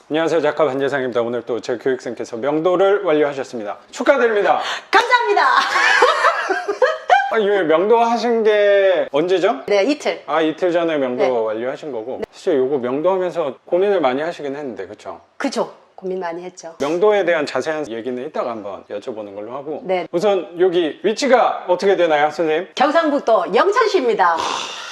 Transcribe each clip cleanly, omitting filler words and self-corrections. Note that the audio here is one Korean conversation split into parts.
안녕하세요, 작가 반재상입니다. 오늘 또 제 교육생께서 명도를 완료하셨습니다. 축하드립니다. 감사합니다. 이 명도 하신 게 언제죠? 네, 이틀. 이틀 전에 명도 네. 완료하신 거고. 사실 요거 명도하면서 고민을 많이 하시긴 했는데, 그쵸? 그죠? 고민 많이 했죠. 명도에 대한 자세한 얘기는 이따가 한번 여쭤보는 걸로 하고. 네. 우선 여기 위치가 어떻게 되나요, 선생님? 경상북도 영천시입니다.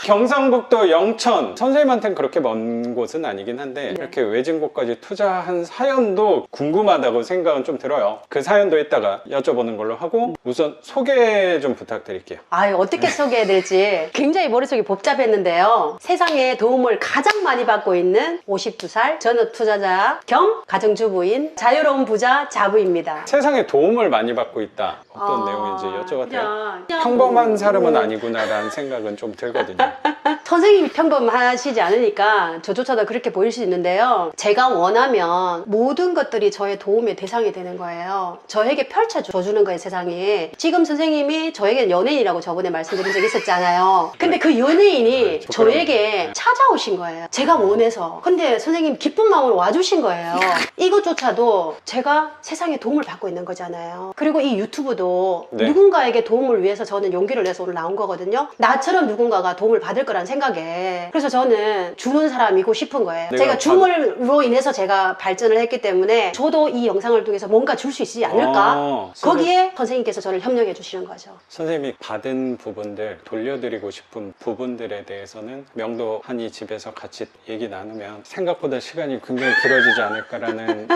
경상북도 영천. 선생님한테는 그렇게 먼 곳은 아니긴 한데 네. 이렇게 외진 곳까지 투자한 사연도 궁금하다고 생각은 좀 들어요. 그 사연도 이따가 여쭤보는 걸로 하고, 우선 소개 좀 부탁드릴게요. 어떻게 소개해야 될지 굉장히 머릿속이 복잡했는데요. 세상에 도움을 가장 많이 받고 있는 52살 전업 투자자 겸 가정주부인 자유로운 부자 자부입니다. 세상에 도움을 많이 받고 있다. 어떤 내용인지 여쭤봐도 돼요? 그냥 평범한 사람은 아니구나라는 생각은 좀 들거든요. 선생님이 평범하시지 않으니까 저조차도 그렇게 보일 수 있는데요. 제가 원하면 모든 것들이 저의 도움의 대상이 되는 거예요. 저에게 펼쳐주는 거예요, 세상에. 지금 선생님이 저에게 연예인이라고 저번에 말씀드린 적이 있었잖아요. 근데 그 연예인이 저에게 찾아오신 거예요. 제가 원해서. 근데 선생님 기쁜 마음으로 와주신 거예요. 이것조차도 제가 세상에 도움을 받고 있는 거잖아요. 그리고 이 유튜브도 네. 누군가에게 도움을 위해서 저는 용기를 내서 오늘 나온 거거든요. 나처럼 누군가가 도움을 받을 거란 생각에. 그래서 저는 주는 사람이고 싶은 거예요. 제가 줌으로 인해서 제가 발전을 했기 때문에 저도 이 영상을 통해서 뭔가 줄 수 있지 않을까? 거기에 선생님께서 저를 협력해 주시는 거죠. 선생님이 받은 부분들, 돌려드리고 싶은 부분들에 대해서는 명도하니 집에서 같이 얘기 나누면 생각보다 시간이 굉장히 길어지지 않을까라는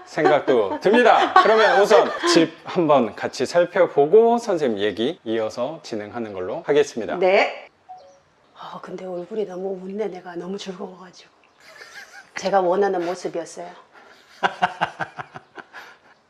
생각도 듭니다. 그러면 우선 집 한번 같이 살펴보고 선생님 얘기 이어서 진행하는 걸로 하겠습니다. 네. 근데 얼굴이 너무 웃네. 내가 너무 즐거워가지고. 제가 원하는 모습이었어요.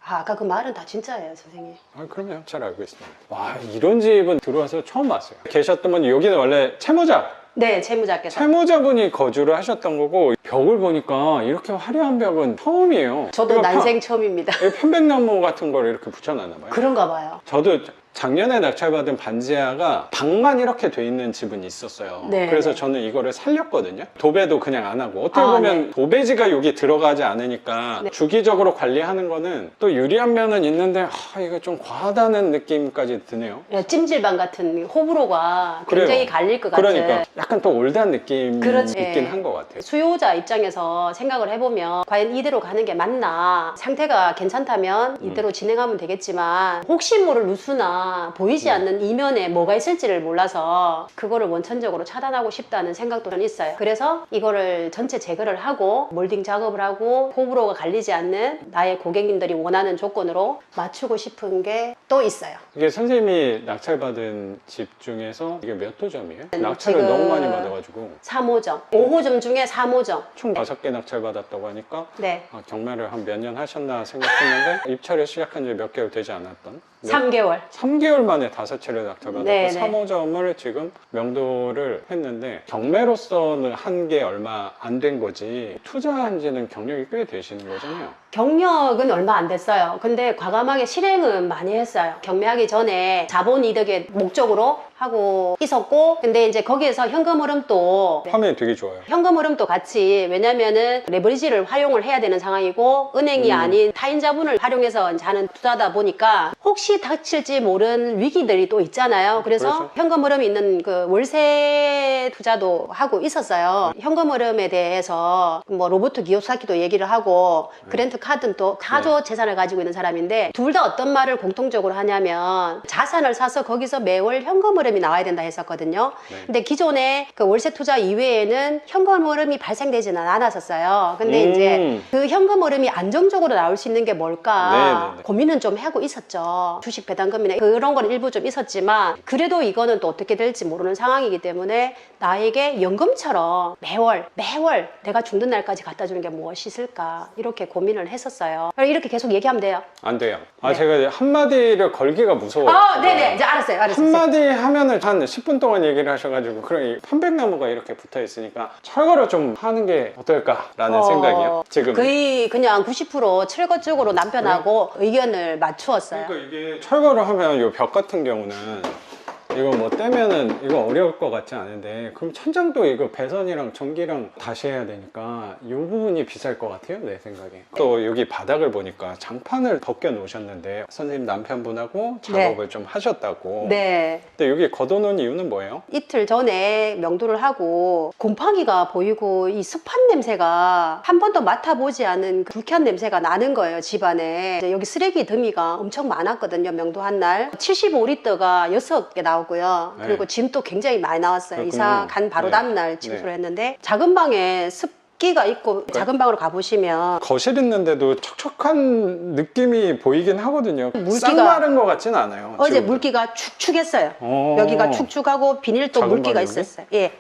아까 그 말은 다 진짜예요, 선생님. 그럼요. 잘 알고 있습니다. 와, 이런 집은 들어와서 처음 봤어요. 계셨던 분이 여기는 원래 채무자. 네, 채무자께서. 채무자분이 거주를 하셨던 거고, 벽을 보니까 이렇게 화려한 벽은 처음이에요. 저도 난생 처음입니다. 편백나무 같은 걸 이렇게 붙여놨나 봐요. 그런가 봐요. 저도 작년에 낙찰받은 반지하가 방만 이렇게 돼 있는 집은 있었어요. 네, 그래서 네. 저는 이거를 살렸거든요. 도배도 그냥 안 하고. 어떻게 보면 네. 도배지가 여기 들어가지 않으니까 네. 주기적으로 관리하는 거는 또 유리한 면은 있는데 이거 좀 과하다는 느낌까지 드네요. 찜질방 같은 호불호가 그래요. 굉장히 갈릴 것 같은. 그러니까 약간 또 올드한 느낌이 그렇지. 있긴 한 것 같아요. 수요자 입장에서 생각을 해보면 과연 이대로 가는 게 맞나, 상태가 괜찮다면 이대로 진행하면 되겠지만 혹시 모를 누수나 보이지 않는 이면에 뭐가 있을지를 몰라서 그거를 원천적으로 차단하고 싶다는 생각도 좀 있어요. 그래서 이거를 전체 제거를 하고 몰딩 작업을 하고 호불호가 갈리지 않는 나의 고객님들이 원하는 조건으로 맞추고 싶은 게 또 있어요. 이게 선생님이 낙찰받은 집 중에서 이게 몇 호점이에요? 낙찰을 지금 너무 많이 받아가지고 3호점, 5호점 중에 3호점. 총 5개 낙찰받았다고 하니까 네. 경매를 한 몇 년 하셨나 생각했는데 입찰을 시작한 지 몇 개월 되지 않았던 3개월. 3개월 만에 5채를 낙찰받았고 네, 3호점을 지금 명도를 했는데 경매로서는 한 게 얼마 안 된 거지 투자한 지는 경력이 꽤 되시는 거잖아요. 경력은 얼마 안 됐어요. 근데 과감하게 실행은 많이 했어요. 경매하기 전에 자본 이득의 목적으로 하고 있었고, 근데 이제 거기에서 현금 흐름도 화면이 되게 좋아요. 현금 흐름도 같이, 왜냐면은 레버리지를 활용을 해야 되는 상황이고 은행이 아닌 타인 자본을 활용해서 이제 하는 투자다 보니까 혹시 닥칠지 모르는 위기들이 또 있잖아요. 그래서 그렇죠. 현금 흐름이 있는 그 월세 투자도 하고 있었어요. 현금 흐름에 대해서 뭐 로버트 기요사키도 얘기를 하고 그랜트 카드는 또 타조 재산을 가지고 있는 사람인데 둘 다 어떤 말을 공통적으로 하냐면 자산을 사서 거기서 매월 현금 흐름이 나와야 된다 했었거든요. 근데 기존에 그 월세 투자 이외에는 현금 흐름이 발생되지는 않았었어요. 근데 이제 그 현금 흐름이 안정적으로 나올 수 있는 게 뭘까 고민은 좀 하고 있었죠. 주식 배당금이나 그런 건 일부 좀 있었지만 그래도 이거는 또 어떻게 될지 모르는 상황이기 때문에 나에게 연금처럼 매월 내가 죽는 날까지 갖다 주는 게 무엇이 있을까 이렇게 고민을 했었어요. 이렇게 계속 얘기하면 돼요. 안 돼요. 네. 제가 한마디를 걸기가 무서워요. 네네. 이제 알았어요. 한마디 하면은 한 10분 동안 얘기를 하셔가지고 그럼 편백나무가 이렇게 붙어 있으니까 철거를 좀 하는 게 어떨까라는 생각이요. 지금 거의 그냥 90% 철거 쪽으로 남편하고 의견을 맞추었어요. 그러니까 이게 철거를 하면 이 벽 같은 경우는 이거 뭐 떼면은 이거 어려울 것 같지 않은데 그럼 천장도 이거 배선이랑 전기랑 다시 해야 되니까 이 부분이 비쌀 것 같아요 내 생각에. 또 여기 바닥을 보니까 장판을 벗겨 놓으셨는데 선생님 남편분하고 작업을 좀 하셨다고. 네. 근데 여기 걷어놓은 이유는 뭐예요? 이틀 전에 명도를 하고 곰팡이가 보이고 이 습한 냄새가 한 번도 맡아보지 않은 그 불쾌한 냄새가 나는 거예요 집안에. 이제 여기 쓰레기 더미가 엄청 많았거든요 명도한 날. 75리터가 6개 나오고요. 네. 그리고 짐도 굉장히 많이 나왔어요. 그렇군요. 이사 간 바로 네. 다음날 침수를 했는데 작은 방에 습기가 있고 작은 방으로 가보시면 거실 있는데도 촉촉한 느낌이 보이긴 하거든요. 물기가- 싹 마른 것 같진 않아요. 어제 지금도. 물기가 축축했어요. 어. 여기가 축축하고 비닐도 작은 물기가 방에 있었어요. 예.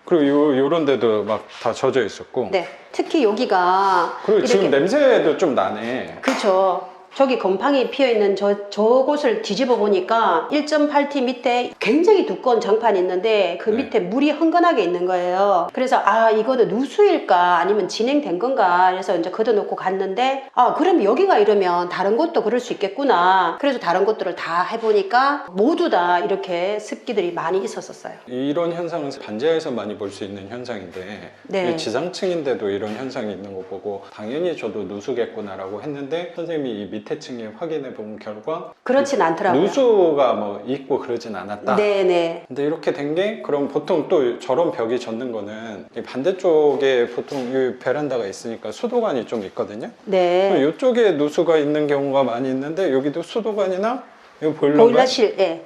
그리고 요런 데도 막 다 젖어 있었고. 네. 특히 여기가 그리고 지금 이렇게 냄새도 좀 나네. 그렇죠. 저기 곰팡이 피어있는 저곳을 뒤집어 보니까 1.8T 밑에 굉장히 두꺼운 장판이 있는데 그 네. 밑에 물이 흥건하게 있는 거예요. 그래서 아 이거는 누수일까 아니면 진행된 건가 그래서 이제 걷어놓고 갔는데 아 그럼 여기가 이러면 다른 곳도 그럴 수 있겠구나. 그래서 다른 곳들을 다 해보니까 모두 다 이렇게 습기들이 많이 있었어요. 이런 현상은 반지하에서 많이 볼 수 있는 현상인데 네. 이 지상층인데도 이런 현상이 있는 거 보고 당연히 저도 누수겠구나라고 했는데 선생님이 이 밑에 층에 확인해 본 결과 그렇진 않더라고요. 누수가 뭐 있고 그러진 않았다. 네네. 근데 이렇게 된 게 그럼 보통 또 저런 벽이 젖는 거는 이 반대쪽에 보통 이 베란다가 있으니까 수도관이 좀 있거든요. 네. 이쪽에 누수가 있는 경우가 많이 있는데 여기도 수도관이나 이 보일러가 보일러실, 예.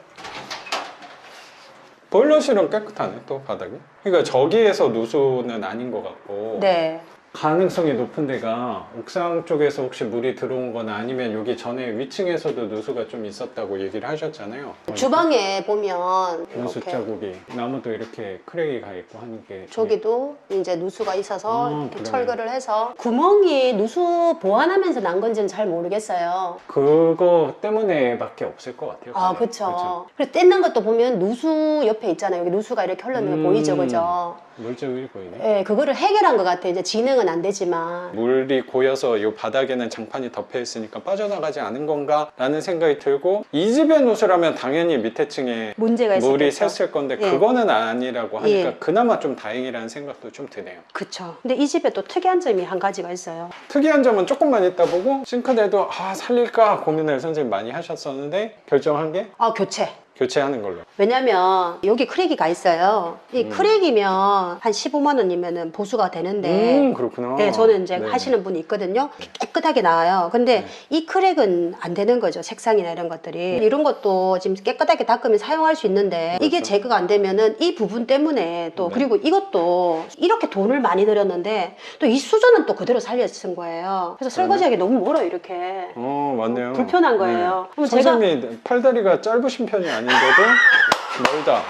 보일러실은 깨끗하네 또 바닥이. 그러니까 저기에서 누수는 아닌 것 같고 네. 가능성이 높은 데가 옥상 쪽에서 혹시 물이 들어온 거나 아니면 여기 전에 위층에서도 누수가 좀 있었다고 얘기를 하셨잖아요. 주방에 보면 누수 이렇게 자국이 나무도 이렇게 크랙이 가 있고 하는 게 저기도 이제 누수가 있어서 이렇게 그러네. 철거를 해서 구멍이 누수 보완하면서 난 건지는 잘 모르겠어요. 그거 때문에밖에 없을 것 같아요. 아, 그냥. 그쵸. 그래서 뗐는 것도 보면 누수 옆에 있잖아요. 여기 누수가 이렇게 흘러있는 거 보이죠, 그죠? 물질이 보이네. 예, 그거를 해결한 것 같아요. 이제 진행은 안 되지만. 물이 고여서 이 바닥에는 장판이 덮여 있으니까 빠져나가지 않은 건가라는 생각이 들고 이 집의 누수라면 당연히 밑에 층에 문제가 물이 있었겠죠. 샜을 건데 예. 그거는 아니라고 하니까 예. 그나마 좀 다행이라는 생각도 좀 드네요. 그쵸. 근데 이 집에 또 특이한 점이 한 가지가 있어요. 특이한 점은 조금만 있다 보고 싱크대도 살릴까 고민을 선생님 많이 하셨었는데 결정한 게 아, 교체. 교체하는 걸로. 왜냐면 여기 크랙이 가 있어요. 이 크랙이면 한 15만 원이면 보수가 되는데 그렇구나. 네, 저는 이제 네. 하시는 분이 있거든요. 깨끗하게 나와요. 근데 네. 이 크랙은 안 되는 거죠. 색상이나 이런 것들이. 이런 것도 지금 깨끗하게 닦으면 사용할 수 있는데 이게 그렇죠. 제거가 안 되면은 이 부분 때문에 또 네. 그리고 이것도 이렇게 돈을 많이 들였는데 또 이 수저는 또 그대로 살려 쓴 거예요. 그래서 설거지하기 너무 멀어요, 이렇게. 맞네요. 불편한 거예요. 그럼 선생님이 팔다리가 짧으신 편이 아닌데도 멀다.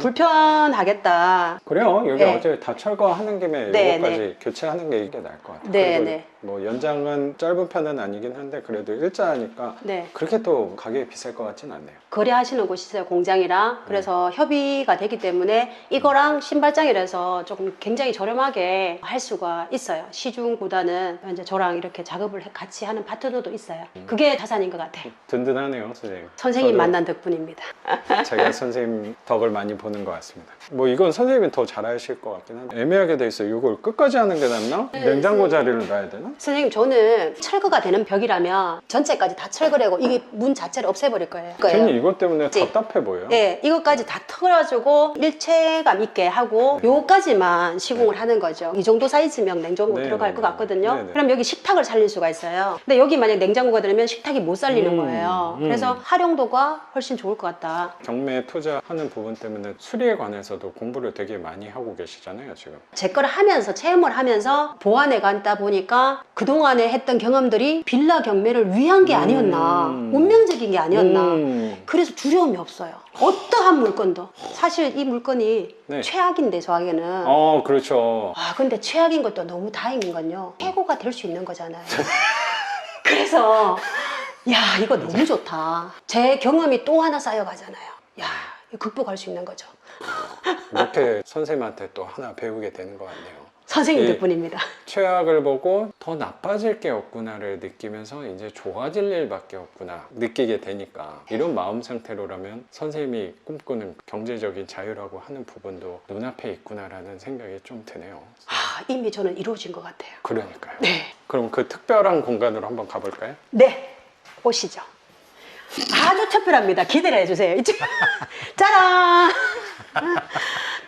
불편하겠다. 그래요. 여기 네. 어제 다 철거하는 김에 네, 이거까지 교체하는 게 이게 나을 것 같아요. 네, 그리고 네. 뭐 연장은 짧은 편은 아니긴 한데 그래도 일자니까 네. 그렇게 또 가격이 비쌀 것 같진 않네요. 거래하시는 곳이 있어요, 공장이랑. 그래서 협의가 되기 때문에 이거랑 신발장이라서 조금 굉장히 저렴하게 할 수가 있어요. 시중보다는 이제 저랑 이렇게 작업을 같이 하는 파트너도 있어요. 그게 자산인 것 같아요. 든든하네요, 선생님. 선생님 저도 만난 덕분입니다. 제가 선생님 덕을 많이 보는 것 같습니다. 뭐 이건 선생님이 더 잘하실 것 같긴 한데 애매하게 돼 있어요. 이걸 끝까지 하는 게 낫나? 냉장고 자리를 놔야 되나? 선생님, 저는 철거가 되는 벽이라면 전체까지 다 철거를 하고 이게 문 자체를 없애버릴 거예요. 괜히 이것 때문에 네. 답답해 보여요. 네, 이것까지 다 털어가지고 일체감 있게 하고 요까지만 시공을 하는 거죠. 이 정도 사이즈면 냉장고 네, 들어갈 네, 것 네. 같거든요. 네, 네. 그럼 여기 식탁을 살릴 수가 있어요. 근데 여기 만약 냉장고가 들으면 식탁이 못 살리는 거예요. 그래서 활용도가 훨씬 좋을 것 같다. 경매에 투자하는 부분 때문에 수리에 관해서도 공부를 되게 많이 하고 계시잖아요, 지금. 제 거를 하면서 체험을 하면서 보완해 갔다 보니까 그동안에 했던 경험들이 빌라 경매를 위한 게 아니었나, 운명적인 게 아니었나. 그래서 두려움이 없어요. 어떠한 물건도. 사실 이 물건이 네. 최악인데 저에게는. 그렇죠. 아, 근데 최악인 것도 너무 다행인 건요. 최고가 될 수 있는 거잖아요. 그래서 야, 이거 너무 좋다. 제 경험이 또 하나 쌓여가잖아요. 야, 이거 극복할 수 있는 거죠. 이렇게 선생님한테 또 하나 배우게 되는 것 같네요. 선생님 예. 덕분입니다. 최악을 보고 더 나빠질 게 없구나를 느끼면서 이제 좋아질 일밖에 없구나 느끼게 되니까 이런 마음 상태로라면 선생님이 꿈꾸는 경제적인 자유라고 하는 부분도 눈앞에 있구나라는 생각이 좀 드네요. 아, 이미 저는 이루어진 것 같아요. 그러니까요. 네. 그럼 그 특별한 공간으로 한번 가볼까요? 네, 오시죠. 아주 특별합니다. 기대를 해주세요. 이쪽. 짜란!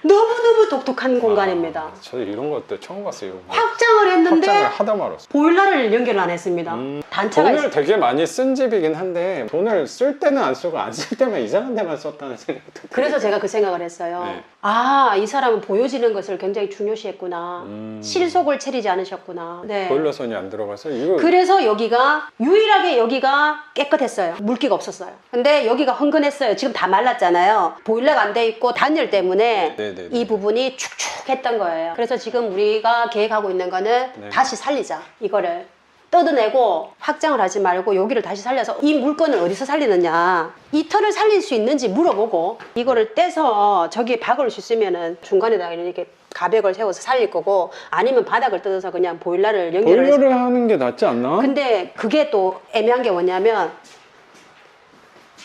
너무너무 독특한 공간입니다. 아, 저 이런 것도 처음 봤어요. 확장을 했는데 확장을 하다 말았어. 보일러를 연결을 안 했습니다. 단차가 돈을 있어요. 되게 많이 쓴 집이긴 한데 돈을 쓸 때는 안 쓰고 안 쓸 때만 이상한 데만 썼다는 생각도 들어요. 그래서 제가 그 생각을 했어요. 네. 아, 이 사람은 보여지는 것을 굉장히 중요시했구나. 실속을 차리지 않으셨구나. 네. 보일러선이 안 들어가서 이거 그래서 여기가 유일하게 여기가 깨끗했어요. 물기가 없었어요. 근데 여기가 흥건했어요. 지금 다 말랐잖아요. 보일러가 안 돼 있고 단열 때문에 네네네. 이 부분이 축축했던 거예요. 그래서 지금 우리가 계획하고 있는 거는 네. 다시 살리자. 이거를 뜯어내고 확장을 하지 말고 여기를 다시 살려서 이 물건을 어디서 살리느냐, 이 털을 살릴 수 있는지 물어보고 이거를 떼서 저기에 박을 수 있으면은 중간에다가 이렇게 가벽을 세워서 살릴 거고, 아니면 바닥을 뜯어서 그냥 보일러를 연결을 해서. 보일러를 하는 게 낫지 않나? 근데 그게 또 애매한 게 뭐냐면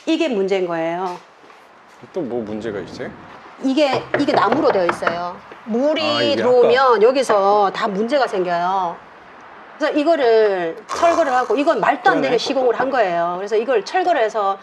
이게 문제인 거예요. 또 뭐 문제가 있어요? 이게 나무로 되어 있어요. 물이 아, 이게 들어오면 여기서 다 문제가 생겨요. 그래서 이거를 철거를 하고, 이건 말도 안 되게 그러네. 시공을 한 거예요. 그래서 이걸 철거를 해서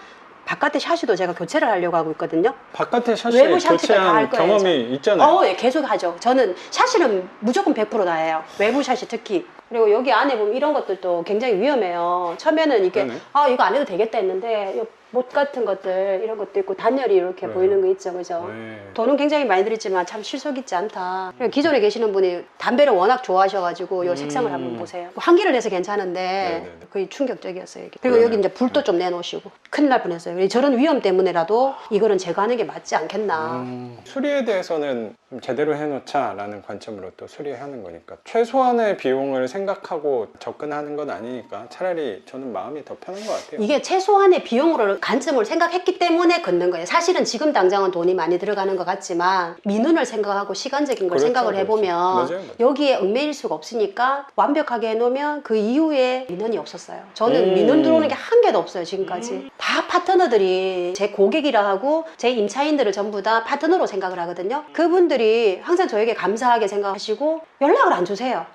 바깥에 샤시도 제가 교체를 하려고 하고 있거든요. 바깥에 샤시에 외부 샤시도 다 할 교체한 거예요, 경험이 있잖아요. 예, 계속 하죠. 저는 샤시는 무조건 100% 다 해요. 외부 샤시 특히. 그리고 여기 안에 보면 이런 것들도 굉장히 위험해요. 처음에는 이게 그러네. 아, 이거 안 해도 되겠다 했는데 못 같은 것들 이런 것도 있고 단열이 이렇게 그래요. 보이는 거 있죠, 그죠? 네. 돈은 굉장히 많이 들었지만 참 실속 있지 않다. 그리고 기존에 계시는 분이 담배를 워낙 좋아하셔가지고 이 색상을 한번 보세요. 환기를 내서 괜찮은데 네네네. 거의 충격적이었어요. 이게. 그리고 그러네요. 여기 이제 불도 좀 내놓으시고 큰일 날 뻔했어요. 저런 위험 때문에라도 이거는 제거하는 게 맞지 않겠나. 수리에 대해서는 좀 제대로 해놓자라는 관점으로 또 수리하는 거니까 최소한의 비용을 생각하고 접근하는 건 아니니까 차라리 저는 마음이 더 편한 것 같아요. 이게 최소한의 비용으로 관점을 생각했기 때문에 걷는 거예요. 사실은 지금 당장은 돈이 많이 들어가는 것 같지만 민원을 생각하고 시간적인 걸 그렇죠, 생각을 그렇죠. 해보면 맞아요. 여기에 얽매일 수가 없으니까 완벽하게 해놓으면 그 이후에 민원이 없었어요. 저는 민원 들어오는 게 한 개도 없어요, 지금까지. 다 파트너들이 제 고객이라 하고 제 임차인들을 전부 다 파트너로 생각을 하거든요. 그분들이 항상 저에게 감사하게 생각하시고 연락을 안 주세요.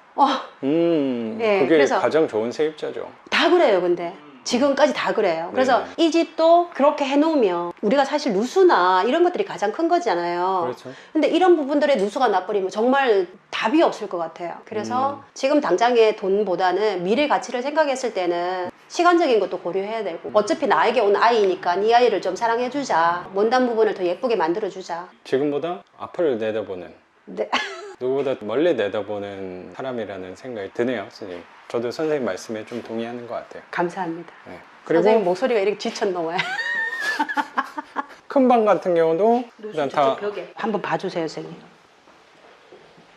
예, 그게 그래서- 가장 좋은 세입자죠. 다 그래요, 근데. 지금까지 다 그래요. 그래서 네네. 이 집도 그렇게 해놓으면 우리가 사실 누수나 이런 것들이 가장 큰 거잖아요. 그렇죠. 근데 이런 부분들의 누수가 나버리면 정말 답이 없을 것 같아요. 그래서 지금 당장의 돈보다는 미래 가치를 생각했을 때는 시간적인 것도 고려해야 되고, 어차피 나에게 온 아이니까 이 아이를 좀 사랑해주자. 못난 부분을 더 예쁘게 만들어주자. 지금보다 앞을 내다보는, 네. 누구보다 멀리 내다보는 사람이라는 생각이 드네요, 선생님. 저도 선생님 말씀에 좀 동의하는 것 같아요. 감사합니다. 네. 선생님 그리고 목소리가 이렇게 지쳤노. 큰 방 같은 경우도 일단 다 저쪽 벽에 한번 봐주세요, 선생님.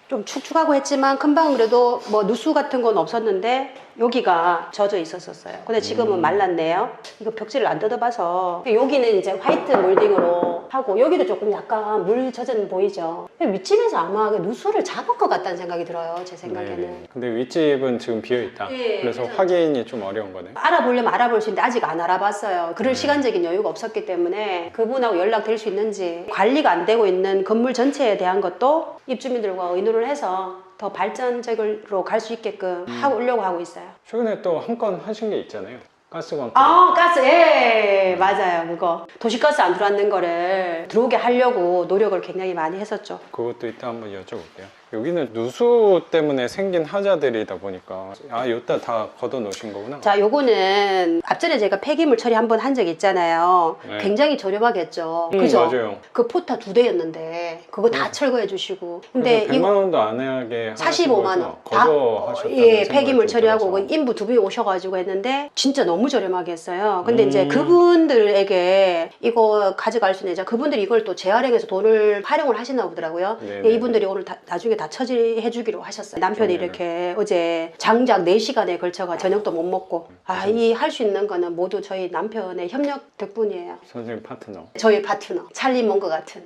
좀 축축하고 했지만 금방 그래도 뭐 누수 같은 건 없었는데 여기가 젖어 있었어요. 근데 지금은 말랐네요. 이거 벽지를 안 뜯어봐서. 여기는 이제 화이트 몰딩으로 하고, 여기도 조금 약간 물 젖은 보이죠. 윗집에서 아마 그 누수를 잡은 것 같다는 생각이 들어요, 제 생각에는. 네. 근데 윗집은 지금 비어있다. 네, 그래서 그래서- 확인이 좀 어려운 거네. 알아보려면 알아볼 수 있는데 아직 안 알아봤어요. 그럴 시간적인 여유가 없었기 때문에 그분하고 연락될 수 있는지, 관리가 안 되고 있는 건물 전체에 대한 것도 입주민들과 의논을 해서 더 발전적으로 갈 수 있게끔 하려고 하고 있어요. 최근에 또 한 건 하신 게 있잖아요. 가스광. 아, 가스, 예, 맞아요. 그거 도시가스 안 들어왔는 거를 들어오게 하려고 노력을 굉장히 많이 했었죠. 그것도 이따 한번 여쭤볼게요. 여기는 누수 때문에 생긴 하자들이다 보니까 요따 다 걷어 놓으신 거구나. 자, 요거는 앞전에 제가 폐기물 처리 한번 한 적 있잖아요. 네. 굉장히 저렴하겠죠. 그죠? 맞아요. 그 포타 2대였는데 그거 다 철거해 주시고. 근데 근데 100만 원도 안 하게 45만 원. 거저하셨다는 예, 생각이 폐기물 좀 처리하고 들어서. 그 인부 두 분이 오셔가지고 했는데 진짜 너무 저렴하게 했어요. 근데 이제 음. 그분들에게 이거 가져갈 수 있는, 이제 그분들이 이걸 또 재활용해서 돈을 활용을 하시나 보더라고요. 네네네. 이분들이 오늘 나중에 다 처리해 주기로 하셨어요. 남편이 네네. 이렇게 어제 장작 4시간에 걸쳐가 저녁도 못 먹고, 이 할 수 있는 거는 모두 저희 남편의 협력 덕분이에요. 선생님 파트너. 저희 파트너 찰리 몽거 같은.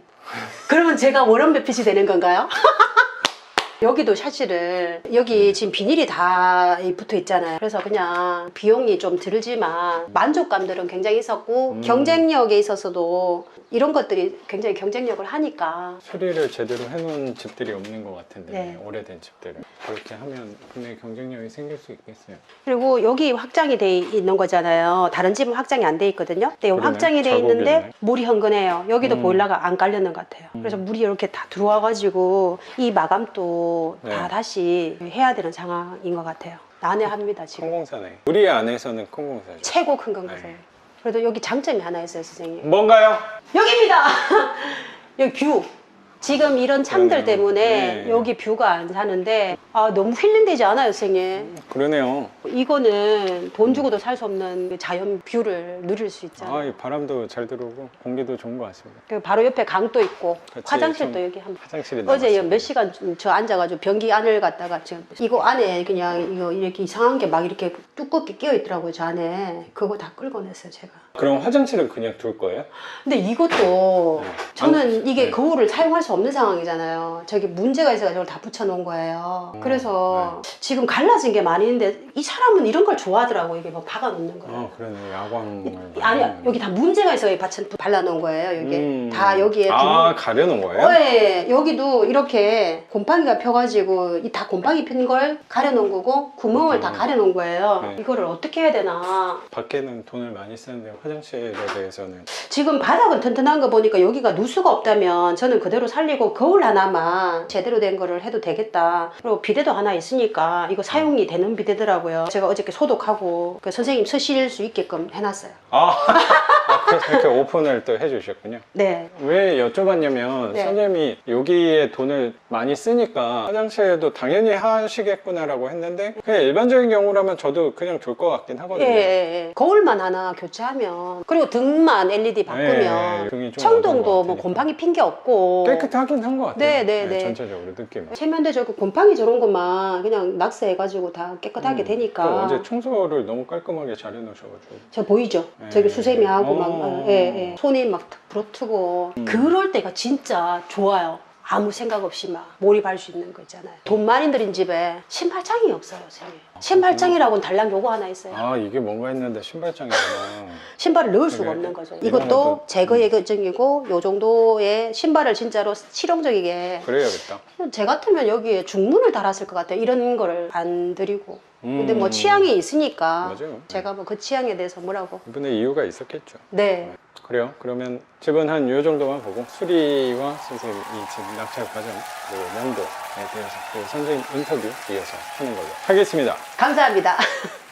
그러면 제가 워런 버핏이 되는 건가요? 여기도 샤시를 여기 지금 비닐이 다 붙어 있잖아요. 그래서 그냥 비용이 좀 들지만 만족감들은 굉장히 있었고 경쟁력에 있어서도 이런 것들이 굉장히 경쟁력을 하니까 수리를 제대로 해놓은 집들이 없는 것 같은데 네. 오래된 집들은 그렇게 하면 분명히 경쟁력이 생길 수 있겠어요. 그리고 여기 확장이 돼 있는 거잖아요. 다른 집은 확장이 안 돼 있거든요. 근데 여기 그러네. 확장이 돼 작업이 있는데 있네. 물이 흥건해요. 여기도 보일러가 안 깔렸는 것 같아요. 그래서 물이 이렇게 다 들어와가지고 이 마감도 네. 다 다시 해야 되는 상황인 것 같아요. 난해합니다 지금. 콩공사네. 우리 안에서는 콩공사죠. 최고 큰 건 네. 거세요. 그래도 여기 장점이 하나 있어요, 선생님. 뭔가요? 여기입니다. 여기 뷰. 지금 이런 창들 그러네요. 때문에 네. 여기 뷰가 안 사는데 너무 힐링되지 않아요, 선생님? 그러네요. 이거는 돈 주고도 살 수 없는 자연 뷰를 누릴 수 있잖아요. 이 바람도 잘 들어오고 공기도 좋은 것 같습니다. 그리고 바로 옆에 강도 있고 같이 화장실도 좀 여기 한 화장실이 어제 남았어요. 몇 시간 저 앉아가지고 변기 안을 갔다가 지금 이거 안에 그냥 이거 이렇게 이상한 게 막 이렇게 두껍게 끼어 있더라고요, 저 안에. 그거 다 끌어냈어요, 제가. 그럼 화장실은 그냥 둘 거예요? 근데 이것도 네. 저는 이게 네. 거울을 사용할 수 없는 상황이잖아요. 저기 문제가 있어서 저걸 다 붙여놓은 거예요. 그래서 지금 갈라진 게 많이 있는데 이 사람은 이런 걸 좋아하더라고. 이게 뭐 박아놓는 거예요. 그러네. 야광을. 아니요, 여기 다 문제가 있어요. 발라놓은 거예요. 이게 다 여기에 가려놓은 거예요? 네, 여기도 이렇게 곰팡이가 펴가지고 이 다 곰팡이 핀 걸 가려놓은 거고 구멍을 다 가려놓은 거예요. 네. 이거를 어떻게 해야 되나. 밖에는 돈을 많이 쓰는데 화장실에 대해서는 지금 바닥은 튼튼한 거 보니까 여기가 누수가 없다면 저는 그대로 살리고 거울 하나만 제대로 된 거를 해도 되겠다. 그리고 비데도 하나 있으니까 이거 사용이 되는 비데더라고요. 제가 어저께 소독하고 그 선생님 쓰실 수 있게끔 해놨어요. 그래서 이렇게 오픈을 또 해주셨군요. 네. 왜 여쭤봤냐면 네. 선생님이 여기에 돈을 많이 쓰니까 화장실도 당연히 하시겠구나라고 했는데 그냥 일반적인 경우라면 저도 그냥 둘 것 같긴 예, 하거든요. 예, 예. 거울만 하나 교체하면 그리고 등만 LED 바꾸면 예, 등이 좀 청동도 어두운 것 뭐 같으니까. 곰팡이 핀 게 없고 깨끗하긴 한 것 같아요. 네, 네, 네. 전체적으로 느낌은. 세면대 저거 곰팡이 저런 것만 그냥 낙서해가지고 다 깨끗하게 또 되니까. 어제 청소를 너무 깔끔하게 잘 해놓으셔가지고 저 보이죠? 네. 저기 수세미하고 막 예, 예. 손이 막 부러뜨고 그럴 때가 진짜 좋아요. 아무 생각 없이 막 몰입할 수 있는 거 있잖아요. 돈 많이 들인 집에 신발장이 없어요, 선생님. 신발장이라고는 달랑 요거 하나 있어요. 이게 뭔가 했는데 신발장이구나. 신발을 넣을 수가 그게 없는 거죠. 이거는 이것도 또- 제거 예정이고 요 정도의 신발을 진짜로 실용적이게 그래야겠다. 제 같으면 여기에 중문을 달았을 것 같아요. 이런 거를 안 드리고. 근데 뭐 취향이 있으니까 맞아요. 제가 뭐 그 취향에 대해서 뭐라고. 이분의 이유가 있었겠죠. 네. 그래요. 그러면 집은 한 요 정도만 보고 수리와 선생님 이 집 낙찰 과정 그리고 명도에 대해서 그 선생님 인터뷰 이어서 하는 걸로 하겠습니다. 감사합니다.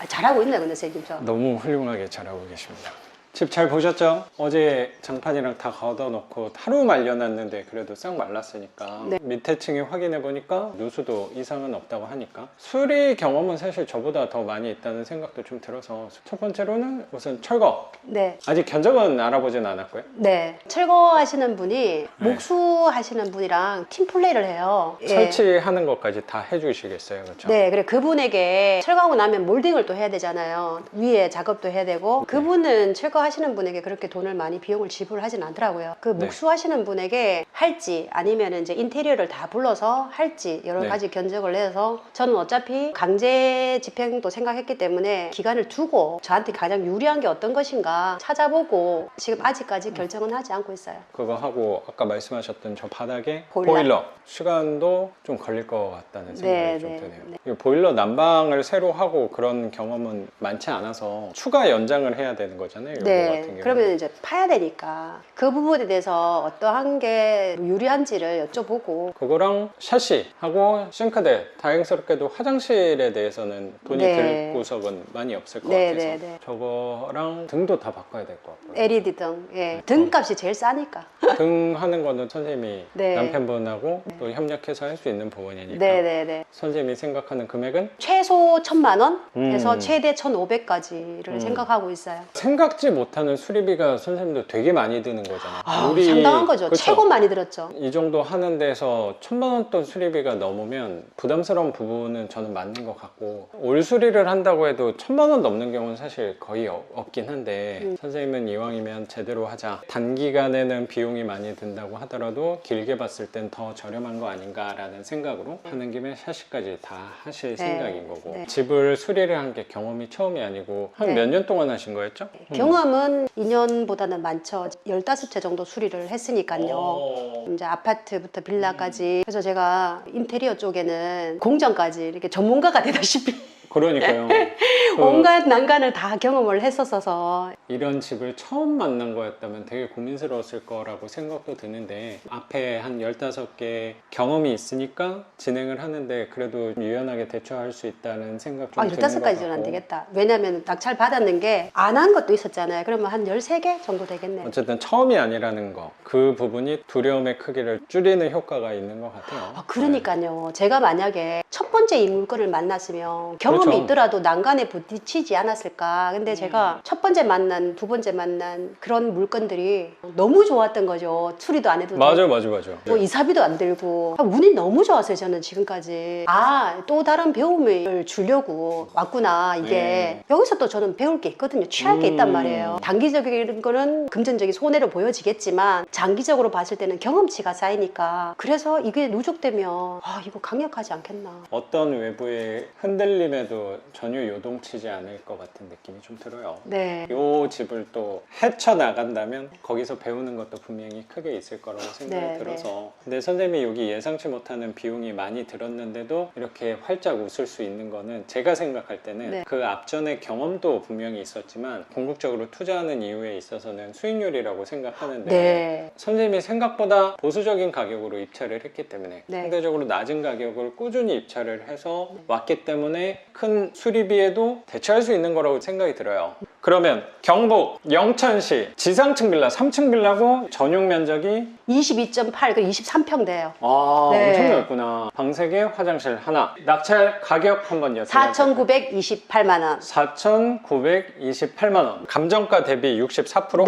잘하고 있네, 근데 선생님 저. 너무 훌륭하게 잘하고 계십니다. 집 잘 보셨죠? 어제 장판이랑 다 걷어놓고 하루 말려놨는데 그래도 싹 말랐으니까 네. 밑에 층에 확인해 보니까 누수도 이상은 없다고 하니까 수리 경험은 사실 저보다 더 많이 있다는 생각도 좀 들어서 첫 번째로는 우선 철거 네. 아직 견적은 알아보진 않았고요. 네. 철거하시는 분이 목수하시는 분이랑 팀 플레이를 해요. 예. 설치하는 것까지 다 해주시겠어요, 그렇죠? 네, 그래 그분에게 철거하고 나면 몰딩을 또 해야 되잖아요. 위에 작업도 해야 되고 그분은 철거하시는 분에게 그렇게 돈을 많이 비용을 지불하진 않더라고요. 그 네. 목수하시는 분에게 할지 아니면 이제 인테리어를 다 불러서 할지 여러 네. 가지 견적을 내서 저는 어차피 강제 집행도 생각했기 때문에 기간을 두고 저한테 가장 유리한 게 어떤 것인가 찾아보고 지금 아직까지 결정은 하지 않고 있어요. 그거 하고 아까 말씀하셨던 저 바닥에 보일러. 보일러 시간도 좀 걸릴 것 같다는 생각이 네, 좀 네, 드네요. 네. 이 보일러 난방을 새로 하고 그런 경험은 많지 않아서 추가 연장을 해야 되는 거잖아요. 이거 같은 네, 경우는. 그러면 이제 파야 되니까 그 부분에 대해서 어떠한 게 유리한지를 여쭤보고 그거랑 샤시하고 싱크대 다행스럽게도 화장실에 대해서는 돈이 네. 들 구석은 많이 없을 것 네, 같아서 네, 네. 저거랑 등도 다 바꿔야 될 것 같고요. LED 등, 예, 등값이 제일 싸니까. 등 하는 거는 선생님이 네. 남편분하고 또 협력해서 할 수 있는 부분이니까 네네네. 선생님이 생각하는 금액은 최소 1,000만 원에서 음. 최대 1,500까지를 생각하고 있어요. 생각지 못하는 수리비가 선생님도 되게 많이 드는 거잖아요. 상당한 거죠. 그쵸? 최고 많이 들었죠. 이 정도 하는 데서 1,000만 원 수리비가 넘으면 부담스러운 부분은 저는 맞는 것 같고, 올 수리를 한다고 해도 1,000만 원 넘는 경우는 사실 거의 없긴 한데 선생님은 이왕이면 제대로 하자, 단기간에는 비용이 많이 든다고 하더라도 길게 봤을 땐 더 저렴한 거 아닌가라는 생각으로 하는 김에 샤시까지 다 하실 생각인 거고, 네. 집을 수리를 한 게 경험이 처음이 아니고 한 네. 몇 년 동안 하신 거였죠? 경험은 2년보다는 많죠. 15채 정도 수리를 했으니까요. 이제 아파트부터 빌라까지. 그래서 제가 인테리어 쪽에는 공정까지 이렇게 전문가가 되다시피 그러니까요. 온갖 난간을 다 경험을 했었어서. 이런 집을 처음 만난 거였다면 되게 고민스러웠을 거라고 생각도 드는데, 앞에 한 15개 경험이 있으니까 진행을 하는데 그래도 유연하게 대처할 수 있다는 생각 좀 드는 것 15가지는 같고. 안 되겠다. 왜냐면 낙찰 받았는 게 안 한 것도 있었잖아요. 그러면 한 13개 정도 되겠네요. 어쨌든 처음이 아니라는 거, 그 부분이 두려움의 크기를 줄이는 효과가 있는 것 같아요. 그러니까요. 제가 만약에 첫 번째 이 물건을 만났으면 경험이 그렇죠. 있더라도 난간에 부딪히지 않았을까. 근데 제가 첫 번째 만난, 두 번째 만난 그런 물건들이 너무 좋았던 거죠. 수리도 안 해도 맞아요, 되고. 맞아요. 뭐 이사비도 안 들고. 운이 너무 좋았어요, 저는 지금까지. 또 다른 배움을 주려고 왔구나, 이게. 네. 여기서 또 저는 배울 게 있거든요. 취할 게 있단 말이에요. 단기적인 거는 금전적인 손해로 보여지겠지만 장기적으로 봤을 때는 경험치가 쌓이니까. 그래서 이게 누적되면 이거 강력하지 않겠나. 어떤 외부의 흔들림에도 전혀 요동치지 않을 것 같은 느낌이 좀 들어요. 네. 이 집을 또 헤쳐나간다면 거기서 배우는 것도 분명히 크게 있을 거라고 생각이 네, 들어서. 근데 선생님이 여기 예상치 못하는 비용이 많이 들었는데도 이렇게 활짝 웃을 수 있는 거는, 제가 생각할 때는 네. 그 앞전에 경험도 분명히 있었지만 궁극적으로 투자하는 이유에 있어서는 수익률이라고 생각하는데, 네. 선생님이 생각보다 보수적인 가격으로 입찰을 했기 때문에 네. 상대적으로 낮은 가격을 꾸준히 입찰을 해서 왔기 때문에 큰 수리비에도 대처할 수 있는 거라고 생각이 들어요. 그러면 경북 영천시 지상층 빌라 3층 빌라고 전용 면적이 22.8, 그 23평 돼요. 네. 엄청 넓구나. 방 3개, 화장실 하나. 낙찰 가격 한번 여쭤볼게요. 4,928만 원. 4,928만 원. 감정가 대비 64%의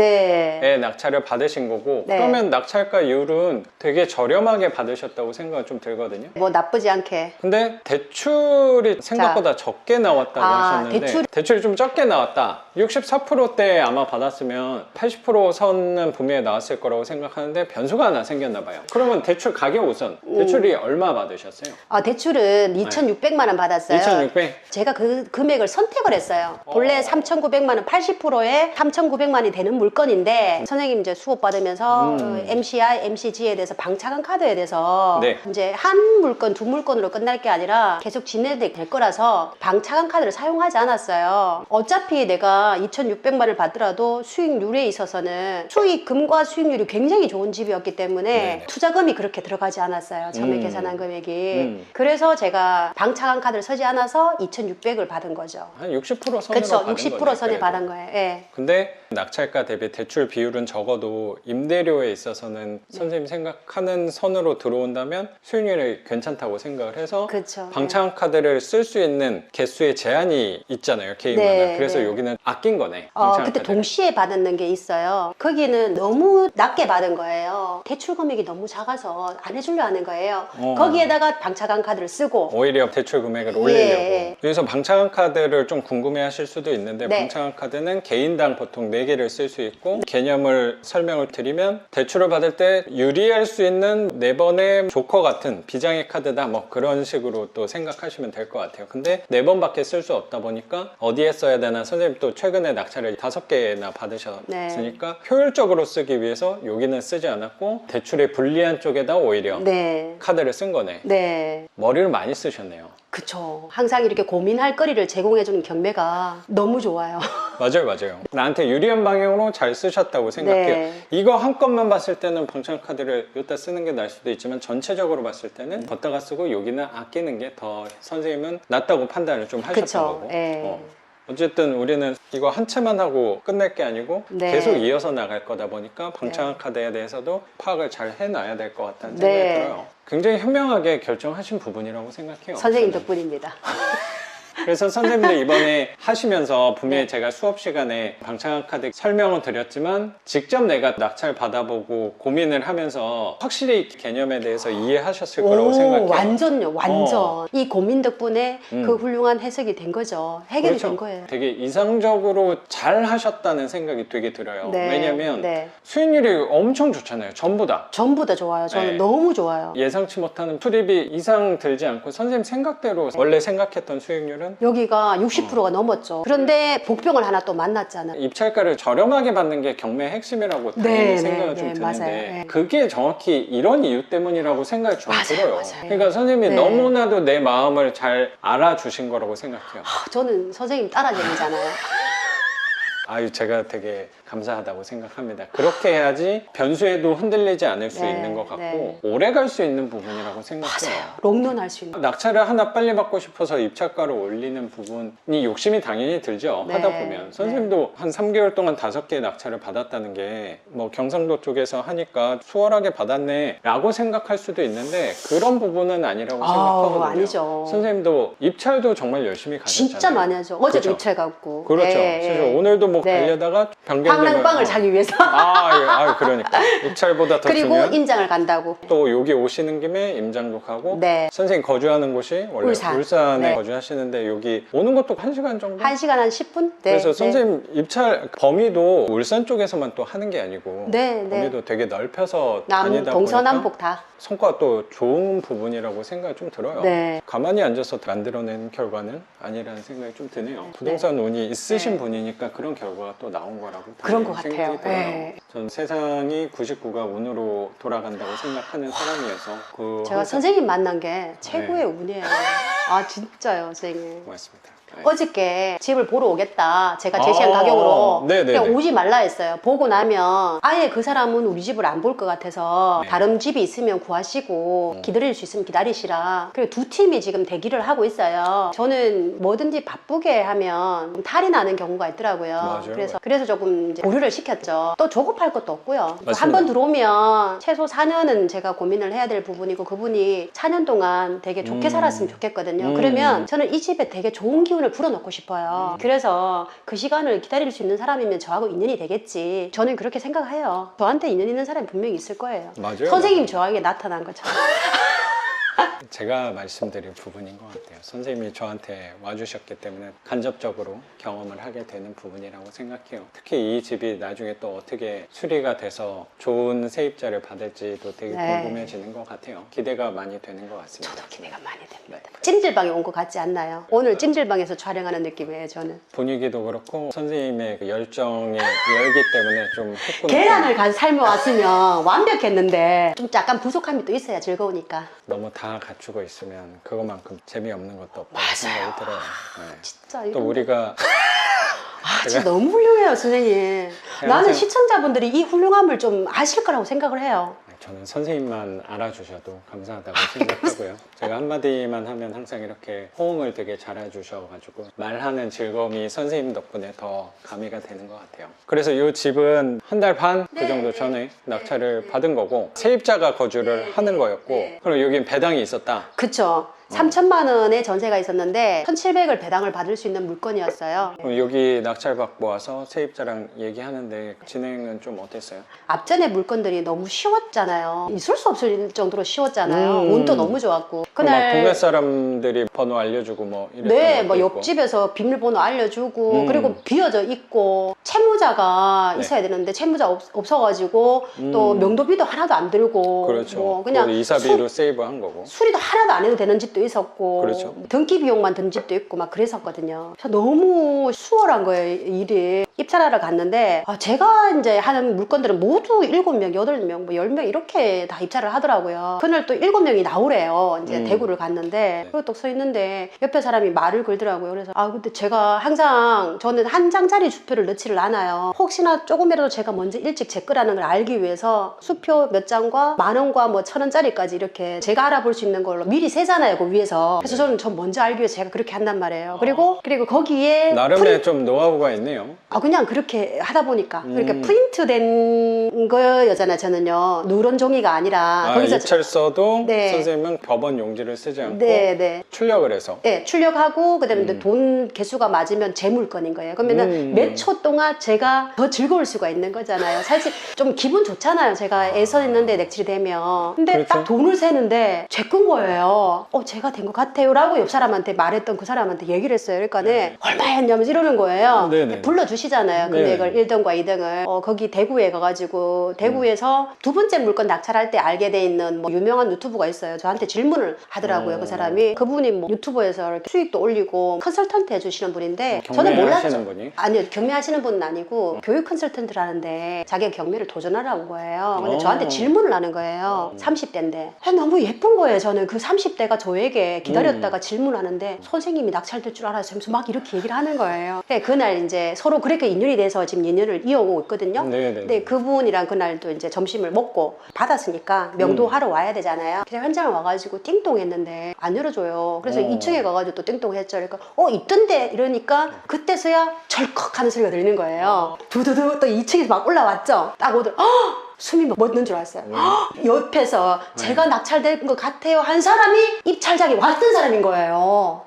네. 낙찰을 받으신 거고, 네. 그러면 낙찰가 이율은 되게 저렴하게 받으셨다고 생각이 좀 들거든요. 뭐 나쁘지 않게. 근데 대출이 생각보다 적게 나왔다고 하셨는데, 대출이 좀 적게 나왔다. 64%대 아마 받았으면 80% 선은 분명히 나왔을 거라고 생각하는데 변수가 하나 생겼나 봐요. 그러면 대출 가격 우선, 대출이 얼마 받으셨어요? 대출은 2,600만 원 받았어요. 2,600? 제가 그 금액을 선택을 했어요. 본래 3,900만 원, 80%에 3,900만 원이 되는 물건인데, 선생님 이제 수업 받으면서 MCI, MCG에 대해서 방차관 카드에 대해서 네. 이제 한 물건, 두 물건으로 끝날 게 아니라 계속 진행될 거라서 방차관 카드를 사용하지 않았어요. 어차피 내가 2,600만 원을 받더라도 수익률에 있어서는 수익금과 수익률이 굉장히 좋은 집이었기 때문에 네네. 투자금이 그렇게 들어가지 않았어요. 처음에 계산한 금액이. 음. 그래서 제가 방차관 카드를 서지 않아서 2,600을 받은 거죠. 한 60% 선으로 그렇죠. 받은 60% 거네, 선에 그래도. 받은 거예요. 예. 근데 낙찰가 대비 대출 비율은 적어도 임대료에 있어서는 선생님 생각하는 선으로 들어온다면 수익률이 괜찮다고 생각을 해서 그렇죠. 방차관 카드를 쓸 수 있는 개수의 제한이 있잖아요, 개인마다. 네, 그래서 네. 여기는 아낀 거네. 방차관 그때 카드를. 동시에 받는 게 있어요. 거기는 너무 낮게 받은 거예요. 대출 금액이 너무 작아서 안 해주려 하는 거예요. 거기에다가 방차관 카드를 쓰고. 오히려 대출 금액을 예. 올리려고. 여기서 방차관 카드를 좀 궁금해 하실 수도 있는데, 네. 방차관 카드는 개인당 보통 4개를 쓸 수 있고, 개념을 설명을 드리면 대출을 받을 때 유리할 수 있는 4번의 조커 같은 비장의 카드다, 뭐 그런 식으로 또 생각하시면 될 것 같아요. 근데 4번밖에 쓸 수 없다 보니까 어디에 써야 되나, 선생님 또 최근에 낙찰을 5개나 받으셨으니까 효율적으로 쓰기 위해서 여기는 쓰지 않았고 대출에 불리한 쪽에다 오히려 네. 카드를 쓴 거네. 네. 머리를 많이 쓰셨네요. 그쵸. 항상 이렇게 고민할 거리를 제공해주는 경매가 너무 좋아요. 맞아요. 나한테 유리한 방향으로 잘 쓰셨다고 생각해요. 네. 이거 한 건만 봤을 때는 방차관 카드를 여기다 쓰는 게 나을 수도 있지만, 전체적으로 봤을 때는 걷다가 쓰고 여기는 아끼는 게 더 선생님은 낫다고 판단을 좀 하셨던 그쵸. 거고. 예. 어쨌든 우리는 이거 한 채만 하고 끝낼 게 아니고 네. 계속 이어서 나갈 거다 보니까 방차관 카드에 대해서도 파악을 잘 해놔야 될 것 같다는 생각이 네. 들어요. 굉장히 현명하게 결정하신 부분이라고 생각해요. 선생님 저는. 덕분입니다. 그래서 선생님도 이번에 하시면서 분명히 네. 제가 수업 시간에 방창카드 설명은 드렸지만 직접 내가 낙찰 받아보고 고민을 하면서 확실히 개념에 대해서 이해하셨을 거라고 생각해요. 완전요, 완전. 이 고민 덕분에 음. 그 훌륭한 해석이 된 거죠. 해결이 그렇죠. 된 거예요. 되게 이상적으로 잘 하셨다는 생각이 되게 들어요. 네, 왜냐면 네. 수익률이 엄청 좋잖아요. 전부 다. 전부 다 좋아요. 저는 네. 너무 좋아요. 예상치 못하는 수입이 이상 들지 않고 선생님 생각대로 원래 생각했던 수익률은 여기가 60%가 넘었죠. 그런데 복병을 하나 또 만났잖아요. 입찰가를 저렴하게 받는 게 경매의 핵심이라고 당연히 네, 생각을 네, 좀 네, 드는데 맞아요. 네. 그게 정확히 이런 이유 때문이라고 생각이 좀 맞아요, 들어요. 맞아요. 그러니까 선생님이 네. 너무나도 내 마음을 잘 알아주신 거라고 생각해요. 저는 선생님 따라다니잖아요. 아유, 제가 되게 감사하다고 생각합니다. 그렇게 해야지 변수에도 흔들리지 않을 수 네, 있는 것 같고 네. 오래 갈 수 있는 부분이라고 생각해요. 맞아요. 롱런 할 수 있는. 낙찰을 하나 빨리 받고 싶어서 입찰가를 올리는 부분이 욕심이 당연히 들죠. 네, 하다 보면 선생님도 한 3개월 동안 5개의 낙찰을 받았다는 게 뭐 경상도 쪽에서 하니까 수월하게 받았네 라고 생각할 수도 있는데 그런 부분은 아니라고 생각하거든요. 아니죠. 선생님도 입찰도 정말 열심히 가셨잖아요. 진짜 많이 하죠. 어제도 그죠? 입찰 갖고. 그렇죠. 네, 그래서 네. 오늘도 뭐 네. 가려다가 변경되면 황랑빵을 사기 위해서. 그러니까 입찰보다 더 그리고 중요한 임장을 간다고. 또 여기 오시는 김에 임장도 가고 네. 선생님 거주하는 곳이 원래 울산. 울산에 네. 거주하시는데 여기 오는 것도 1시간 정도? 1시간 한 10분? 네. 그래서 네. 선생님 입찰 범위도 울산 쪽에서만 또 하는 게 아니고 네, 네. 범위도 되게 넓혀서 남, 다니다 동서남북 보니까 다. 성과가 또 좋은 부분이라고 생각이 좀 들어요. 네. 가만히 앉아서 만들어낸 결과는 아니라는 생각이 좀 드네요. 부동산 운이 있으신 네. 분이니까 그런 결과가 또 나온 거라고 그런 것 생각이 같아요. 들어요. 네. 전 세상이 99가 운으로 돌아간다고 생각하는 사람이어서 그 제가 항상- 선생님 만난 게 최고의 네. 운이에요. 아, 진짜요, 선생님. 고맙습니다. 네. 어저께 집을 보러 오겠다. 제가 제시한 아, 가격으로 네네네. 그냥 오지 말라 했어요. 보고 나면 아예 그 사람은 우리 집을 안 볼 것 같아서 네. 다른 집이 있으면 구하시고 기다릴 수 있으면 기다리시라. 그리고 두 팀이 지금 대기를 하고 있어요. 저는 뭐든지 바쁘게 하면 탈이 나는 경우가 있더라고요. 맞아요. 그래서 조금 이제 보류를 시켰죠. 또 조급할 것도 없고요. 맞습니다. 한 번 들어오면 최소 4년은 제가 고민을 해야 될 부분이고 그분이 4년 동안 되게 좋게 살았으면 좋겠거든요. 그러면 저는 이 집에 되게 좋은 기운을 불어넣고 싶어요. 그래서 그 시간을 기다릴 수 있는 사람이면 저하고 인연이 되겠지. 저는 그렇게 생각해요. 저한테 인연 있는 사람이 분명히 있을 거예요. 맞아요. 선생님 저에게 나타난 것처럼. 제가 말씀드릴 부분인 것 같아요. 선생님이 저한테 와주셨기 때문에 간접적으로 경험을 하게 되는 부분이라고 생각해요. 특히 이 집이 나중에 또 어떻게 수리가 돼서 좋은 세입자를 받을지도 되게 네. 궁금해지는 것 같아요. 기대가 많이 되는 것 같습니다. 저도 기대가 많이 됩니다. 네. 찜질방에 온 것 같지 않나요? 오늘 찜질방에서 촬영하는 느낌이에요, 저는. 분위기도 그렇고 선생님의 그 열정의 열기 때문에 좀 했구나. 계란을 간 삶에 왔으면 완벽했는데 좀 약간 부족함이 또 있어야 즐거우니까. 너무 다 갖추고 있으면 그것만큼 재미없는 것도 없다고 맞아요. 생각이 들어요. 네. 진짜 또 이런 우리가 아, 진짜 너무 훌륭해요, 선생님. 그냥 나는 항상- 시청자분들이 이 훌륭함을 좀 아실 거라고 생각을 해요. 저는 선생님만 알아주셔도 감사하다고 생각하고요. 제가 한마디만 하면 항상 이렇게 호응을 되게 잘해주셔가지고 말하는 즐거움이 선생님 덕분에 더 가미가 되는 것 같아요. 그래서 이 집은 한 달 반 그 정도 전에 낙찰을 받은 거고 세입자가 거주를 하는 거였고 그리고 여긴 배당이 있었다. 그쵸? 3천만 원의 전세가 있었는데 1,700을 배당을 받을 수 있는 물건이었어요. 그럼 여기 낙찰 받고 와서 세입자랑 얘기하는데 진행은 좀 어땠어요? 앞전에 물건들이 너무 쉬웠잖아요. 있을 수 없을 정도로 쉬웠잖아요. 음. 운도 너무 좋았고. 막 동네 사람들이 번호 알려주고 뭐 이랬던 네, 것도 뭐 있고. 옆집에서 비밀번호 알려주고 그리고 음. 비어져 있고 채무자가 네. 있어야 되는데 채무자 없어가지고 또 명도비도 하나도 안 들고 그렇죠. 뭐 그냥 그리고 이사비로 세이브한 거고. 수리도 하나도 안 해도 되는 집도 있었고 그렇죠. 등기 비용만 든 집도 있고 막 그랬었거든요. 그래서 너무 수월한 거예요, 일이. 입찰하러 갔는데 제가 이제 하는 물건들은 모두 7명, 8명, 뭐 10명 이렇게 다 입찰을 하더라고요. 그날 또 7명이 나오래요. 이제 대구를 갔는데 그리고 또 서 있는데 옆에 사람이 말을 걸더라고요. 그래서 근데 제가 항상 저는 한 장짜리 수표를 넣지를 않아요. 혹시나 조금이라도 제가 먼저 일찍 제 거라는 걸 알기 위해서 수표 몇 장과 10,000원과 뭐 1,000원짜리까지 이렇게 제가 알아볼 수 있는 걸로 미리 세잖아요, 그 위에서. 그래서 저는 먼저 알기 위해서 제가 그렇게 한단 말이에요. 그리고 거기에 나름의 좀 노하우가 있네요. 그냥 그렇게 하다 보니까 그렇게 프린트된 거였잖아요. 저는요. 누런 종이가 아니라 거기서 입찰서도 네. 선생님은 법원 용지를 쓰지 않고 네. 출력을 해서 네, 출력하고 그다음에 돈 개수가 맞으면 제 물건인 거예요. 그러면은 몇 초 동안 제가 더 즐거울 수가 있는 거잖아요. 사실 좀 기분 좋잖아요. 제가 애써 있는데 넥칠이 되면. 근데 그렇죠. 딱 돈을 세는데 제 건 거예요. 제가 된 것 같아요라고 옆 사람한테 말했던 그 사람한테 얘기를 했어요. 그러니까 얼마 했냐면서 이러는 거예요. 네네. 불러주시잖아요. 금액을 네네. 1등과 2등을. 거기 대구에 가가지고 대구에서 두 번째 물건 낙찰할 때 알게 돼 있는 뭐 유명한 유튜브가 있어요. 저한테 질문을 하더라고요. 그 사람이. 그분이 뭐 유튜브에서 이렇게 수익도 올리고 컨설턴트 해주시는 분인데 저는 몰랐죠. 경매하시는 분이? 아니요, 경매하시는 분은 아니고 교육 컨설턴트라는데 자기가 경매를 도전하라는 거예요. 근데 저한테 질문을 하는 거예요. 30대인데 너무 예쁜 거예요. 저는 그 30대가 저에게 기다렸다가 질문하는데 선생님이 낙찰될 줄 알아서 하면서 막 이렇게 얘기를 하는 거예요. 근데 그날 이제 서로 그렇게 인연이 돼서 지금 인연을 이어오고 있거든요. 네네. 근데 그분이랑 그날도 이제 점심을 먹고 받았으니까 명도하러 와야 되잖아요. 그래서 현장을 와가지고 띵동 했는데 안 열어줘요. 그래서 2층에 가가지고 또 띵동 했죠. 그러니까 있던데 이러니까 그때서야 절컥 하는 소리가 들리는 거예요. 두두두 또 2층에서 막 올라왔죠. 딱 오더니 숨이 멎는 줄 알았어요. 옆에서 제가 낙찰될 것 같아요 한 사람이 입찰장에 왔던 사람인 거예요.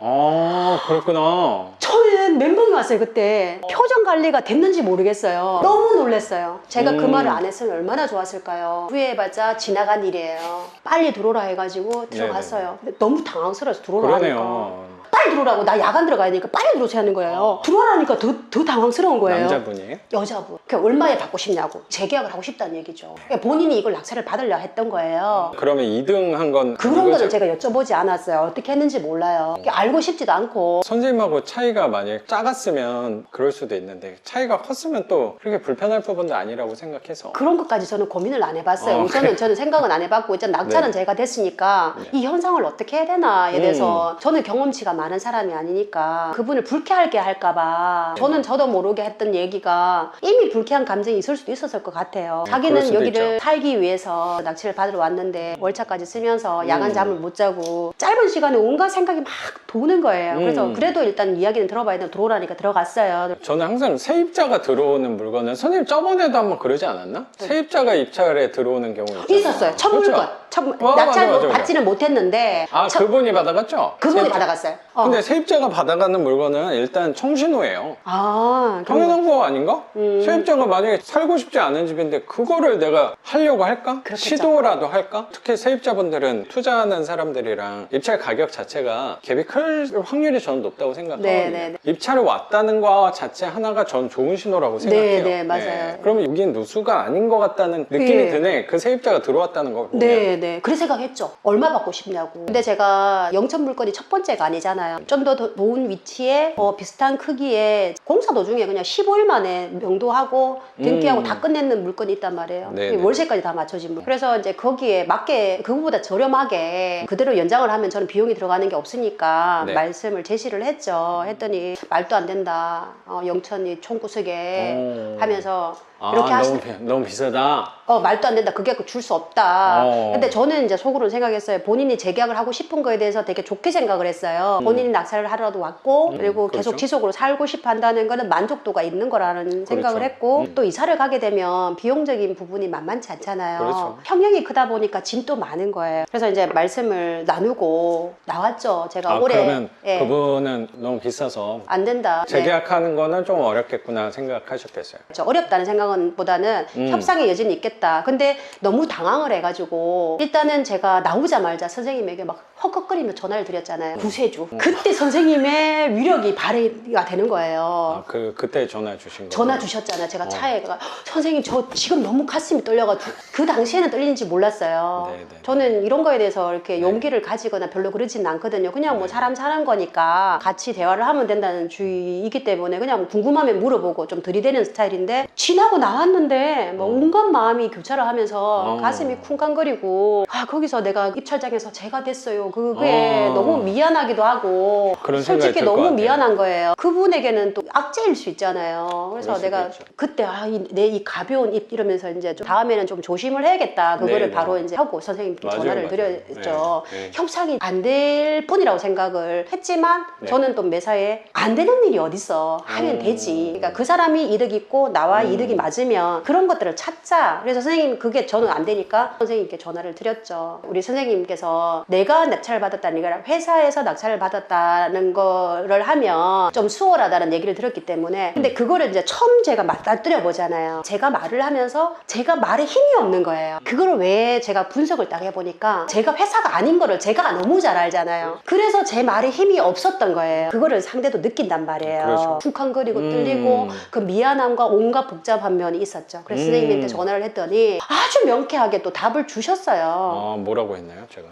그렇구나. 저는 멘붕이 왔어요. 그때 표정 관리가 됐는지 모르겠어요. 너무 놀랐어요. 제가 그 말을 안 했으면 얼마나 좋았을까요. 후회해봤자 지나간 일이에요. 빨리 들어오라 해가지고 들어갔어요. 근데 너무 당황스러워서 들어오라 하니까 그러네요. 빨리 들어오라고. 나 야간 들어가야 되니까 빨리 들어오세요 하는 거예요. 들어오라니까 더 당황스러운 거예요. 남자분이에요? 여자분. 그러니까 얼마에 받고 싶냐고. 재계약을 하고 싶다는 얘기죠. 그러니까 본인이 이걸 낙찰을 받으려 했던 거예요. 그러면 2등 한 건 그런 거는 제가 여쭤보지 않았어요. 어떻게 했는지 몰라요. 알고 싶지도 않고. 선생님하고 차이가 만약에 작았으면 그럴 수도 있는데 차이가 컸으면 또 그렇게 불편할 부분도 아니라고 생각해서 그런 것까지 저는 고민을 안 해봤어요. 우선은 저는 생각은 안 해봤고 일단 낙찰은 네. 제가 됐으니까 이 현상을 어떻게 해야 되나에 대해서 저는 경험치가 많은 사람이 아니니까 그분을 불쾌하게 할까봐 저도 모르게 했던 얘기가 이미 불쾌한 감정이 있을 수도 있었을 것 같아요. 그럴 자기는 수도 여기를 있죠. 살기 위해서 낙찰을 받으러 왔는데 월차까지 쓰면서 야간 잠을 못 자고 짧은 시간에 온갖 생각이 막 도는 거예요. 그래서 그래도 일단 이야기는 들어봐야 되나 들어오라니까 들어갔어요. 저는 항상 세입자가 들어오는 물건은 선생님 저번에도 한번 그러지 않았나? 세입자가 입찰에 들어오는 경우 있었어요. 첫 그렇죠? 물건. 맞아, 낙찰 맞아. 받지는 못했는데 그분이 받아갔죠? 그분이 세입자. 받아갔어요. 근데 세입자가 받아가는 물건은 일단 청신호예요. 그런 거. 당연한 거 아닌가? 세입자가 만약에 살고 싶지 않은 집인데 그거를 내가 하려고 할까? 그렇겠죠. 시도라도 할까? 특히 세입자분들은 투자하는 사람들이랑 입찰 가격 자체가 갭이 클 확률이 저는 높다고 생각하거든요. 네. 입찰이 왔다는 거 자체 하나가 전 좋은 신호라고 생각해요. 네, 맞아요. 그러면 여긴 누수가 아닌 것 같다는 느낌이 네. 드네. 그 세입자가 들어왔다는 거 보면. 네. 그래 생각했죠. 얼마 받고 싶냐고. 근데 제가 영천 물건이 첫 번째가 아니잖아요. 좀 더 좋은 위치에 비슷한 크기에 공사 도중에 그냥 15일 만에 명도하고 등기하고 다 끝내는 물건이 있단 말이에요. 네네. 월세까지 다 맞춰진 물. 그래서 이제 거기에 맞게 그거보다 저렴하게 그대로 연장을 하면 저는 비용이 들어가는 게 없으니까 네. 말씀을 제시를 했죠. 했더니 말도 안 된다. 영천이 총구석에 하면서 이렇게 너무 비싸다. 말도 안 된다. 그게 줄 수 없다. 어. 근데 저는 이제 속으로 생각했어요. 본인이 재계약을 하고 싶은 거에 대해서 되게 좋게 생각을 했어요. 본인이 낙찰을 하러도 왔고 그리고 계속 그렇죠. 지속으로 살고 싶어 한다는 거는 만족도가 있는 거라는 생각을 그렇죠. 했고 또 이사를 가게 되면 비용적인 부분이 만만치 않잖아요. 그렇죠. 평형이 크다 보니까 짐도 많은 거예요. 그래서 이제 말씀을 나누고 나왔죠. 제가 올해 그러면 예, 그분은 너무 비싸서 안 된다. 네. 재계약하는 거는 좀 어렵겠구나 생각하셨겠어요. 어렵다는 생각은 보다는 협상의 여지는 있겠다. 근데 너무 당황을 해가지고 일단은 제가 나오자마자 선생님에게 막 헉헉거리며 전화를 드렸잖아요. 구세주. 그때 선생님의 위력이 발휘가 되는 거예요. 그때 전화 주신 거. 전화 주셨잖아요. 제가 차에 가 선생님 저 지금 너무 가슴이 떨려가지고 그 당시에는 떨리는지 몰랐어요. 네네. 저는 이런 거에 대해서 이렇게 용기를 가지거나 별로 그러지는 않거든요. 그냥 뭐 사람 사는 거니까 같이 대화를 하면 된다는 주의이기 때문에 그냥 궁금하면 물어보고 좀 들이대는 스타일인데 지나고 나왔는데 뭐 온갖 마음이 교차를 하면서 어. 가슴이 쿵쾅거리고 거기서 내가 입찰장에서 제가 됐어요. 그게 너무 미안하기도 하고 그런 생각이 솔직히 들 것 너무 같아요. 미안한 거예요. 그분에게는 또 악재일 수 있잖아요. 그래서 그럴 수도 내가 있죠. 그때 내 이 가벼운 입 이러면서 이제 좀 다음에는 좀 조심을 해야겠다. 그거를 네, 바로 네. 이제 하고 선생님께 맞아요, 전화를 맞아요. 드렸죠. 네, 네. 협상이 안 될 뿐이라고 생각을 했지만 네. 저는 또 매사에 안 되는 일이 어딨어. 하면 되지. 그러니까 그 사람이 이득 있고 나와 이득이 맞으면 그런 것들을 찾자. 그래서 선생님 그게 저는 안 되니까 선생님께 전화를 드렸죠. 우리 선생님께서 내가 낙찰을 받았다는 게 아니라 회사에서 낙찰을 받았다는 거를 하면 좀 수월하다는 얘기를 들었기 때문에 근데 그거를 이제 처음 제가 맞닥뜨려 보잖아요. 제가 말을 하면서 제가 말에 힘이 없는 거예요. 그거를 왜 제가 분석을 딱 해보니까 제가 회사가 아닌 거를 제가 너무 잘 알잖아요. 그래서 제 말에 힘이 없었던 거예요. 그거를 상대도 느낀단 말이에요. 그렇죠. 쿵쾅거리고 뚫리고 그 미안함과 온갖 복잡한 면이 있었죠. 그래서 선생님한테 전화를 했더니 아주 명쾌하게 또 답을 주셨어요. 뭐라고 했나요, 제가?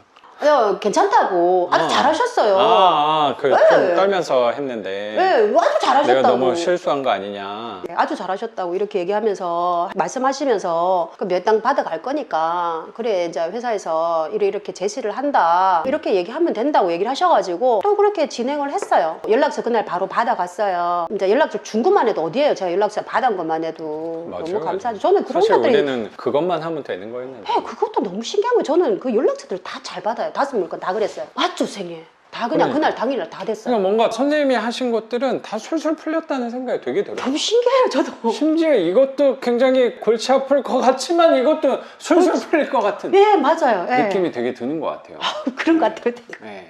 괜찮다고 아주 잘하셨어요. 좀 네. 떨면서 했는데 네, 아주 잘하셨다고. 내가 너무 실수한 거 아니냐. 네, 아주 잘하셨다고 이렇게 얘기하면서 말씀하시면서 몇 당 받아갈 거니까 그래 이제 회사에서 이렇게 제시를 한다 이렇게 얘기하면 된다고 얘기를 하셔가지고 또 그렇게 진행을 했어요. 연락처 그날 바로 받아갔어요. 이제 연락처 준 것만 해도 어디에요? 제가 연락처 받은 것만 해도 맞아요, 너무 감사하죠. 맞아요. 저는 그런 사실 것들이 우리는 그것만 하면 되는 거였는데. 그것도 너무 신기한 거예요. 저는 그 연락처들 다 잘 받아요. 5물건 다 그랬어요. 맞죠, 선생님? 다 그냥 그러니까. 그날 당일날 다 됐어요. 그러니까 뭔가 선생님이 하신 것들은 다 술술 풀렸다는 생각이 되게 들어요. 너무 신기해요, 저도. 심지어 이것도 굉장히 골치 아플 것 같지만 이것도 술술 풀릴 것 같은 네, 맞아요. 네. 느낌이 되게 드는 것 같아요. 그런 것 같아요. 네.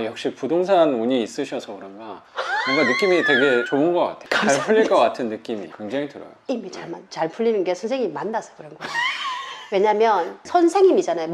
역시 부동산 운이 있으셔서 그런가 뭔가 느낌이 되게 좋은 것 같아요. 잘 풀릴 것 같은 느낌이 굉장히 들어요. 이미 잘 풀리는 게 선생님 만나서 그런 거예요. 왜냐면 선생님이잖아요.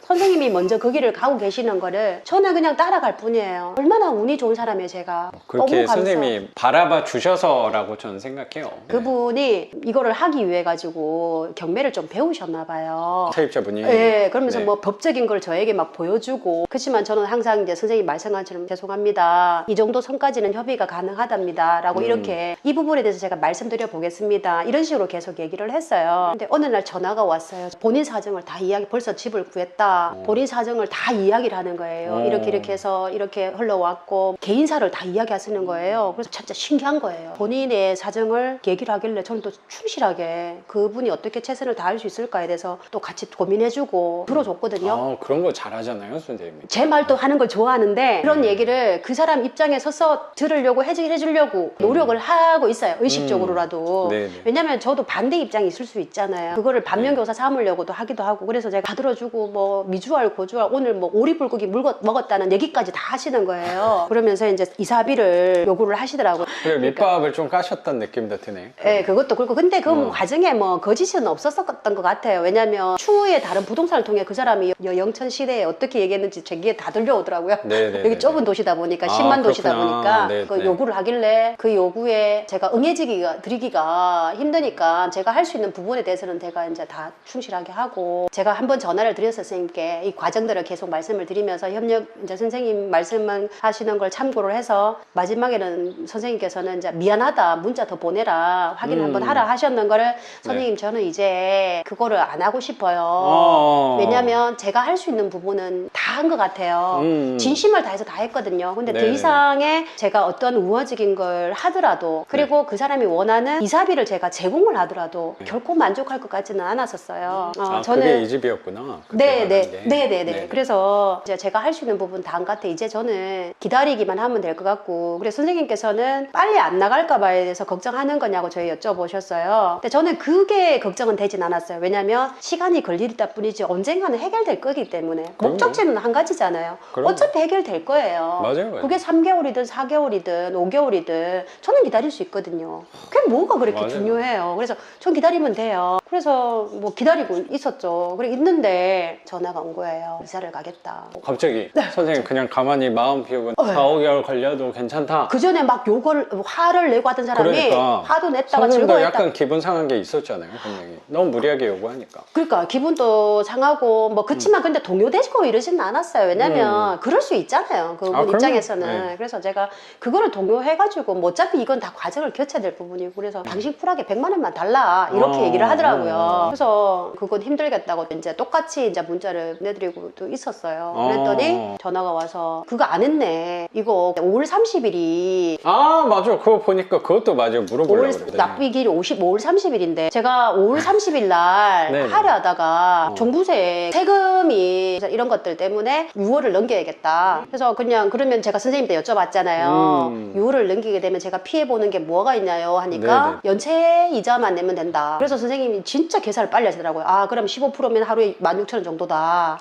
선생님이 먼저 그 길을 가고 계시는 거를 저는 그냥 따라갈 뿐이에요. 얼마나 운이 좋은 사람이에요, 제가. 그렇게 너무 감사해요. 선생님이 바라봐 주셔서라고 저는 생각해요. 그분이 이거를 하기 위해 가지고 경매를 좀 배우셨나 봐요. 차입자분이. 네, 그러면서 네. 뭐 법적인 걸 저에게 막 보여주고 그렇지만 저는 항상 이제 선생님 말씀한 것처럼 죄송합니다. 이 정도 선까지는 협의가 가능하답니다. 라고 이렇게 이 부분에 대해서 제가 말씀드려 보겠습니다. 이런 식으로 계속 얘기를 했어요. 근데 어느 날 전화가 왔어요. 본인 사정을 다 벌써 집을 구했다. 본인 사정을 다 이야기를 하는 거예요. 이렇게 해서 이렇게 흘러왔고 개인사를 다 이야기하시는 거예요. 그래서 진짜 신기한 거예요. 본인의 사정을 얘기를 하길래 저는 또 충실하게 그분이 어떻게 최선을 다할 수 있을까에 대해서 또 같이 고민해주고 들어줬거든요. 그런 거 잘하잖아요, 선생님이. 제 말도 하는 걸 좋아하는데 그런 얘기를 그 사람 입장에 서서 들으려고 해주려고 노력을 하고 있어요. 의식적으로라도. 네네. 왜냐면 저도 반대 입장이 있을 수 있잖아요. 그거를 반면교사 삼으려고도 하기도 하고 그래서 제가 다 들어주고 뭐 미주알 고주알 오늘 뭐 오리불고기 먹었다는 얘기까지 다 하시는 거예요. 그러면서 이제 이사비를 요구를 하시더라고요. 그래, 밑밥을 좀 까셨다는 느낌도 드네. 네, 그것도 그렇고 근데 그 과정에 뭐 거짓은 없었던 것 같아요. 왜냐면 추후에 다른 부동산을 통해 그 사람이 영천 시대에 어떻게 얘기했는지 제 귀에 다 들려오더라고요. 네네. 여기 좁은 도시다 보니까 10만 도시다 그렇구나. 보니까 네, 그 네. 요구를 하길래 그 요구에 제가 드리기가 힘드니까 제가 할 수 있는 부분에 대해서는 제가 이제 다 충실하게 하고 제가 한번 전화를 드렸어요, 선생님께. 이 과정들을 계속 말씀을 드리면서 이제 선생님 말씀만 하시는 걸 참고를 해서 마지막에는 선생님께서는 이제 미안하다, 문자 더 보내라, 확인 한번 하라 하셨는 거를 선생님 저는 이제 그거를 안 하고 싶어요. 왜냐면 제가 할 수 있는 부분은 다 한 것 같아요. 진심을 다해서 다 했거든요. 근데 더 네네. 이상의 제가 어떤 우호적인 걸 하더라도 그리고 그 사람이 원하는 이사비를 제가 제공을 하더라도 결코 만족할 것 같지는 않았었어요. 그게 이 집이었구나. 네네네. 그래서 이제 제가 할 수 있는 부분 다 한 것 같아. 이제 저는 기다리기만 하면 될 것 같고. 그래서 선생님께서는 빨리 안 나갈까 봐에 대해서 걱정하는 거냐고 저희 여쭤보셨어요. 근데 저는 그게 걱정은 되진 않았어요. 왜냐면 시간이 걸리다 뿐이지 언젠가는 해결될 거기 때문에. 그럼요. 목적지는 한 가지잖아요. 그럼요. 어차피 해결될 거예요. 맞아요. 그게 3개월이든 4개월이든 5개월이든 저는 기다릴 수 있거든요. 그게 뭐가 그렇게 맞아요. 중요해요. 그래서 전 기다리면 돼요. 그래서 뭐 기다리고 있었죠. 그래 있는데 전화가 온 거예요. 이사를 가겠다. 갑자기 선생님 그냥 가만히 마음 비우고 4, 5개월 걸려도 괜찮다. 그 전에 막 욕을 화를 내고 하던 사람이 그러니까 화도 냈다가 선생님도 즐거워했다. 약간 기분 상한 게 있었잖아요, 분명히. 너무 무리하게 요구하니까. 그러니까 기분도 상하고 뭐 그치만 근데 동요되고 이러지는 않았어요. 왜냐면 그럴 수 있잖아요. 그분 그럼요. 입장에서는. 네. 그래서 제가 그거를 동요해가지고 뭐 어차피 이건 다 과정을 거쳐야 될 부분이고 그래서 당신 쿨하게 100만 원만 달라 이렇게 얘기를 하더라고요. 그래서 그건 힘들겠다고 이제 똑같이 이제 문자를 보내드리고 또 있었어요. 그랬더니 전화가 와서 그거 안 했네. 이거 5월 30일이 아, 맞아. 그거 보니까 그것도 맞아요. 물어보려고 그랬더니. 납부일이 5월 30일인데 제가 5월 30일 날 네. 하려 하다가 종부세 세금이 이런 것들 때문에 6월을 넘겨야겠다. 그래서 그냥 그러면 제가 선생님한테 여쭤봤잖아요. 6월을 넘기게 되면 제가 피해보는 게 뭐가 있나요? 하니까 연체 이자만 내면 된다. 그래서 선생님이 진짜 계산을 빨리 하시더라고요. 아, 그럼 15%면 하루에 16,000원 정도다.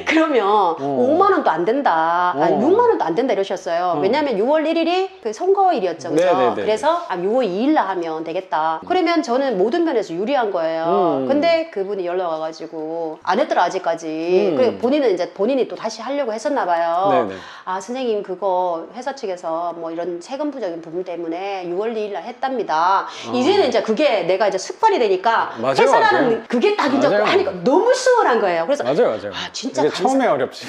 그러면 5만 원도 안 된다. 아니, 6만 원도 안 된다 이러셨어요. 왜냐면 6월 1일이 그 선거일이었죠. 그죠? 네네네. 그래서 6월 2일 날 하면 되겠다. 그러면 저는 모든 면에서 유리한 거예요. 근데 그분이 연락 와가지고 안 했더라 아직까지. 그리고 본인은 이제 본인이 또 다시 하려고 했었나 봐요. 네네. 아, 선생님 그거 회사 측에서 뭐 이런 세금부적인 부분 때문에 6월 2일 날 했답니다. 이제는 이제 그게 내가 이제 습관이 되니까 맞아요, 회사라는 맞아요. 그게 딱 이제 맞아요. 하니까 너무 수월한 거예요. 그래서 맞아요. 아, 진짜 이게 처음에 어렵지.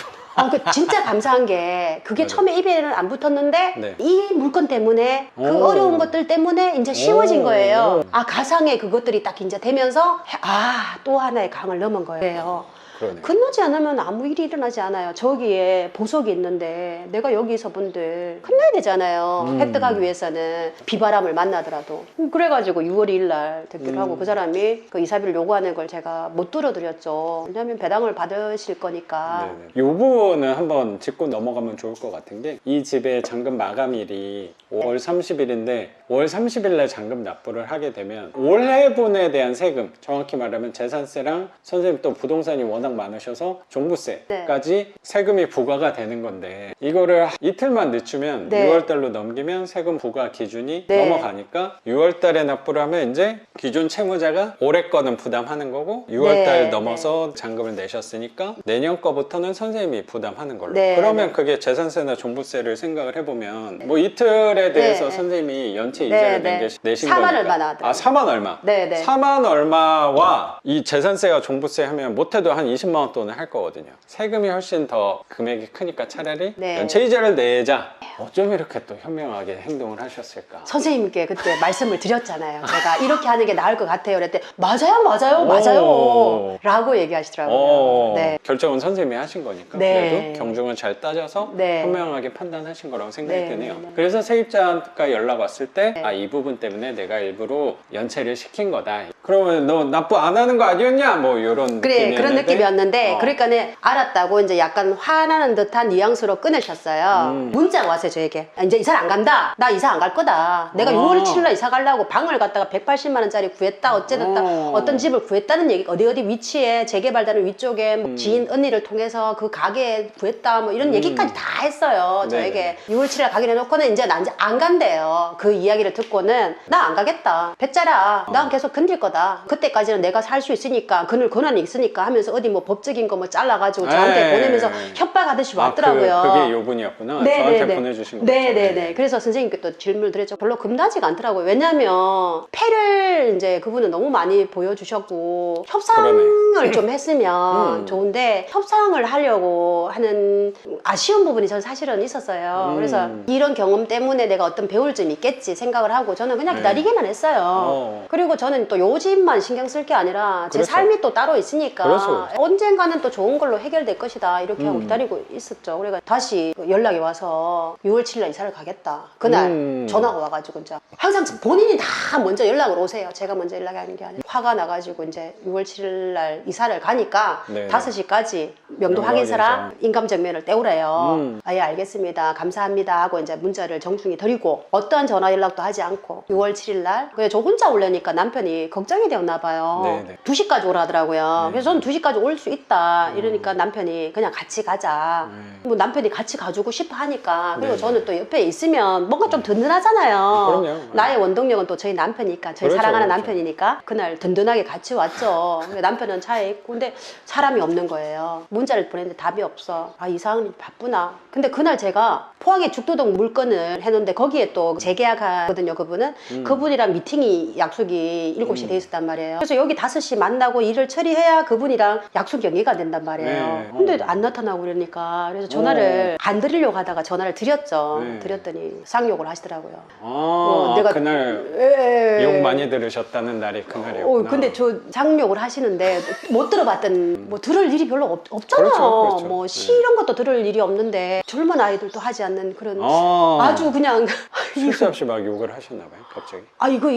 진짜 감사한 게 그게 맞아. 처음에 입에는 안 붙었는데 네. 이 물건 때문에 그 오. 어려운 것들 때문에 이제 쉬워진 오. 거예요. 아, 가상의 그것들이 딱 이제 되면서 아, 또 하나의 강을 넘은 거예요. 그러네. 건너지 않으면 아무 일이 일어나지 않아요. 저기에 보석이 있는데 내가 여기서 분들 끝내야 되잖아요. 획득하기 위해서는 비바람을 만나더라도. 그래가지고 6월 2일 날 듣기로 하고 그 사람이 그 이사비를 요구하는 걸 제가 못 들어드렸죠. 왜냐하면 배당을 받으실 거니까. 네네. 이 부분은 한번 짚고 넘어가면 좋을 것 같은 게 이 집의 잔금 마감일이 5월 30일인데 5월 30일 날 잔금 납부를 하게 되면 올해분에 대한 세금, 정확히 말하면 재산세랑 선생님 또 부동산이 워낙 많으셔서 종부세까지 세금이 부과가 되는 건데 이거를 이틀만 늦추면 네. 6월달로 넘기면 세금 부과 기준이 네. 넘어가니까 6월달에 납부를 하면 이제 기존 채무자가 올해 거는 부담하는 거고 6월달 네. 넘어서 잔금을 내셨으니까 내년 거부터는 선생님이 부담하는 걸로. 네. 그러면 그게 재산세나 종부세를 생각을 해보면 뭐 이틀에 대해서 네. 선생님이 연체 이자를 네. 내신 4만 거니까. 얼마 나왔더라고요. 아, 4만 얼마. 네. 4만 얼마와 이 재산세와 종부세 하면 못해도 한 20만 원 돈을 할 거거든요. 세금이 훨씬 더 금액이 크니까 차라리 네. 연체 이자를 내자. 어쩜 이렇게 또 현명하게 행동을 하셨을까? 선생님께 그때 말씀을 드렸잖아요. 제가 이렇게 하는 게 나을 것 같아요. 그랬더니 맞아요 라고 얘기하시더라고요. 네. 결정은 선생님이 하신 거니까 네. 그래도 경중을 잘 따져서 네. 현명하게 판단하신 거라고 생각이 네. 드네요. 네. 그래서 세입자가 연락 왔을 때 네. 아, 이 부분 때문에 내가 일부러 연체를 시킨 거다. 그러면 너 납부 안 하는 거 아니었냐? 뭐 이런 그래, 그런 느낌이었는데, 어. 그러니까는 알았다고 이제 약간 화나는 듯한 뉘앙스로 끊으셨어요. 문자가 왔어요, 저에게. 이제 이사를 안 간다. 나 이사 안 갈 거다. 내가 6월 7일날 이사 가려고 방을 갖다가 180만원짜리 구했다. 어쨌든 어떤 집을 구했다는 얘기, 어디 위치에 재개발되는 위쪽에 뭐 지인 언니를 통해서 그 가게에 구했다. 뭐 이런 얘기까지 다 했어요, 저에게. 6월 7일 가기로 해놓고는 이제 나 이제 안 간대요. 그 이야기를 듣고는 나 안 가겠다. 배짜라. 난 계속 견딜 거다. 그때까지는 내가 살 수 있으니까, 그늘 권한이 있으니까 하면서 어디 뭐 법적인 거 뭐 잘라가지고 저한테 에이. 보내면서 협박하듯이 왔더라고요. 그게 요분이었구나. 저한테 보내주신 거죠. 네네네. 그래서 선생님께 또 질문을 드렸죠. 별로 금나지가 않더라고요. 왜냐면 패를 이제 그분은 너무 많이 보여주셨고 협상을 좀 했으면 좋은데 협상을 하려고 하는 아쉬운 부분이 저는 사실은 있었어요. 그래서 이런 경험 때문에 내가 어떤 배울 점이 있겠지 생각을 하고 저는 그냥 기다리기만 했어요. 그리고 저는 또 요 집만 신경 쓸 게 아니라 제 그렇죠. 삶이 또 따로 있으니까 그렇죠. 언젠가는 또 좋은 걸로 해결될 것이다 이렇게 하고 기다리고 있었죠. 그러니까 다시 연락이 와서 6월 7일 날 이사를 가겠다. 그날 전화가 와가지고 이제 항상 본인이 다 먼저 연락을 오세요. 제가 먼저 연락하는 게 아니라 화가 나가지고 이제 6월 7일 날 이사를 가니까 네. 5시까지 명도 명도 확인서랑 확인서. 인감정면을 떼오래요. 아, 예, 알겠습니다. 감사합니다 하고 이제 문자를 정중히 드리고 어떠한 전화 연락도 하지 않고 6월 7일 날 그래서 저 혼자 오려니까 남편이 걱정이 되었나 봐요. 네네. 2시까지 오라더라고요. 네. 그래서 저는 2시까지 올 수 있다 이러니까 남편이 그냥 같이 가자. 뭐 남편이 같이 가주고 싶어 하니까 그리고 네. 저는 또 옆에 있으면 뭔가 좀 든든하잖아요. 그럼요. 나의 원동력은 또 저희 남편이니까 저희 그렇죠, 사랑하는 그렇죠. 남편이니까 그날 든든하게 같이 왔죠. 남편은 차에 있고 근데 사람이 없는 거예요. 문자를 보냈는데 답이 없어. 아 이상은 바쁘나. 근데 그날 제가 포항에 죽도동 물건을 해놓는데 거기에 또 재계약하거든요. 그분은 그분이랑 미팅이 약속이 7시에 돼 있었단 말이에요. 그래서 여기 5시 만나고 일을 처리해야 그분이랑 약속 연기가 된단 말이에요. 네. 근데 안 나타나고 그러니까 그래서 전화를 안 드리려고 하다가 전화를 드렸죠. 네. 드렸더니 쌍욕을 하시더라고요. 아, 내가- 그날 에... 욕 많이 들으셨다는 날이 그날이었구나. 근데 저 쌍욕을 하시는데 못 들어봤던 뭐 들을 일이 별로 없잖아요. 그렇죠, 그렇죠. 뭐 시 네. 이런 것도 들을 일이 없는데 젊은 아이들도 하지 않는 그런 아, 아주 그냥 쉴 새 없이 막 욕을 하셨나 봐요, 갑자기.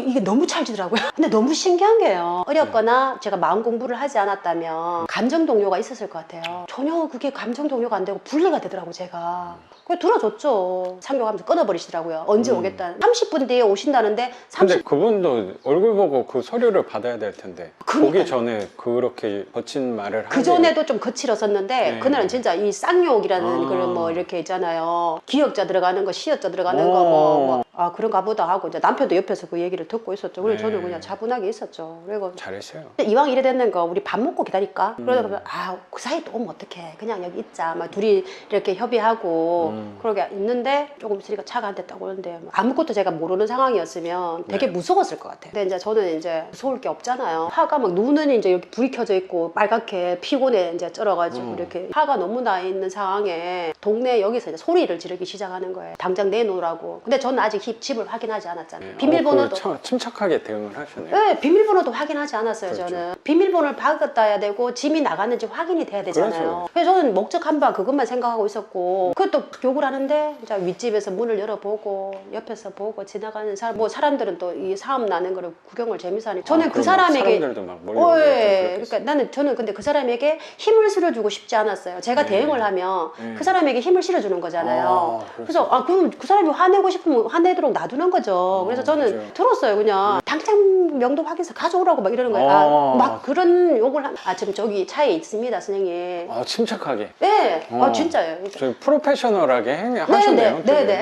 이게 너무 찰지더라고요. 근데 너무 신기한 게요. 어렸거나 제가 마음 공부를 하지 않았다면 감정 동요가 있었을 것 같아요. 전혀 그게 감정 동요가 안 되고 분리가 되더라고 제가. 그래 들어줬죠. 상경하면서 끊어버리시더라고요. 언제 오겠다. 30분 뒤에 오신다는데 30분 근데 그분도 얼굴 보고 그 서류를 받아야 될 텐데 그러니까요. 보기 전에 그렇게 거친 말을 그 전에도 좀 거칠었었는데 네. 그날은 진짜 이 쌍욕이라는 아. 그런 뭐 이렇게 있잖아요. 기역자 들어가는 거, 시역자 들어가는 오. 거 뭐 그런가 보다 하고 이제 남편도 옆에서 그 얘기를 듣고 있었죠. 그래서 네. 저는 그냥 차분하게 있었죠. 그리고 잘했어요. 근데 이왕 이래 됐는 거 우리 밥 먹고 기다릴까? 그러다가 그 사이 또 오면 어떡해. 그냥 여기 있자. 막 둘이 이렇게 협의하고 그러게 있는데 조금 있으니까 차가 한 대 딱 오는데 아무것도 제가 모르는 상황이었으면 되게 네. 무서웠을 것 같아요. 근데 이제 저는 이제 무서울 게 없잖아요. 화가 막 눈은 이제 여기 불이 켜져 있고 빨갛게 피곤해 이제 쩔어가지고 이렇게 화가 너무 나 있는 상황에 동네 여기서 이제 소리를 지르기 시작하는 거예요. 당장 내놓으라고. 근데 저는 아직 집을 확인하지 않았잖아요. 네. 비밀번호도 침착하게 대응을 하셨네요. 네, 비밀번호도 확인하지 않았어요. 그렇죠. 저는 비밀번호를 받았다야 되고 짐이 나갔는지 확인이 돼야 되잖아요. 그렇죠. 그래서 저는 목적 한 바 그것만 생각하고 있었고 그것도 욕을 하는데 이제 윗집에서 문을 열어보고 옆에서 보고 지나가는 사람 뭐 사람들은 또 이 사업 나는 거를 구경을 재미서 하니 저는 그 그럼 사람에게 사람들도 막 몰려오고 예. 그러니까 저는 근데 그 사람에게 힘을 실어주고 싶지 않았어요. 제가 네. 대응을 하면 네. 그 사람에게 힘을 실어주는 거잖아요. 그렇죠. 그래서 그럼 그 사람이 화내고 싶으면 화내도록 놔두는 거죠. 그래서 저는 맞아요. 들었어요. 그냥 당장 명도 확인서 가져오라고 막 이러는 거예요. 막 그런 욕을 지금 저기 차에 있습니다, 선생님. 침착하게. 네, 어. 진짜예요. 저희 프로페셔널하게 하셨네요. 되게. 네네.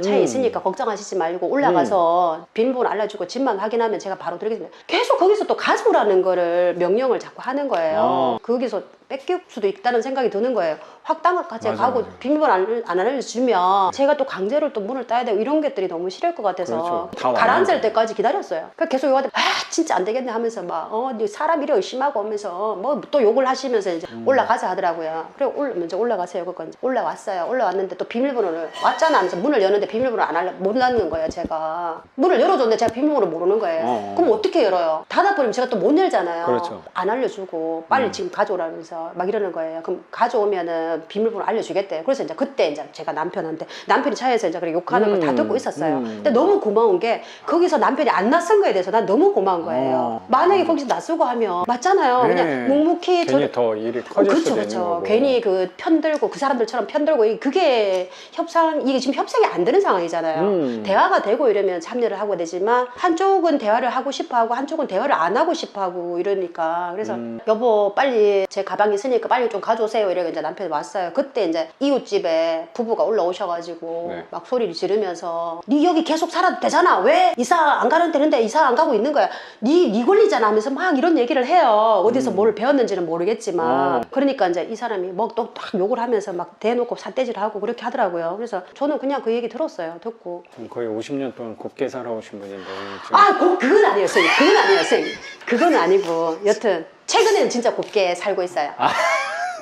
차에 있으니까 걱정하시지 말고 올라가서 비밀번호 알려주고 집만 확인하면 제가 바로 드리겠습니다. 계속 거기서 또 가져오라는 거를 명령을 자꾸 하는 거예요. 거기서 뺏길 수도 있다는 생각이 드는 거예요. 확 땅까지 맞아요, 가고 맞아요. 비밀번호 안 알려주면 제가 또 강제로 또 문을 따야 되고 이런 것들이 너무 싫을 것 같아서 그렇죠. 다 가라앉을 왔는데. 때까지 기다렸어요. 그러니까 계속 욕하는데 진짜 안 되겠네 하면서 막 사람 일이 의심하고 오면서 뭐 또 욕을 하시면서 이제 올라가자 하더라고요. 그리고 먼저 올라가세요. 그건 올라왔어요. 올라왔는데 또 비밀번호를 왔잖아 하면서 문을 여는데 비밀번호 못 넣는 거예요. 제가 문을 열어줬는데 제가 비밀번호를 모르는 거예요. 그럼 어떻게 열어요? 닫아버리면 제가 또 못 열잖아요. 그렇죠. 안 알려주고 빨리 지금 가져오라면서 막 이러는 거예요. 그럼 가져오면은 비밀번호 알려주겠대. 그래서 이제 그때 이제 제가 남편이 차에서 이제 그렇게 욕하는 걸 다 듣고 있었어요. 근데 너무 고마운 게 거기서 남편이 안 낯선 거에 대해서 난 너무 고마운 거예요. 만약에 거기서 낯서고 하면 맞잖아요. 네. 그냥 묵묵히 괜히 더 일이 커질 그렇죠, 수도 있는 그렇죠. 거고. 괜히 그 편들고 그 사람들처럼 편들고 그게 이게 지금 협상이 안 되는 상황이잖아요. 대화가 되고 이러면 참여를 하고 되지만 한쪽은 대화를 하고 싶어하고 한쪽은 대화를 안 하고 싶어하고 이러니까 그래서 여보 빨리 제 가방이 있으니까 빨리 좀 가져오세요 이러고 이제 남편이 왔어요. 그때 이제 이웃집에 부부가 올라오셔가지고 네. 막 소리를 지르면서 니 여기 계속 살아도 되잖아 왜 이사 안 가는 데는데 이사 안 가고 있는 거야 니 권리잖아 하면서 막 이런 얘기를 해요. 어디서 뭘 배웠는지는 모르겠지만 그러니까 이제 이 사람이 뭐 또 딱 욕을 하면서 막 대놓고 삿대질하고 그렇게 하더라고요. 그래서 저는 그냥 그 얘기 들었어요. 듣고 거의 50년 동안 곱게 살아오신 분인데 지금 그건 아니에요 선생님. 그건 아니에요 선생님. 그건 아니고 여튼 최근에는 진짜 곱게 살고 있어요.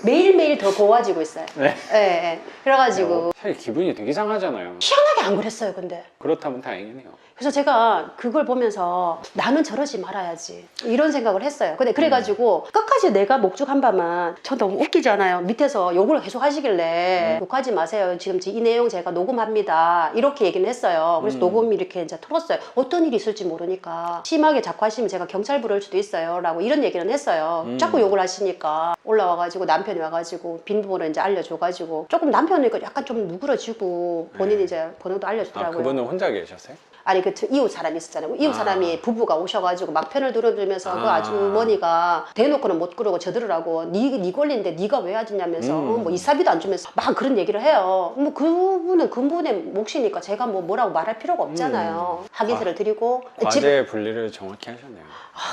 매일매일 더 고와지고 있어요. 네. 예. 그래가지고 사실 기분이 되게 상하잖아요. 희한하게 안 그랬어요 근데 그렇다면 다행이네요. 그래서 제가 그걸 보면서 나는 저러지 말아야지 이런 생각을 했어요. 근데 그래가지고 끝까지 내가 목죽한 바만 전 너무 웃기잖아요. 밑에서 욕을 계속 하시길래 욕하지 마세요. 지금 이 내용 제가 녹음합니다. 이렇게 얘기는 했어요. 그래서 녹음 이렇게 이제 틀었어요. 어떤 일이 있을지 모르니까 심하게 자꾸 하시면 제가 경찰 부를 수도 있어요. 라고 이런 얘기는 했어요. 자꾸 욕을 하시니까 올라와가지고 남편이 와가지고 비밀번호 이제 알려줘가지고 조금 남편이 약간 좀 누그러지고 본인이 이제 번호도 아, 알려주더라고요. 그분은 혼자 계셨어요? 아니 그 이웃 사람이 있었잖아요. 이웃 사람이 부부가 오셔가지고 막 편을 들어주면서 그 아주머니가 대놓고는 못 그러고 저들으라고 네 권리인데 네가 왜 하지냐면서 뭐 이사비도 안 주면서 막 그런 얘기를 해요. 뭐 그분은 그분의 몫이니까 제가 뭐라고 말할 필요가 없잖아요. 학위서를 드리고 과제 분리를 정확히 하셨네요.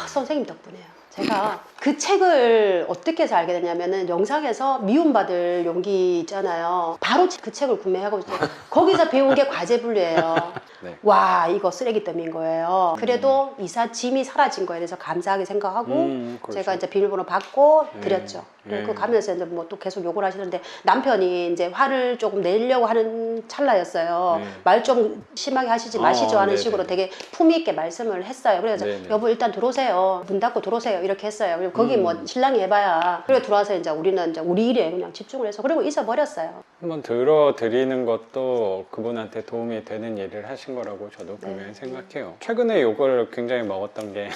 선생님 덕분에요. 제가 그 책을 어떻게 해서 알게 됐냐면은 영상에서 미움받을 용기 있잖아요. 바로 그 책을 구매하고 있어요. 거기서 배운 게 과제 분류예요. 네. 와 이거 쓰레기더미인 거예요. 그래도 이사 짐이 사라진 거에 대해서 감사하게 생각하고 그렇죠. 제가 이제 비밀번호 받고 드렸죠. 네. 그 가면서 이제 뭐 또 계속 욕을 하시는데 남편이 이제 화를 조금 내려고 하는 찰나였어요. 네. 말 좀 심하게 하시지 마시죠 하는 네네. 식으로 되게 품위 있게 말씀을 했어요. 그래서 네네. 여보 일단 들어오세요. 문 닫고 들어오세요. 이렇게 했어요. 그리고 거기 뭐 신랑이 해봐야. 그리고 들어와서 이제 우리는 이제 우리 일에 그냥 집중을 해서 그리고 잊어버렸어요. 한번 들어드리는 것도 그분한테 도움이 되는 일을 하신 거라고 저도 분명히 생각해요. 최근에 욕을 굉장히 먹었던 게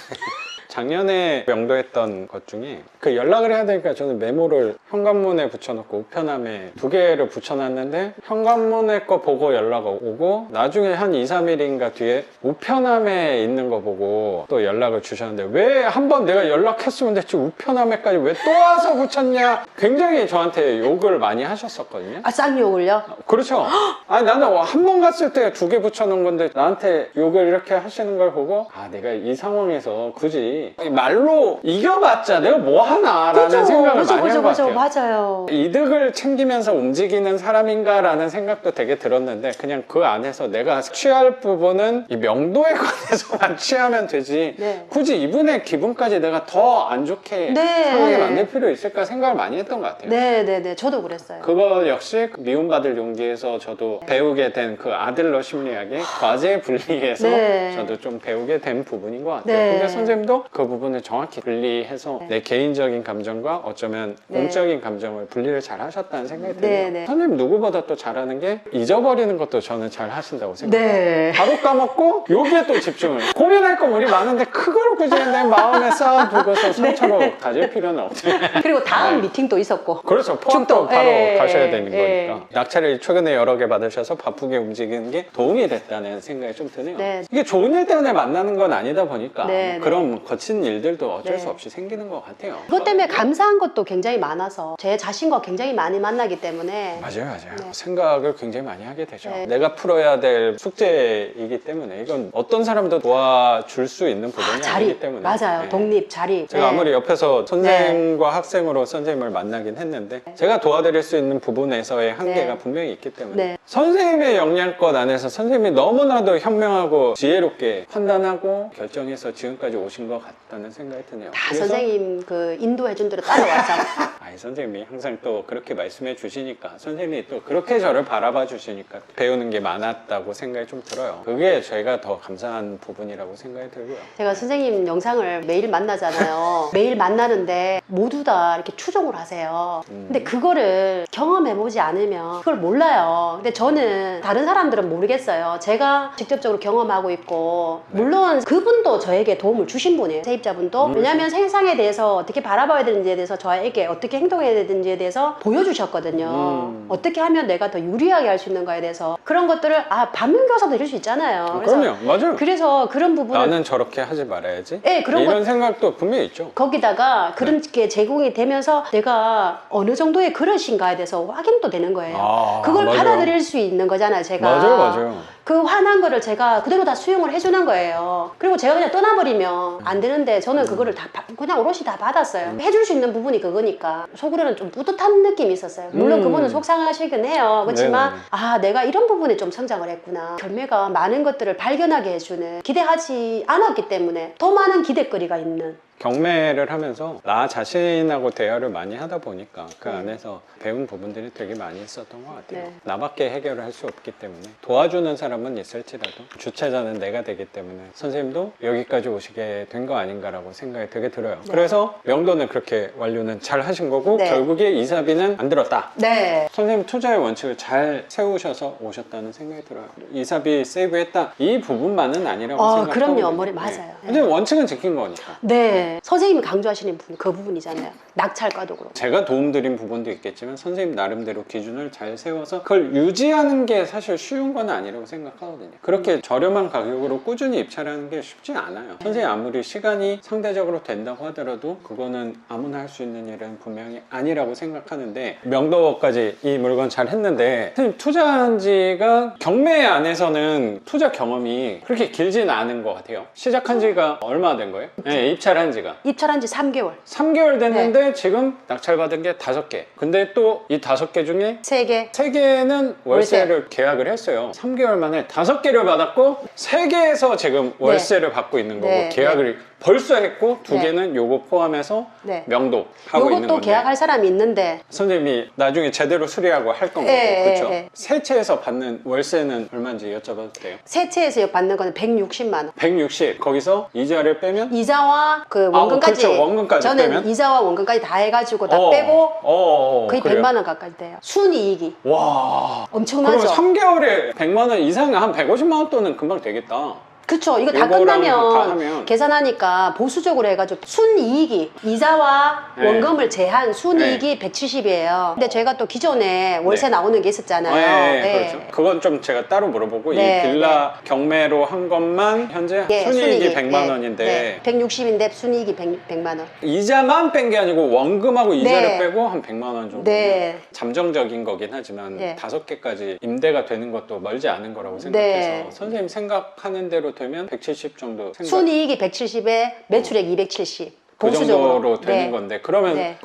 작년에 명도했던 것 중에 그 연락을 해야 되니까 저는 메모를 현관문에 붙여놓고 우편함에 2개를 붙여놨는데 현관문에 거 보고 연락 오고 나중에 한 2, 3일인가 뒤에 우편함에 있는 거 보고 또 연락을 주셨는데 왜 한 번 내가 연락했으면 됐지 우편함에까지 왜 또 와서 붙였냐 굉장히 저한테 욕을 많이 하셨었거든요. 아 쌍욕을요? 그렇죠. 아니 나는 한 번 갔을 때 2개 붙여놓은 건데 나한테 욕을 이렇게 하시는 걸 보고 아 내가 이 상황에서 굳이 말로 이겨봤자 내가 뭐 하나라는 생각을 많이 한 것 같아요. 맞아요. 이득을 챙기면서 움직이는 사람인가라는 생각도 되게 들었는데 그냥 그 안에서 내가 취할 부분은 이 명도에 관해서만 취하면 되지 네. 굳이 이분의 기분까지 내가 더 안 좋게 네. 상하게 만들 필요 있을까 생각을 많이 했던 것 같아요. 네네네 저도 그랬어요. 그거 역시 미움받을 용기에서 저도 배우게 된 그 아들러 심리학의 과제 분리에서 네. 저도 좀 배우게 된 부분인 것 같아요. 네. 근데 선생님도 그 부분을 정확히 분리해서 내 개인적인 감정과 어쩌면 네. 공적인 감정을 분리를 잘 하셨다는 생각이 들어요. 네, 네. 선생님 누구보다 또 잘하는 게 잊어버리는 것도 저는 잘 하신다고 생각해요. 네. 바로 까먹고 여기에 또 집중을 고민할 거 우리 많은데 그걸 굳이 내 마음에 쌓아두고서 상처로 가질 필요는 없죠. 그리고 다음 미팅도 있었고. 그렇죠. 포항도 죽도. 바로 예, 가셔야 되는 예. 거니까. 낙찰을 최근에 여러 개 받으셔서 바쁘게 움직이는 게 도움이 됐다는 생각이 좀 드네요. 네. 이게 좋은 일 때문에 만나는 건 아니다 보니까 네, 그런 거친 일들도 어쩔 네. 수 없이 생기는 것 같아요. 그것 때문에 감사한 것도 굉장히 많아서 제 자신과 굉장히 많이 만나기 때문에 맞아요. 네. 생각을 굉장히 많이 하게 되죠. 네. 내가 풀어야 될 숙제이기 때문에 이건 어떤 사람도 도와줄 수 있는 부분이 아니기 자립 때문에. 맞아요. 네. 독립 자립. 제가 네. 아무리 옆에서 선생님과 학생으로 선생님을 만나긴 했는데 제가 도와드릴 수 있는 부분에서의 한계가 네. 분명히 있기 때문에 네. 선생님의 역량껏 안에서 선생님이 너무나도 현명하고 지혜롭게 판단하고 결정해서 지금까지 오신 것 같다는 생각이 드네요. 다 그래서 선생님 그 인도해준 대로 따라와서 아니 선생님이 항상 또 그렇게 말씀해 주시니까 선생님이 또 그렇게 저를 바라봐 주시니까 배우는 게 많았다고 생각이 좀 들어요. 그게 저희가 더 감사한 부분이라고 생각이 들고요. 제가 선생님 영상을 매일 만나잖아요. 매일 만나는데 모두 다 이렇게 추종을 하세요. 근데 그거를 경험해보지 않으면 그걸 몰라요. 근데 저는 다른 사람들은 모르겠어요. 제가 직접적으로 경험하고 있고 물론 그분도 저에게 도움을 주신 분이에요. 세입자분도. 왜냐하면 세상에 대해서 어떻게 바라봐야 되는지에 대해서 저에게 어떻게 행동해야 되는지에 대해서 보여주셨거든요. 어떻게 하면 내가 더 유리하게 할 수 있는가에 대해서 그런 것들을 반면교사도 이럴 수 있잖아요. 그래서 그럼요. 맞아요. 그래서 그런 부분을 나는 저렇게 하지 말아야지. 네, 그런 이런 생각도 분명히 있죠. 거기다가 그런 게 제공이 되면서 내가 어느 정도의 그릇인가에 대해서 확인도 되는 거예요. 아, 그걸 맞아요. 받아들일 수 있는 거잖아요, 제가. 맞아요. 그 화난 거를 제가 그대로 다 수용을 해주는 거예요. 그리고 제가 그냥 떠나버리면 안 되는데 저는 그거를 다 그냥 오롯이 다 받았어요. 해줄 수 있는 부분이 그거니까. 속으로는 좀 뿌듯한 느낌이 있었어요. 물론 그분은 속상하시긴 해요. 그렇지만 네네. 아 내가 이런 부분에 좀 성장을 했구나. 결매가 많은 것들을 발견하게 해주는 기대하지 않았기 때문에 더 많은 기대거리가 있는 경매를 하면서 나 자신하고 대화를 많이 하다 보니까 그 안에서 배운 부분들이 되게 많이 있었던 것 같아요. 네. 나밖에 해결을 할 수 없기 때문에 도와주는 사람은 있을지라도 주체자는 내가 되기 때문에 선생님도 여기까지 오시게 된 거 아닌가라고 생각이 되게 들어요. 네. 그래서 명도는 그렇게 완료는 잘 하신 거고 네. 결국에 이사비는 안 들었다. 네. 선생님 투자의 원칙을 잘 세우셔서 오셨다는 생각이 들어요. 이사비 세이브했다 이 부분만은 아니라고 생각하고 그럼요. 머리 맞아요. 근데 원칙은 지킨 거니까. 네. 선생님이 강조하시는 부분, 그 부분이잖아요. 낙찰가도 그렇고. 제가 도움드린 부분도 있겠지만 선생님 나름대로 기준을 잘 세워서 그걸 유지하는 게 사실 쉬운 건 아니라고 생각하거든요. 그렇게 저렴한 가격으로 꾸준히 입찰하는 게 쉽지 않아요. 선생님 아무리 시간이 상대적으로 된다고 하더라도 그거는 아무나 할 수 있는 일은 분명히 아니라고 생각하는데 명도까지 이 물건 잘 했는데 선생님 투자한 지가 경매 안에서는 투자 경험이 그렇게 길지는 않은 것 같아요. 시작한 지가 얼마 된 거예요? 네, 입찰한 지가 입찰한 지 3개월. 3개월 됐는데 지금 낙찰받은 게 5개. 근데 또 이 5개 중에 3개. 3개는 월세를 계약을 했어요. 3개월 만에 5개를 받았고 3개에서 지금 월세를 받고 있는 거고 네, 계약을 벌써 했고 2개는 네. 요거 포함해서 네. 명도 하고 있는 요것도 건데 계약할 사람이 있는데 선생님이 나중에 제대로 수리하고 할 건 거고 예, 그렇죠? 예. 세 채에서 받는 월세는 얼마인지 여쭤봐도 돼요? 세 채에서 받는 거는 160만 원. 160 거기서 이자를 빼면 이자와 그 원금까지. 그렇죠. 원금까지 저는 빼면? 이자와 원금까지 다 해가지고 다 빼고 거의 그래요? 100만 원 가까이 돼요. 순이익이 와 엄청나죠. 그럼 3개월에 100만 원 이상 한 150만 원 돈은 금방 되겠다. 그쵸. 이거 다 요거랑 다 끝나면 하면. 계산하니까 보수적으로 해가지고 순이익이 이자와 네. 원금을 제한 순이익이 170이에요. 근데 저희가 또 기존에 월세 네. 나오는 게 있었잖아요. 네, 네. 그렇죠. 그건 좀 제가 따로 물어보고 네, 이 빌라 경매로 한 것만 현재 예, 순이익이 순이익이, 100만 예, 원인데 네. 160인데 순이익이 100만 원. 이자만 뺀 게 아니고 원금하고 이자를 네. 빼고 한 100만 원 정도. 네. 잠정적인 거긴 하지만 네. 5개까지 임대가 되는 것도 멀지 않은 거라고 생각해서 네. 선생님 생각하는 대로 되면 170 정도 생각. 순이익이 170에 매출액 270. 그 보수적으로. 정도로 되는 네. 건데 그러면 네.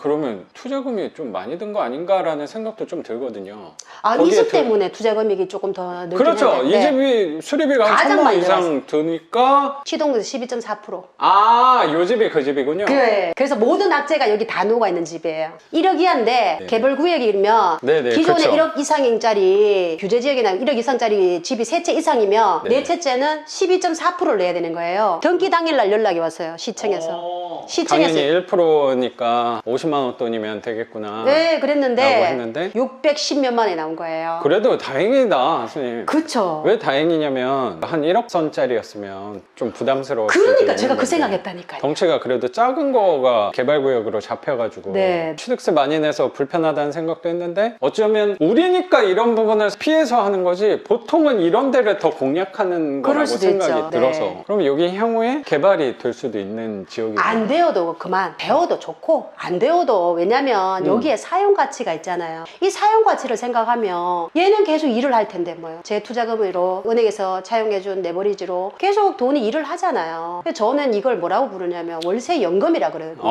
투자금이 좀 많이 든 거 아닌가라는 생각도 좀 들거든요. 아, 이 거기에 집 때문에 투자 금액이 조금 더 늘긴 그렇죠. 한데, 이 네. 집이 수리비가 한 가장 3만 많이 이상 드니까 시동에서 12.4%. 요 집이 그 집이군요. 그래. 그래서 모든 악재가 여기 다 녹아 있는 집이에요. 1억 이하인데 네. 개별 구역이면 네, 네, 기존에 그쵸. 1억 이상짜리 규제 지역이나 1억 이상짜리 집이 3채 이상이면 네. 네 채째는 12.4%를 내야 되는 거예요. 등기 당일날 연락이 왔어요. 시청에서. 시청에서. 당연히 1%니까 50만 원 돈이면 되겠구나. 네, 라고 그랬는데 했는데 610몇만 원이 나온 거예요. 그래도 다행이다, 선생님. 그쵸. 왜 다행이냐면 한 1억 선짜리였으면 좀 부담스러웠을 수도 그러니까 있는 제가 그 건데. 생각했다니까요. 덩치가 그래도 작은 거가 개발구역으로 잡혀가지고 네. 취득세 많이 내서 불편하다는 생각도 했는데 어쩌면 우리니까 이런 부분을 피해서 하는 거지 보통은 이런 데를 더 공략하는 그럴 거라고 수도 생각이 있죠. 들어서 네. 그럼 여기 향후에 개발이 될 수도 있는 지역이고 안 되어도 그만 배워도 좋고 안 되어도 왜냐면 음. 여기에 사용 가치가 있잖아요. 이 사용 가치를 생각하면 얘는 계속 일을 할 텐데 뭐요. 제 투자금으로 은행에서 차용해준 레버리지로 계속 돈이 일을 하잖아요. 근데 저는 이걸 뭐라고 부르냐면 월세 연금이라 그러거든요.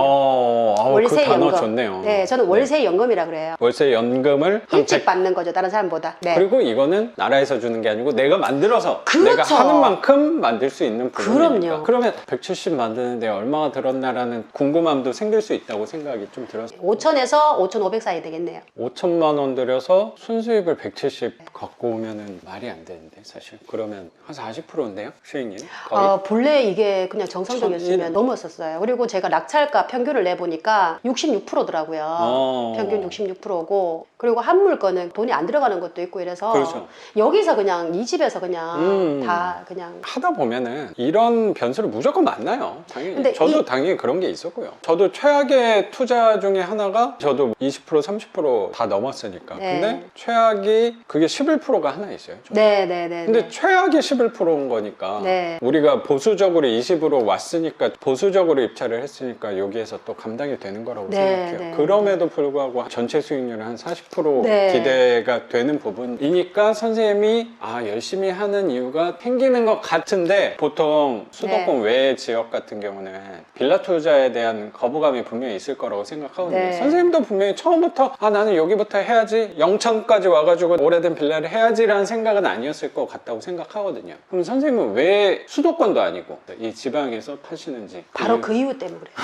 그 단어 좋네요. 네, 저는 월세 연금이라 그래요. 월세 연금을 한 일찍 100... 받는 거죠, 다른 사람보다. 네. 그리고 이거는 나라에서 주는 게 아니고 내가 만들어서 그렇죠. 내가 하는 만큼 만들 수 있는 부분이니까 그럼요. 그러면 170 만드는데 얼마가 들었나라는 궁금함도 생길 수 있다고 생각이 좀 들었어요. 5천에서 5,500 사이 되겠네요. 5천만 원 들여서 순수익을 170 갖고 오면은 말이 안 되는데 사실 그러면 한 40%인데요 수익률 거의 본래 이게 그냥 정상적이었으면 천- 넘었었어요. 그리고 제가 낙찰가 평균을 내보니까 66%더라고요. 평균 66%고 그리고 한 물건은 돈이 안 들어가는 것도 있고 이래서 그렇죠. 여기서 그냥 이 집에서 그냥 다 그냥 하다 보면은 이런 변수를 무조건 만나요. 당연히. 근데 저도 당연히 그런 게 있었고요. 저도 최악의 투자 중에 하나가 저도 20% 30%다 넘었으니까. 네. 근데 최악이 그게 11%가 하나 있어요. 저도. 네네네. 근데 최악이 11%인 거니까 네. 우리가 보수적으로 20으로 왔으니까 보수적으로 입찰을 했으니까 여기에서 또 감당이 되는 거라고 네, 생각해요. 네. 그럼에도 불구하고 전체 수익률은 한 40% 네. 기대가 되는 부분이니까 선생님이 열심히 하는 이유가 생기는 것 같은데 보통 수도권 네. 외 지역 같은 경우는 빌라 투자 투자에 대한 거부감이 분명히 있을 거라고 생각하거든요. 네. 선생님도 분명히 처음부터 나는 여기부터 해야지, 영천까지 와가지고 오래된 빌라를 해야지라는 생각은 아니었을 것 같다고 생각하거든요. 그럼 선생님은 왜 수도권도 아니고 이 지방에서 파시는지? 바로 그 이유 때문에 그래요.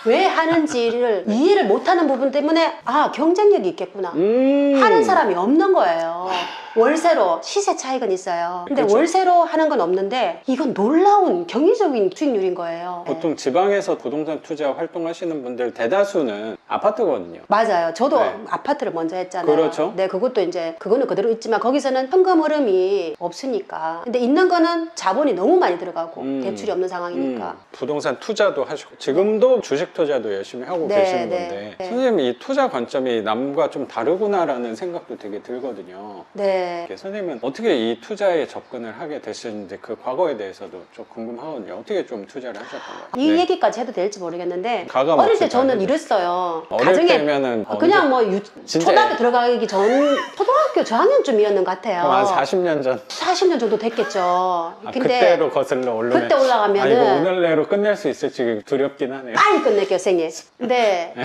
왜 하는지를 이해를 못하는 부분 때문에 경쟁력이 있겠구나 하는 사람이 없는 거예요. 월세로 시세 차익은 있어요. 근데 그렇죠. 월세로 하는 건 없는데 이건 놀라운 경이적인 수익률인 거예요. 보통 지방에서 부동산 투자 활동하시는 분들 대다수는 아파트거든요. 맞아요. 저도 네. 아파트를 먼저 했잖아요. 그렇죠. 네, 그것도 이제 그거는 그대로 있지만 거기서는 현금 흐름이 없으니까. 근데 있는 거는 자본이 너무 많이 들어가고 대출이 없는 상황이니까. 부동산 투자도 하시고 지금도 주식 투자도 열심히 하고 네, 계시는 네, 건데 네. 선생님 이 투자 관점이 남과 좀 다르구나라는 생각도 되게 들거든요. 네. 선생님은 어떻게 이 투자에 접근을 하게 되시는지 그 과거에 대해서도 좀 궁금하거든요. 어떻게 좀 투자를 하셨던가요? 이 얘기까지 해도 될지 모르겠는데 가감 어릴 없이 때 저는 다 이랬어요. 어릴 때면은 그냥 뭐 진짜 초등학교 들어가기 전 초등학교 저학년쯤이었는 것 같아요. 그럼 한 40년 전 40년 정도 됐겠죠. 근데 그때로 거슬러 올라오면 그때 올라가면은 이거 오늘 내로 끝낼 수 있을지 두렵긴 하네요. 빨리 끝낼게요, 선생님. 근데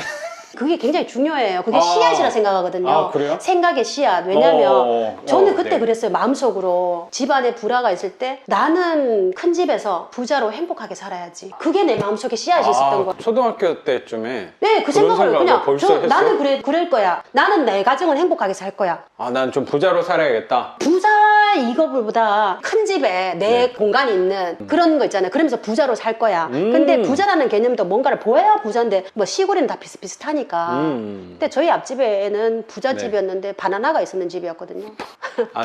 그게 굉장히 중요해요. 그게 씨앗이라 생각하거든요. 그래요? 생각의 씨앗. 왜냐면 저는 그때 네. 그랬어요. 마음속으로 집안에 불화가 있을 때 나는 큰 집에서 부자로 행복하게 살아야지. 그게 내 마음속에 씨앗이 있었던 거예요. 초등학교 때쯤에 네, 그 그런 생각을 그냥 벌써 했어요? 나는 그럴 거야. 나는 내 가정은 행복하게 살 거야. 난 좀 부자로 살아야겠다. 부자 이거보다 큰 집에 내 공간이 있는 그런 거 있잖아요. 그러면서 부자로 살 거야. 근데 부자라는 개념도 뭔가를 보여야 부자인데 뭐 시골에는 다 비슷비슷하니까. 근데 저희 앞집에는 부잣집이었는데 바나나가 있었는 집이었거든요.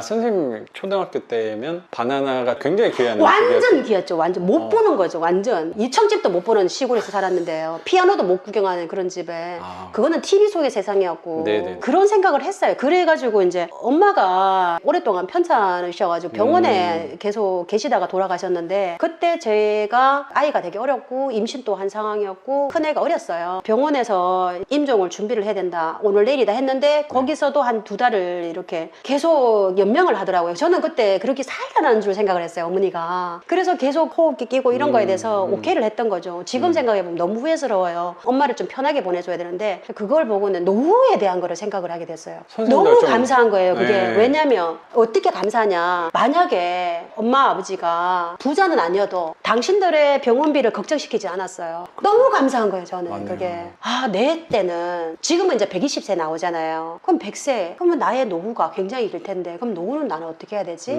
선생님 초등학교 때면 바나나가 굉장히 귀한 완전 음식이었어요. 귀했죠. 완전 못 보는 거죠. 완전 2층집도 못 보는 시골에서 살았는데요. 피아노도 못 구경하는 그런 집에 그거는 TV 속의 세상이었고 네네. 그런 생각을 했어요. 그래가지고 이제 엄마가 오랫동안 편찮으셔가지고 병원에 계속 계시다가 돌아가셨는데 그때 제가 아이가 되게 어렸고 임신도 한 상황이었고 큰애가 어렸어요. 병원에서 임종을 준비를 해야 된다. 오늘 내일이다 했는데 거기서도 한 2달을 이렇게 계속 연명을 하더라고요. 저는 그때 그렇게 살다라는 줄 생각을 했어요. 어머니가. 그래서 계속 호흡기 끼고 이런 거에 대해서 오케이를 했던 거죠. 지금 생각해보면 너무 후회스러워요. 엄마를 좀 편하게 보내줘야 되는데 그걸 보고는 노후에 대한 거를 생각을 하게 됐어요. 선생님도 너무 좀- 감사한 거예요. 그게. 네. 왜냐면 어떻게 감사하냐. 만약에 엄마 아버지가 부자는 아니어도 당신들의 병원비를 걱정시키지 않았어요. 너무 감사한 거예요. 저는 맞네요. 그게. 내 때는 지금은 이제 120세 나오잖아요. 그럼 100세. 그러면 나의 노후가 굉장히 길 텐데 그럼 노후는 나는 어떻게 해야 되지?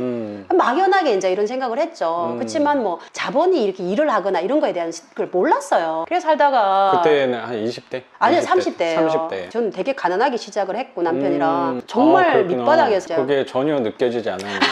막연하게 이제 이런 생각을 했죠. 그렇지만 뭐 자본이 이렇게 일을 하거나 이런 거에 대한 걸 몰랐어요. 그래서 살다가 그때는 한 20대? 아니요, 20대. 30대예요. 30대. 저는 되게 가난하게 시작을 했고 남편이랑 정말 그렇구나. 밑바닥이었어요. 그게 전혀 느껴지지 않았는데.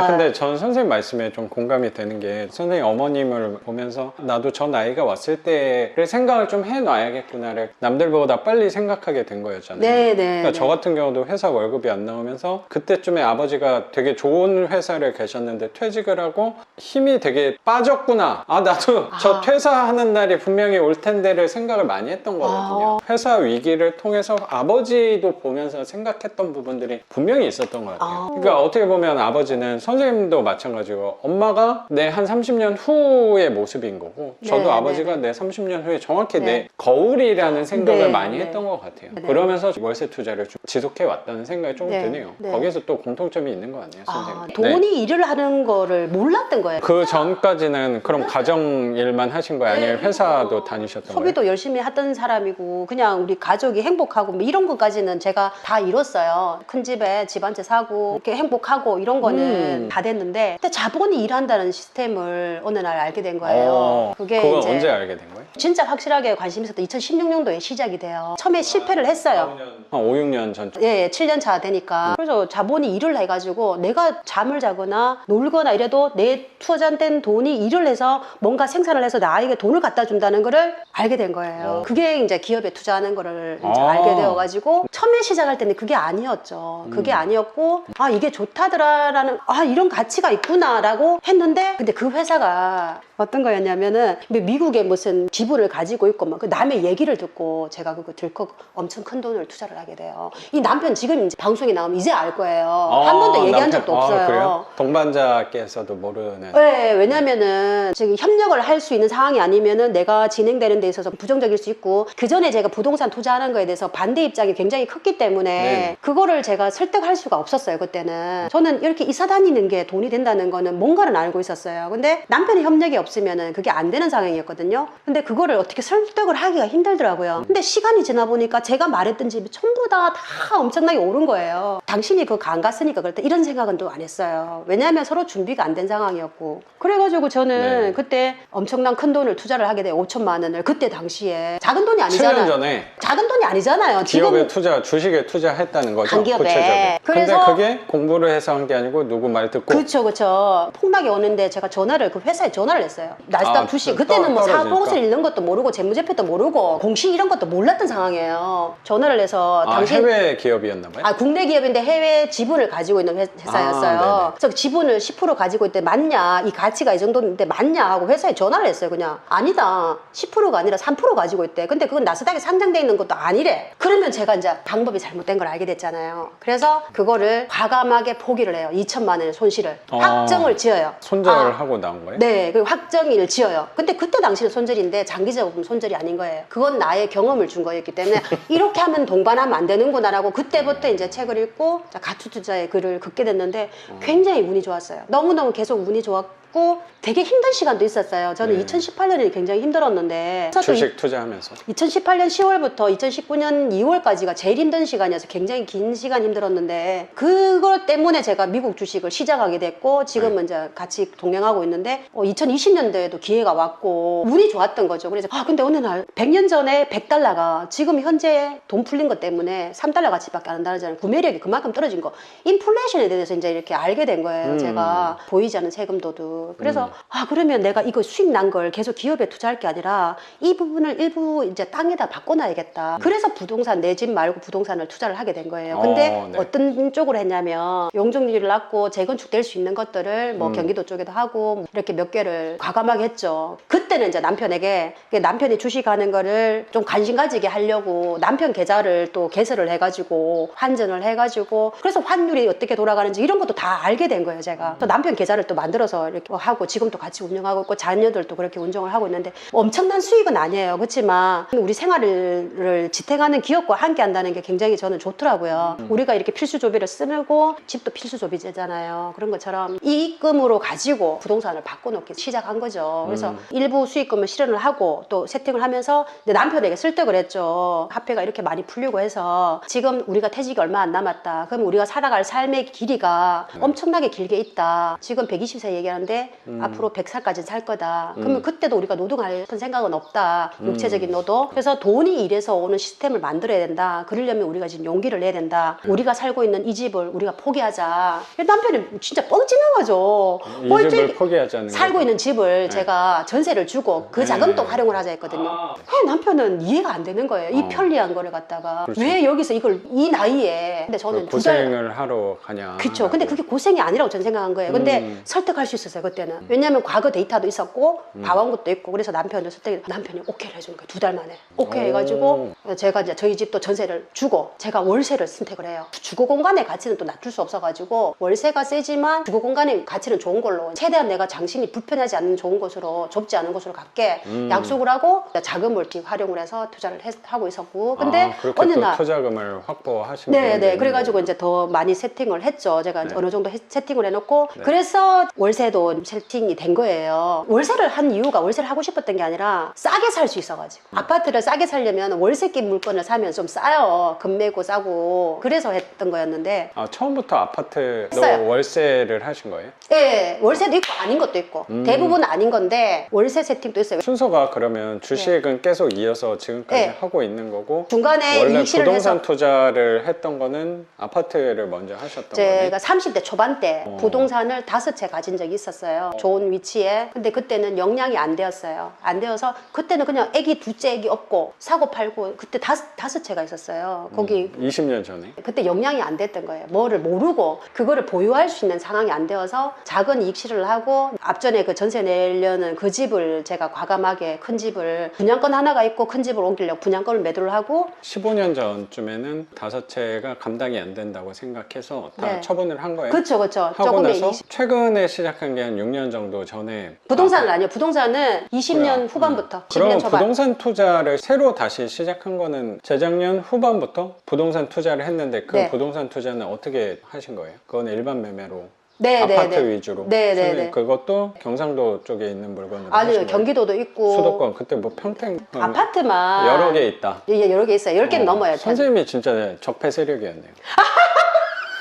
근데 전 선생님 말씀에 좀 공감이 되는 게 선생님 어머님을 보면서 나도 저 나이가 왔을 때를 생각을 좀 해놔야겠구나를 남들보다 빨리 생각하게 된 거였잖아요. 네네. 그러니까 저 같은 경우도 회사 월급이 안 나오면서 그때쯤에 아버지가 되게 좋은 회사를 계셨는데 퇴직을 하고 힘이 되게 빠졌구나. 나도 저 퇴사하는 날이 분명히 올 텐데를 생각을 많이 했던 거거든요. 회사 위기를 통해서 아버지도 보면서 생각했던 부분들이 분명히 있었던 것 같아요. 그러니까 어떻게 보면 아버지는 선생님도 마찬가지고 엄마가 내 한 30년 후의 모습인 거고 저도 네, 아버지가 내 30년 후에 정확히 내 거울이라는 생각을 네, 많이 네. 했던 것 같아요. 네. 그러면서 월세 투자를 좀 지속해 왔다는 생각이 좀 네, 드네요. 네. 거기에서 또 공통점이 있는 것 같네요, 선생님. 돈이 일을 하는 거를 몰랐던 거예요. 그 전까지는 그럼 가정 일만 하신 거예요? 아니면 회사도 다니셨던 거예요? 소비도 열심히 하던 사람이고 그냥 우리 가족이 행복하고 뭐 이런 것까지는 제가 다 이뤘어요. 큰 집에 집 한 채 사고 이렇게 행복하고 이런 거는 다 됐는데 근데 자본이 일한다는 시스템을 어느 날 알게 된 거예요. 그게 그건 이제 언제 알게 된 거예요? 진짜 확실하게 관심 있었던 2016년도에 시작이 돼요. 처음에 실패를 했어요. 한 5, 6년 전쯤. 예, 7년 차 되니까. 그래서 자본이 일을 해가지고 내가 잠을 자거나 놀거나 이래도 내 투자된 돈이 일을 해서 뭔가 생산을 해서 나에게 돈을 갖다 준다는 거를 알게 된 거예요. 그게 이제 기업에 투자하는 거를 이제 알게 되어가지고 처음에 시작할 때는 그게 아니었죠. 그게 아니었고 이게 좋다더라라는 아, 이런 가치가 있구나라고 했는데, 근데 그 회사가 어떤 거였냐면은 미국에 무슨 지분을 가지고 있고 막 그 남의 얘기를 듣고 제가 그거 들컥 엄청 큰 돈을 투자를 하게 돼요. 이 남편 지금 이제 방송에 나오면 이제 알 거예요. 한 번도 얘기한 적도 없어요. 그래요? 동반자께서도 모르는. 네, 왜냐면은 지금 협력을 할 수 있는 상황이 아니면은 내가 진행되는 데 있어서 부정적일 수 있고, 그 전에 제가 부동산 투자하는 거에 대해서 반대 입장이 굉장히 컸기 때문에 네. 그거를 제가 설득할 수가 없었어요. 그때는 저는 이렇게 이사 다니는 게 돈이 된다는 거는 뭔가는 알고 있었어요. 근데 남편의 협력이 없으면은 그게 안 되는 상황이었거든요. 근데 그거를 어떻게 설득을 하기가 힘들더라고요. 근데 시간이 지나 보니까 제가 말했던 집이 전부 다 엄청나게 오른 거예요. 당신이 그거 안 갔으니까 그랬다, 이런 생각은 또 안 했어요. 왜냐하면 서로 준비가 안 된 상황이었고. 그래가지고 저는 네. 그때 엄청난 큰 돈을 투자를 하게 돼요. 5천만 원을. 그때 당시에 작은 돈이 아니잖아요. 7년 전에 작은 돈이 아니잖아요. 기업에 주식에 투자했다는 거죠. 한 기업에. 구체적으로. 그래서 근데 그게 공부를 해서 한 게 아니고 누구 말 듣고. 그쵸. 폭락이 오는데 제가 전화를 그 회사에 전화를 했어요. 나스닥 주식. 그때는 뭐 떨어지니까. 사보고서 읽는 것도 모르고 재무제표도 모르고 공시 이런 것도 몰랐던 상황이에요. 전화를 해서 당신 해외 기업이었나 봐요? 국내 기업인데 해외 지분을 가지고 있는 회사였어요. 그래서 지분을 10% 가지고 있대. 맞냐? 이 가치가 이 정도인데 맞냐? 하고 회사에 전화를 했어요. 그냥 아니다. 10%가 아니라 3% 가지고 있대. 근데 그건 나스닥에 상장돼 있는 것도 아니래. 그러면 제가 이제 방법이 잘못된 걸 알게 됐잖아요. 그래서 그거를 과감하게 포기를 해요. 2천만 원의 손실을. 확정을 지어요. 손절하고 나온 거예요? 네, 그리고 확정일 지어요. 근데 그때 당시는 손절인데 장기적으로 보면 손절이 아닌 거예요. 그건 나의 경험을 준 거였기 때문에 이렇게 하면 동반하면 안 되는구나라고 그때부터 이제 책을 읽고 가치 투자의 글을 긋게 됐는데 굉장히 운이 좋았어요. 너무너무 계속 운이 좋았고 되게 힘든 시간도 있었어요. 저는 네. 2018년이 굉장히 힘들었는데 주식 투자하면서 2018년 10월부터 2019년 2월까지가 제일 힘든 시간이어서 굉장히 긴 시간 힘들었는데 그것 때문에 제가 미국 주식을 시작하게 됐고 지금은 이제 같이 동행하고 있는데 2020년도에도 기회가 왔고 운이 좋았던 거죠. 그래서 근데 어느 날 100년 전에 100달러가 지금 현재 돈 풀린 것 때문에 3달러 가치밖에 안 한다잖아요. 구매력이 그만큼 떨어진 거. 인플레이션에 대해서 이제 이렇게 알게 된 거예요. 제가 보이지 않는 세금도도. 그래서 그러면 내가 이거 수익 난 걸 계속 기업에 투자할 게 아니라 이 부분을 일부 이제 땅에다 바꿔놔야겠다. 그래서 부동산 내 집 말고 부동산을 투자를 하게 된 거예요. 근데 네. 어떤 쪽으로 했냐면 용적률을 낮고 재건축될 수 있는 것들을 뭐 경기도 쪽에도 하고 이렇게 몇 개를 과감하게 했죠. 그때는 이제 남편이 주식하는 거를 좀 관심 가지게 하려고 남편 계좌를 또 개설을 해가지고 환전을 해가지고 그래서 환율이 어떻게 돌아가는지 이런 것도 다 알게 된 거예요. 제가 또 남편 계좌를 또 만들어서 이렇게 하고 지금도 같이 운영하고 있고 자녀들도 그렇게 운영을 하고 있는데 엄청난 수익은 아니에요. 그렇지만 우리 생활을 지탱하는 기업과 함께 한다는 게 굉장히 저는 좋더라고요. 우리가 이렇게 필수 조비를 쓰고 집도 필수 조비제잖아요. 그런 것처럼 이익금으로 가지고 부동산을 바꿔놓기 시작한 거죠. 그래서 일부 수익금을 실현을 하고 또 세팅을 하면서 남편에게 설득을 했죠. 화폐가 이렇게 많이 풀리고 해서 지금 우리가 퇴직이 얼마 안 남았다. 그럼 우리가 살아갈 삶의 길이가 엄청나게 길게 있다. 지금 120세 얘기하는데 앞으로 100살까지 살 거다. 그러면 그때도 우리가 노동할 생각은 없다. 육체적인 노동. 그래서 돈이 일해서 오는 시스템을 만들어야 된다. 그러려면 우리가 지금 용기를 내야 된다. 우리가 살고 있는 이 집을 우리가 포기하자. 남편이 진짜 뻥치는 거죠. 이 집을 포기하자는 살고 거죠. 있는 집을 제가 전세를 주고 그 자금도 활용을 하자 했거든요. 남편은 이해가 안 되는 거예요. 이 편리한 거를 갖다가 그렇죠. 왜 여기서 이걸 이 나이에. 근데 저는 고생을 하러 가냐. 그쵸. 근데 그게 고생이 아니라고 저는 생각한 거예요. 근데 설득할 수 있었어요, 그때는. 왜냐하면 과거 데이터도 있었고, 봐온 것도 있고, 그래서 남편을 남편이 오케이를 해주는 거예요. 2달 만에. 오케이 해가지고, 제가 이제 저희 집도 전세를 주고, 제가 월세를 선택을 해요. 주거 공간의 가치는 또 낮출 수 없어가지고, 월세가 세지만 주거 공간의 가치는 좋은 걸로, 최대한 내가 장신이 불편하지 않는 좋은 곳으로, 좁지 않은 곳으로 갈게 약속을 하고, 자금을 활용을 해서 투자를 하고 있었고, 근데 그렇게 어느 또 날. 투자금을 확보하신 네. 그래가지고 이제 더 많이 세팅을 했죠. 제가 이제 어느 정도 세팅을 해놓고 그래서 월세도 세팅이 된 거예요. 월세를 한 이유가 월세를 하고 싶었던 게 아니라 싸게 살 수 있어가지고 아파트를 싸게 살려면 월세기 물건을 사면 좀 싸요. 금매고 싸고 그래서 했던 거였는데 처음부터 아파트도 했어요. 월세를 하신 거예요? 네, 월세도 있고 아닌 것도 있고 대부분 아닌 건데 월세 세팅도 있어요. 순서가 그러면 주식은 계속 이어서 지금까지 하고 있는 거고 중간에 원래 이익실을 부동산 해서 투자를 했던 거는 아파트를 먼저 하셨던 거예요? 제가 30대 초반 때 부동산을 5채 가진 적이 있었어요. 있었어요. 좋은 위치에. 근데 그때는 영양이 안 되었어요. 안 되어서 그때는 그냥 애기 둘째 애기 없고 사고 팔고 그때 다섯 채가 있었어요. 거기 20년 전에. 그때 영양이 안 됐던 거예요. 뭐를 모르고 그거를 보유할 수 있는 상황이 안 되어서 작은 이익 실현을 하고 앞전에 그 전세 내려는 그 집을 제가 과감하게 큰 집을 분양권 하나가 있고 큰 집을 옮기려고 분양권을 매도를 하고 15년 전쯤에는 5채가 감당이 안 된다고 생각해서 다 네. 처분을 한 거예요. 그쵸 하고 조금의 나서 이익 최근에 시작한 게 한 6년 정도 전에 부동산은 아니요. 부동산은 20년 후반부터 12년 그럼 초반. 부동산 투자를 새로 다시 시작한 거는 재작년 후반부터 부동산 투자를 했는데 그 네. 부동산 투자는 어떻게 하신 거예요? 그거는 일반 매매로 네, 아파트 네, 위주로. 네, 네, 선생님, 네. 그것도 경상도 쪽에 있는 물건으로 하신 아니요. 거예요? 경기도도 있고 수도권 그때 뭐 평택 아파트만 여러 개 있다. 예, 여러 개 있어요. 10개는 넘어요. 선생님이 진짜 적폐 세력이었네요.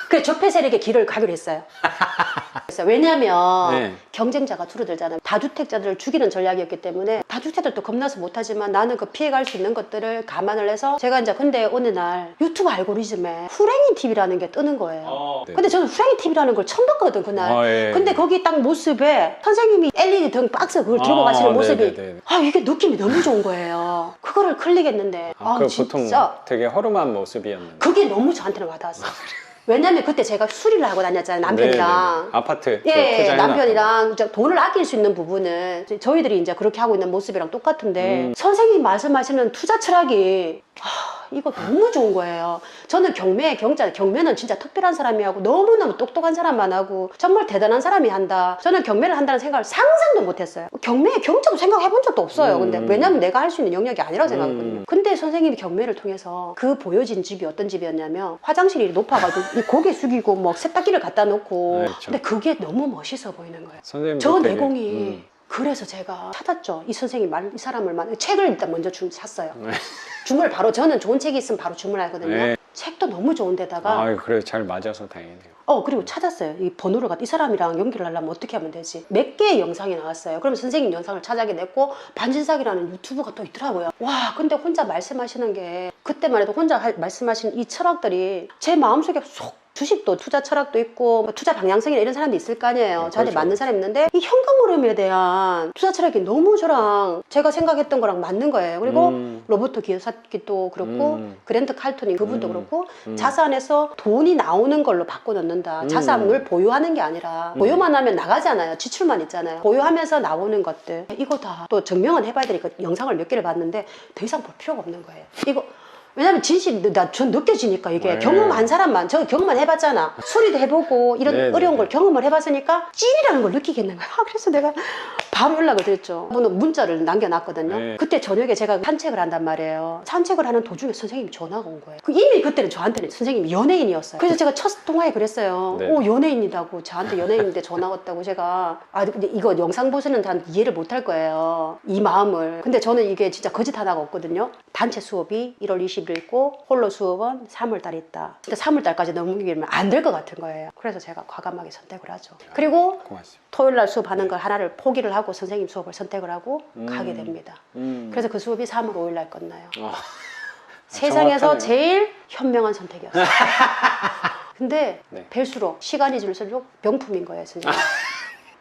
그 적폐 세력의 길을 가기로 했어요. 그래서 왜냐면 네. 경쟁자가 줄어들잖아요. 다주택자들을 죽이는 전략이었기 때문에 다주택자들도 겁나서 못하지만 나는 그 피해갈 수 있는 것들을 감안을 해서 제가 이제 근데 어느 날 유튜브 알고리즘에 후랭이 TV라는 게 뜨는 거예요. 네. 근데 저는 후랭이 TV라는 걸 처음 봤거든 그날. 예. 근데 거기 딱 모습에 선생님이 LED 등 박스 그걸 들고 가시는 모습이 네네네. 아 이게 느낌이 너무 좋은 거예요. 그거를 클릭했는데 그 보통 진짜 되게 허름한 모습이었는데. 그게 너무 저한테는 와닿았어요. 왜냐면 그때 제가 수리를 하고 다녔잖아요 남편이랑. 네네네. 아파트 예, 투자해놨다고. 남편이랑 이제 돈을 아낄 수 있는 부분은 저희들이 이제 그렇게 하고 있는 모습이랑 똑같은데 선생님이 말씀하시는 투자 철학이 이거 너무 좋은 거예요. 저는 경매는 진짜 특별한 사람이 하고 너무너무 똑똑한 사람만 하고 정말 대단한 사람이 한다. 저는 경매를 한다는 생각을 상상도 못했어요. 경매에 경제도 생각해 본 적도 없어요. 근데 왜냐면 내가 할 수 있는 영역이 아니라고 생각하거든요. 근데 선생님이 경매를 통해서 그 보여진 집이 어떤 집이었냐면 화장실이 높아가지고 이 고개 숙이고 뭐 세탁기를 갖다 놓고 네, 그렇죠. 근데 그게 너무 멋있어 보이는 거예요. 선생님도 저 되게, 내공이 그래서 제가 찾았죠. 이 선생님 이 사람을 책을 일단 먼저 샀어요. 네. 주문을 바로 저는 좋은 책이 있으면 바로 주문하거든요. 네. 책도 너무 좋은데다가 그래 잘 맞아서 다행이네요. 그리고 찾았어요. 이 번호를 이 사람이랑 연결을 하려면 어떻게 하면 되지? 몇 개의 영상이 나왔어요. 그럼 선생님 영상을 찾아게 됐고 반진삭이라는 유튜브가 또 있더라고요. 와 근데 혼자 말씀하시는 게 그때만 해도 혼자 말씀하시는 이 철학들이 제 마음속에 속 주식도 투자 철학도 있고 뭐 투자 방향성이나 이런 사람도 있을 거 아니에요. 저한테 그렇죠. 맞는 사람이 있는데 이 현금 흐름에 대한 투자 철학이 너무 저랑 제가 생각했던 거랑 맞는 거예요. 그리고 로버트 기요사키도 그렇고 그랜트 칼토니 그분도 그렇고 자산에서 돈이 나오는 걸로 바꿔 넣는다. 자산을 보유하는 게 아니라 보유만 하면 나가잖아요. 지출만 있잖아요. 보유하면서 나오는 것들 이거 다 또 증명은 해봐야 되니까 영상을 몇 개를 봤는데 더 이상 볼 필요가 없는 거예요. 이거 왜냐면 진실이 전 느껴지니까 이게 네. 경험한 사람만 저 경험만 해봤잖아. 수리도 해보고 이런 네, 어려운 네, 걸 경험을 해봤으니까 찐이라는 걸 느끼겠는 거야. 그래서 내가 바로 연락을 드렸죠. 문자를 남겨놨거든요. 네. 그때 저녁에 제가 산책을 한단 말이에요. 산책을 하는 도중에 선생님이 전화가 온 거예요. 이미 그때는 저한테는 선생님이 연예인이었어요. 그래서 제가 첫 통화에 그랬어요. 네. 연예인이라고 저한테 연예인인데 전화 왔다고 제가 근데 이거 영상 보시는 사람 이해를 못 할 거예요. 이 마음을. 근데 저는 이게 진짜 거짓 하나가 없거든요. 단체 수업이 1월 20일 있고 홀로 수업은 3월달에 있다. 근데 3월달까지 넘기면 안 될 것 같은 거예요. 그래서 제가 과감하게 선택을 하죠. 그리고 고맙습니다. 토요일날 수업하는 걸 하나를 포기를 하고 선생님 수업을 선택을 하고 가게 됩니다. 그래서 그 수업이 3월 5일날 끝나요. 세상에서 정확하네요. 제일 현명한 선택이었어요. 근데 네. 뵐수록 시간이 질수록 명품인 거예요, 선생님.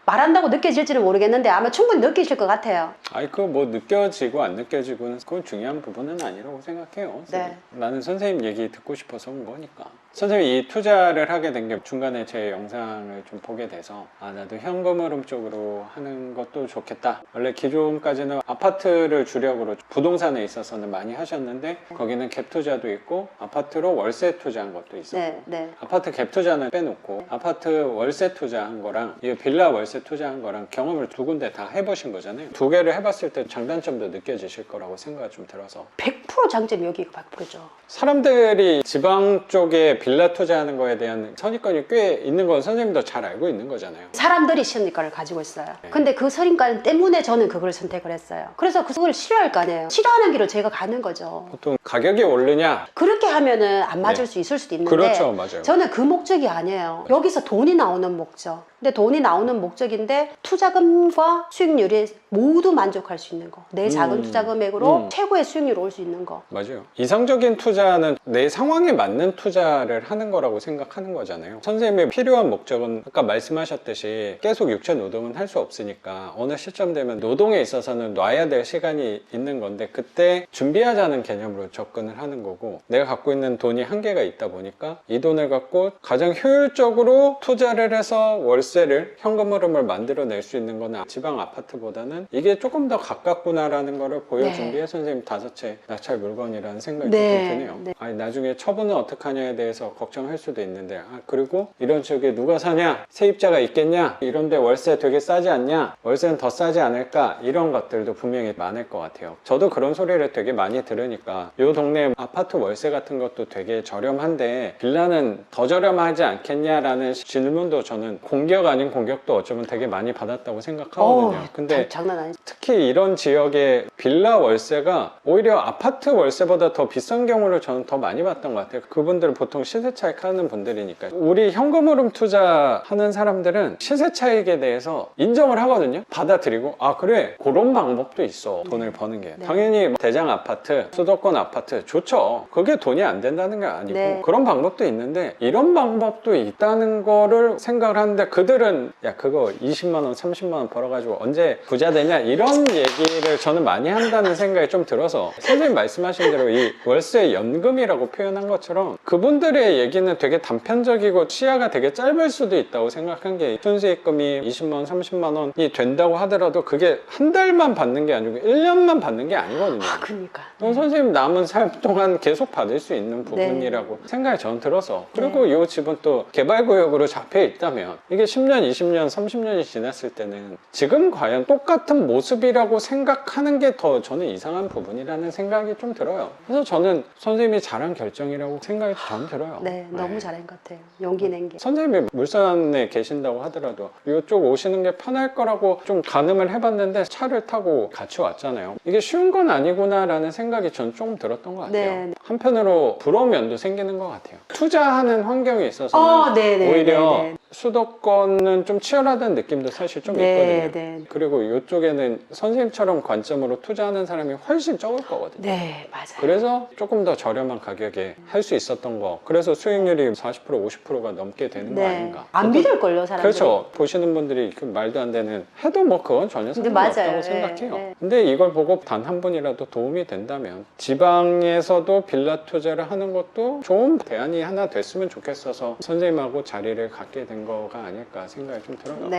말한다고 느껴질지는 모르겠는데 아마 충분히 느끼실 것 같아요. 그거 뭐 느껴지고 안 느껴지고는 그건 중요한 부분은 아니라고 생각해요. 네. 나는 선생님 얘기 듣고 싶어서 온 거니까. 선생님이 이 투자를 하게 된 게 중간에 제 영상을 좀 보게 돼서 나도 현금 흐름 쪽으로 하는 것도 좋겠다. 원래 기존까지는 아파트를 주력으로 부동산에 있어서는 많이 하셨는데 거기는 갭 투자도 있고 아파트로 월세 투자한 것도 있었고 네. 아파트 갭 투자는 빼놓고 아파트 월세 투자한 거랑 이 빌라 월세 투자한 거랑 경험을 두 군데 다 해보신 거잖아요. 두 개를 해봤을 때 장단점도 느껴지실 거라고 생각이 좀 들어서 100% 장점이 여기가 100%죠. 사람들이 지방 쪽에 빌라 투자하는 거에 대한 선입견이 꽤 있는 건 선생님도 잘 알고 있는 거잖아요. 사람들이 선입견을 가지고 있어요. 네. 근데 그 선입견 때문에 저는 그걸 선택을 했어요. 그래서 그걸 싫어할 거 아니에요. 싫어하는 길을 제가 가는 거죠. 보통 가격이 오르냐? 그렇게 하면은 안 맞을 네. 수 있을 수도 있는데 그렇죠, 맞아요. 저는 그 목적이 아니에요. 여기서 돈이 나오는 목적. 근데 돈이 나오는 목적인데 투자금과 수익률이 모두 만족할 수 있는 거. 내 작은 투자 금액으로 최고의 수익률이 올 수 있는 거. 맞아요. 이상적인 투자는 내 상황에 맞는 투자를 투자를 하는 거라고 생각하는 거잖아요. 선생님의 필요한 목적은 아까 말씀하셨듯이 계속 육체 노동은 할 수 없으니까 어느 시점 되면 노동에 있어서는 놔야 될 시간이 있는 건데 그때 준비하자는 개념으로 접근을 하는 거고, 내가 갖고 있는 돈이 한계가 있다 보니까 이 돈을 갖고 가장 효율적으로 투자를 해서 월세를, 현금 흐름을 만들어낼 수 있는 거는 지방 아파트보다는 이게 조금 더 가깝구나라는 거를 보여준 게 선생님 5채 낙찰 물건이라는 생각이 조금 드네요. 아니, 나중에 처분은 어떻게 하냐에 대해서 걱정할 수도 있는데, 그리고 이런 쪽에 누가 사냐? 세입자가 있겠냐? 이런데 월세 되게 싸지 않냐? 월세는 더 싸지 않을까? 이런 것들도 분명히 많을 것 같아요. 저도 그런 소리를 되게 많이 들으니까 이 동네 아파트 월세 같은 것도 되게 저렴한데 빌라는 더 저렴하지 않겠냐라는 질문도 저는 공격 아닌 공격도 어쩌면 되게 많이 받았다고 생각하거든요. 근데 장난 아니죠. 특히 이런 지역의 빌라 월세가 오히려 아파트 월세보다 더 비싼 경우를 저는 더 많이 봤던 것 같아요. 그분들은 보통 시세 차익 하는 분들이니까. 우리 현금 흐름 투자하는 사람들은 시세 차익에 대해서 인정을 하거든요. 받아들이고, 아 그래, 그런 방법도 있어, 돈을 버는 게. 당연히 대장 아파트, 수도권 아파트 좋죠. 그게 돈이 안 된다는 게 아니고 그런 방법도 있는데, 이런 방법도 있다는 거를 생각을 하는데 그들은 야 그거 20만 원 30만 원 벌어가지고 언제 부자 되냐, 이런 얘기를 저는 많이 한다는 생각이 좀 들어서, 선생님 말씀하신 대로 이 월세 연금이라고 표현한 것처럼 그분들의 얘기는 되게 단편적이고 시야가 되게 짧을 수도 있다고 생각한 게, 순수익금이 20만 원 30만 원이 된다고 하더라도 그게 한 달만 받는 게 아니고 1년만 받는 게 아니거든요. 그러니까 선생님 남은 삶 동안 계속 받을 수 있는 부분이라고 생각이 저는 들어서, 그리고 이 집은 또 개발구역으로 잡혀 있다면 이게 10년 20년 30년이 지났을 때는 지금 과연 똑같은 모습이라고 생각하는 게 더 저는 이상한 부분이라는 생각이 좀 들어요. 그래서 저는 선생님이 잘한 결정이라고 생각이 저는 들어요. 너무 잘한 것 같아요. 용기 낸 게. 선생님이 물산에 계신다고 하더라도 이쪽 오시는 게 편할 거라고 좀 가늠을 해봤는데 차를 타고 같이 왔잖아요. 이게 쉬운 건 아니구나라는 생각이 전 조금 들었던 것 같아요. 한편으로 부러운 면도 생기는 것 같아요. 투자하는 환경에 있어서는 오히려 수도권은 좀 치열하다는 느낌도 사실 좀 있거든요. 그리고 이쪽에는 선생님처럼 관점으로 투자하는 사람이 훨씬 적을 거거든요. 맞아요. 그래서 조금 더 저렴한 가격에 할 수 있었던 거, 그래서 수익률이 40% 50%가 넘게 되는 거 아닌가. 안 믿을걸요, 사람들이. 그렇죠. 보시는 분들이 그 말도 안 되는, 해도 뭐 그건 전혀 상관없다고 생각해요. 근데 이걸 보고 단 한 분이라도 도움이 된다면 지방에서도 빌라 투자를 하는 것도 좋은 대안이 하나 됐으면 좋겠어서 선생님하고 자리를 갖게 된 거가 아닐까 생각이 좀 들어요.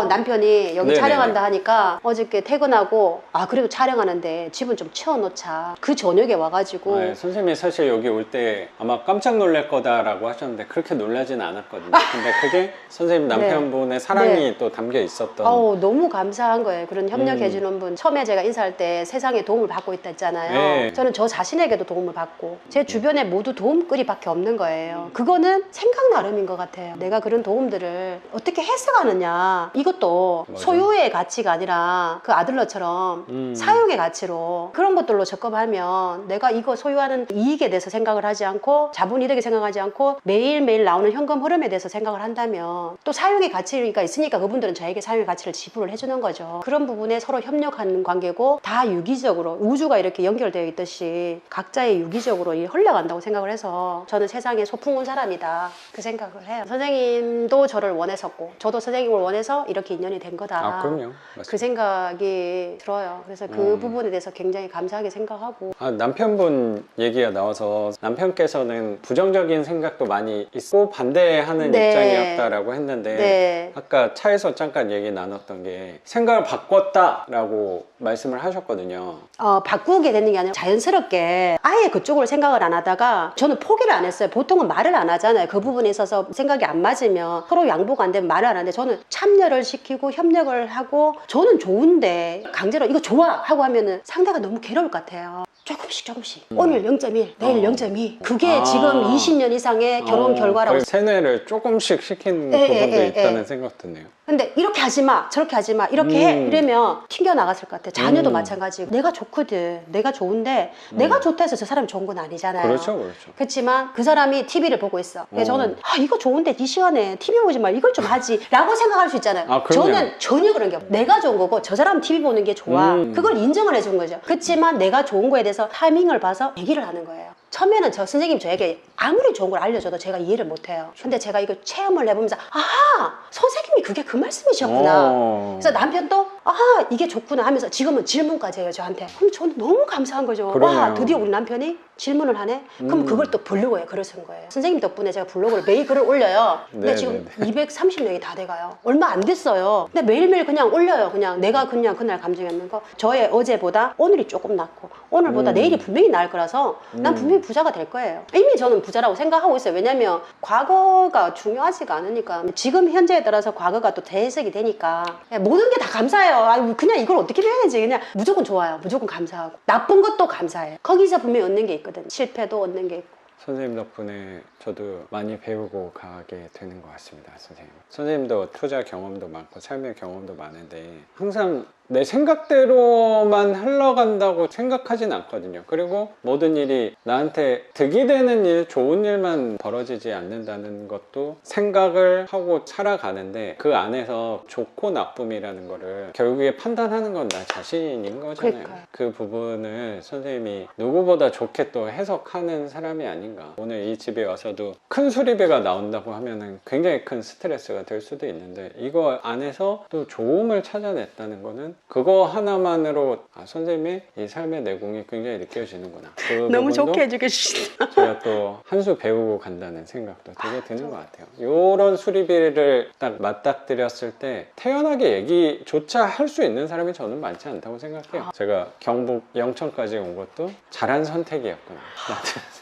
남편이 여기 촬영한다 하니까 어저께 퇴근하고, 그래도 촬영하는데 집은 좀 치워놓자. 그 저녁에 와가지고. 선생님이 사실 여기 올 때 아마 깜짝 놀랄 거다라고 하셨는데 그렇게 놀라진 않았거든요. 근데 그게 선생님 남편분의 사랑이 또 담겨 있었던. 너무 감사한 거예요. 그런 협력해주는 분. 처음에 제가 인사할 때 세상에 도움을 받고 있다 했잖아요. 저는 저 자신에게도 도움을 받고 제 주변에 모두 도움거리밖에 없는 거예요. 그거는 생각 나름인 것 같아요. 내가 그런 도움들을 어떻게 해석하느냐. 이것도 소유의 가치가 아니라 그 아들러처럼 사용의 가치로, 그런 것들로 접근하면 내가 이거 소유하는 이익에 대해서 생각을 하지 않고, 자본이득에 생각하지 않고 매일매일 나오는 현금 흐름에 대해서 생각을 한다면 또 사용의 가치가 있으니까 그분들은 저에게 사용의 가치를 지불을 해주는 거죠. 그런 부분에 서로 협력하는 관계고, 다 유기적으로 우주가 이렇게 연결되어 있듯이 각자의 유기적으로 흘러간다고 생각을 해서 저는 세상에 소풍 온 사람이다, 그 생각을 해요. 선생님도 저를 원했었고 저도 선생님을 원해서 이렇게 인연이 된 거다. 그럼요. 그 생각이 들어요. 그래서 그 부분에 대해서 굉장히 감사하게 생각하고. 남편분 얘기가 나와서 남편께서는 부정적인 생각도 많이 있고 반대하는 입장이었다라고 했는데 아까 차에서 잠깐 얘기 나눴던 게 생각을 바꿨다라고 말씀을 하셨거든요. 바꾸게 되는 게 아니라 자연스럽게 아예 그쪽으로 생각을 안 하다가 저는 포기를 안 했어요. 보통은 말을 안 하잖아요. 그 부분에 있어서 생각이 안 맞으면 서로 양보가 안 되면 말을 안 하는데, 저는 참여를 시키고 협력을 하고, 저는 좋은데 강제로 이거 좋아 하고 하면은 상대가 너무 괴로울 것 같아요. 조금씩 오늘 0.1 내일 0.2 그게 지금 20년 이상의 결혼 결과라고. 세뇌를 조금씩 시키는 부분도 있다는 생각 드네요. 근데 이렇게 하지 마 저렇게 하지 마 이렇게 해 이러면 튕겨 나갔을 것 같아요. 자녀도 마찬가지고, 내가 좋거든, 내가 좋은데 내가 좋다 해서 저 사람이 좋은 건 아니잖아요. 그렇죠. 그렇지만 그 사람이 TV를 보고 있어. 그래서 저는 이거 좋은데 네 시간에 TV 보지 마, 이걸 좀 하지 라고 생각할 수 있잖아요. 저는 전혀 그런 게 없어요. 내가 좋은 거고 저 사람은 TV 보는 게 좋아, 그걸 인정을 해준 거죠. 그렇지만 내가 좋은 거에 대해서 타이밍을 봐서 얘기를 하는 거예요. 처음에는 저 선생님 저에게 아무리 좋은 걸 알려줘도 제가 이해를 못해요. 근데 제가 이거 체험을 해보면서 아하 선생님이 그게 그 말씀이셨구나. 그래서 남편도 아하 이게 좋구나 하면서 지금은 질문까지 해요 저한테. 그럼 저는 너무 감사한 거죠. 그러네요. 와 드디어 우리 남편이 질문을 하네. 그럼 그걸 또 블로그에 글을 쓴 거예요. 선생님 덕분에 제가 블로그를 매일 글을 올려요. 근데 네, 지금 네, 230명이 다 돼가요. 얼마 안 됐어요. 근데 매일매일 그냥 올려요. 그냥 내가 그냥 그날 감정했는 거. 저의 어제보다 오늘이 조금 낫고 오늘보다 내일이 분명히 나을 거라서 난 분명히 부자가 될 거예요. 이미 저는 부자라고 생각하고 있어요. 왜냐면 과거가 중요하지가 않으니까. 지금 현재에 따라서 과거가 또 대해석이 되니까 모든 게 다 감사해요. 아니, 그냥 이걸 어떻게 해야지. 그냥 무조건 좋아요. 무조건 감사하고 나쁜 것도 감사해요. 거기서 분명히 얻는 게 있거든. 실패도 얻는 게 있고. 선생님 덕분에 저도 많이 배우고 가게 되는 것 같습니다. 선생님도 투자 경험도 많고 삶의 경험도 많은데 항상 내 생각대로만 흘러간다고 생각하진 않거든요. 그리고 모든 일이 나한테 득이 되는 일, 좋은 일만 벌어지지 않는다는 것도 생각을 하고 살아가는데 그 안에서 좋고 나쁨이라는 거를 결국에 판단하는 건 나 자신인 거잖아요. 그러니까요. 그 부분을 선생님이 누구보다 좋게 또 해석하는 사람이 아닌가. 오늘 이 집에 와서도 큰 수리비가 나온다고 하면은 굉장히 큰 스트레스가 될 수도 있는데 이거 안에서 또 좋음을 찾아냈다는 거는 그거 하나만으로 선생님의 이 삶의 내공이 굉장히 느껴지는구나. 그 너무 부분도 좋게 해주시다. 제가 또 한 수 배우고 간다는 생각도 되게 드는 것 같아요. 이런 수리비를 딱 맞닥뜨렸을 때 태연하게 얘기조차 할 수 있는 사람이 저는 많지 않다고 생각해요. 제가 경북 영천까지 온 것도 잘한 선택이었구나.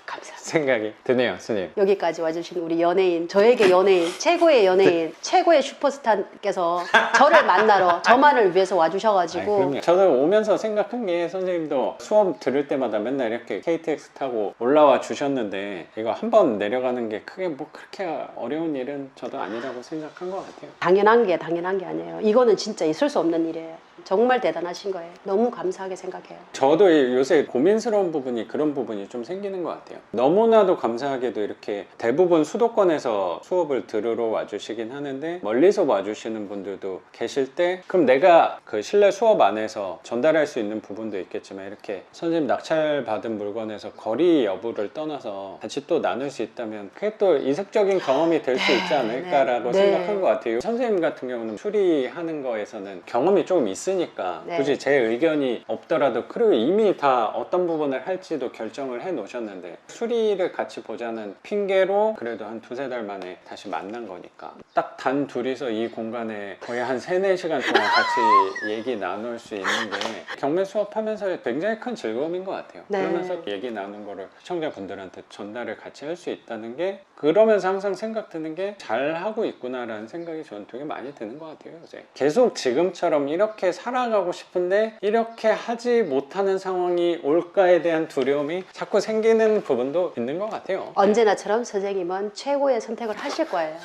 감사합니다. 생각이 드네요, 스님. 여기까지 와주신 우리 연예인, 저에게 연예인, 최고의 연예인, 최고의 슈퍼스타께서 저를 만나러 저만을 위해서 와주셔가지고 그럼요. 저는 오면서 생각한 게 선생님도 수업 들을 때마다 맨날 이렇게 KTX 타고 올라와 주셨는데 이거 한 번 내려가는 게 크게 뭐 그렇게 어려운 일은 저도 아니라고 생각한 것 같아요. 당연한 게 아니에요. 이거는 진짜 있을 수 없는 일이에요. 정말 대단하신 거예요. 너무 감사하게 생각해요. 저도 요새 고민스러운 부분이 그런 부분이 좀 생기는 것 같아요. 너무나도 감사하게도 이렇게 대부분 수도권에서 수업을 들으러 와주시긴 하는데 멀리서 와주시는 분들도 계실 때 그럼 내가 그 실내 수업 안에서 전달할 수 있는 부분도 있겠지만 이렇게 선생님 낙찰받은 물건에서 거리 여부를 떠나서 같이 또 나눌 수 있다면 그게 또 이색적인 경험이 될 수 있지 않을까라고 네. 생각한 것 같아요. 선생님 같은 경우는 수리하는 거에서는 경험이 조금 있으니까 네. 굳이 제 의견이 없더라도 그리고 이미 다 어떤 부분을 할지도 결정을 해 놓으셨는데 수리를 같이 보자는 핑계로 그래도 한 두세 달 만에 다시 만난 거니까 딱 단 둘이서 이 공간에 거의 한 3-4시간 동안 같이 얘기 나눌 수 있는 게 경매 수업하면서 굉장히 큰 즐거움인 것 같아요. 네. 그러면서 얘기 나눈 거를 시청자분들한테 전달을 같이 할 수 있다는 게 그러면서 항상 생각 드는 게 잘하고 있구나라는 생각이 저는 되게 많이 드는 것 같아요. 요새 계속 지금처럼 이렇게 살아가고 싶은데 이렇게 하지 못하는 상황이 올까에 대한 두려움이 자꾸 생기는 부분도 있는 것 같아요. 언제나처럼 선생님은 최고의 선택을 하실 거예요.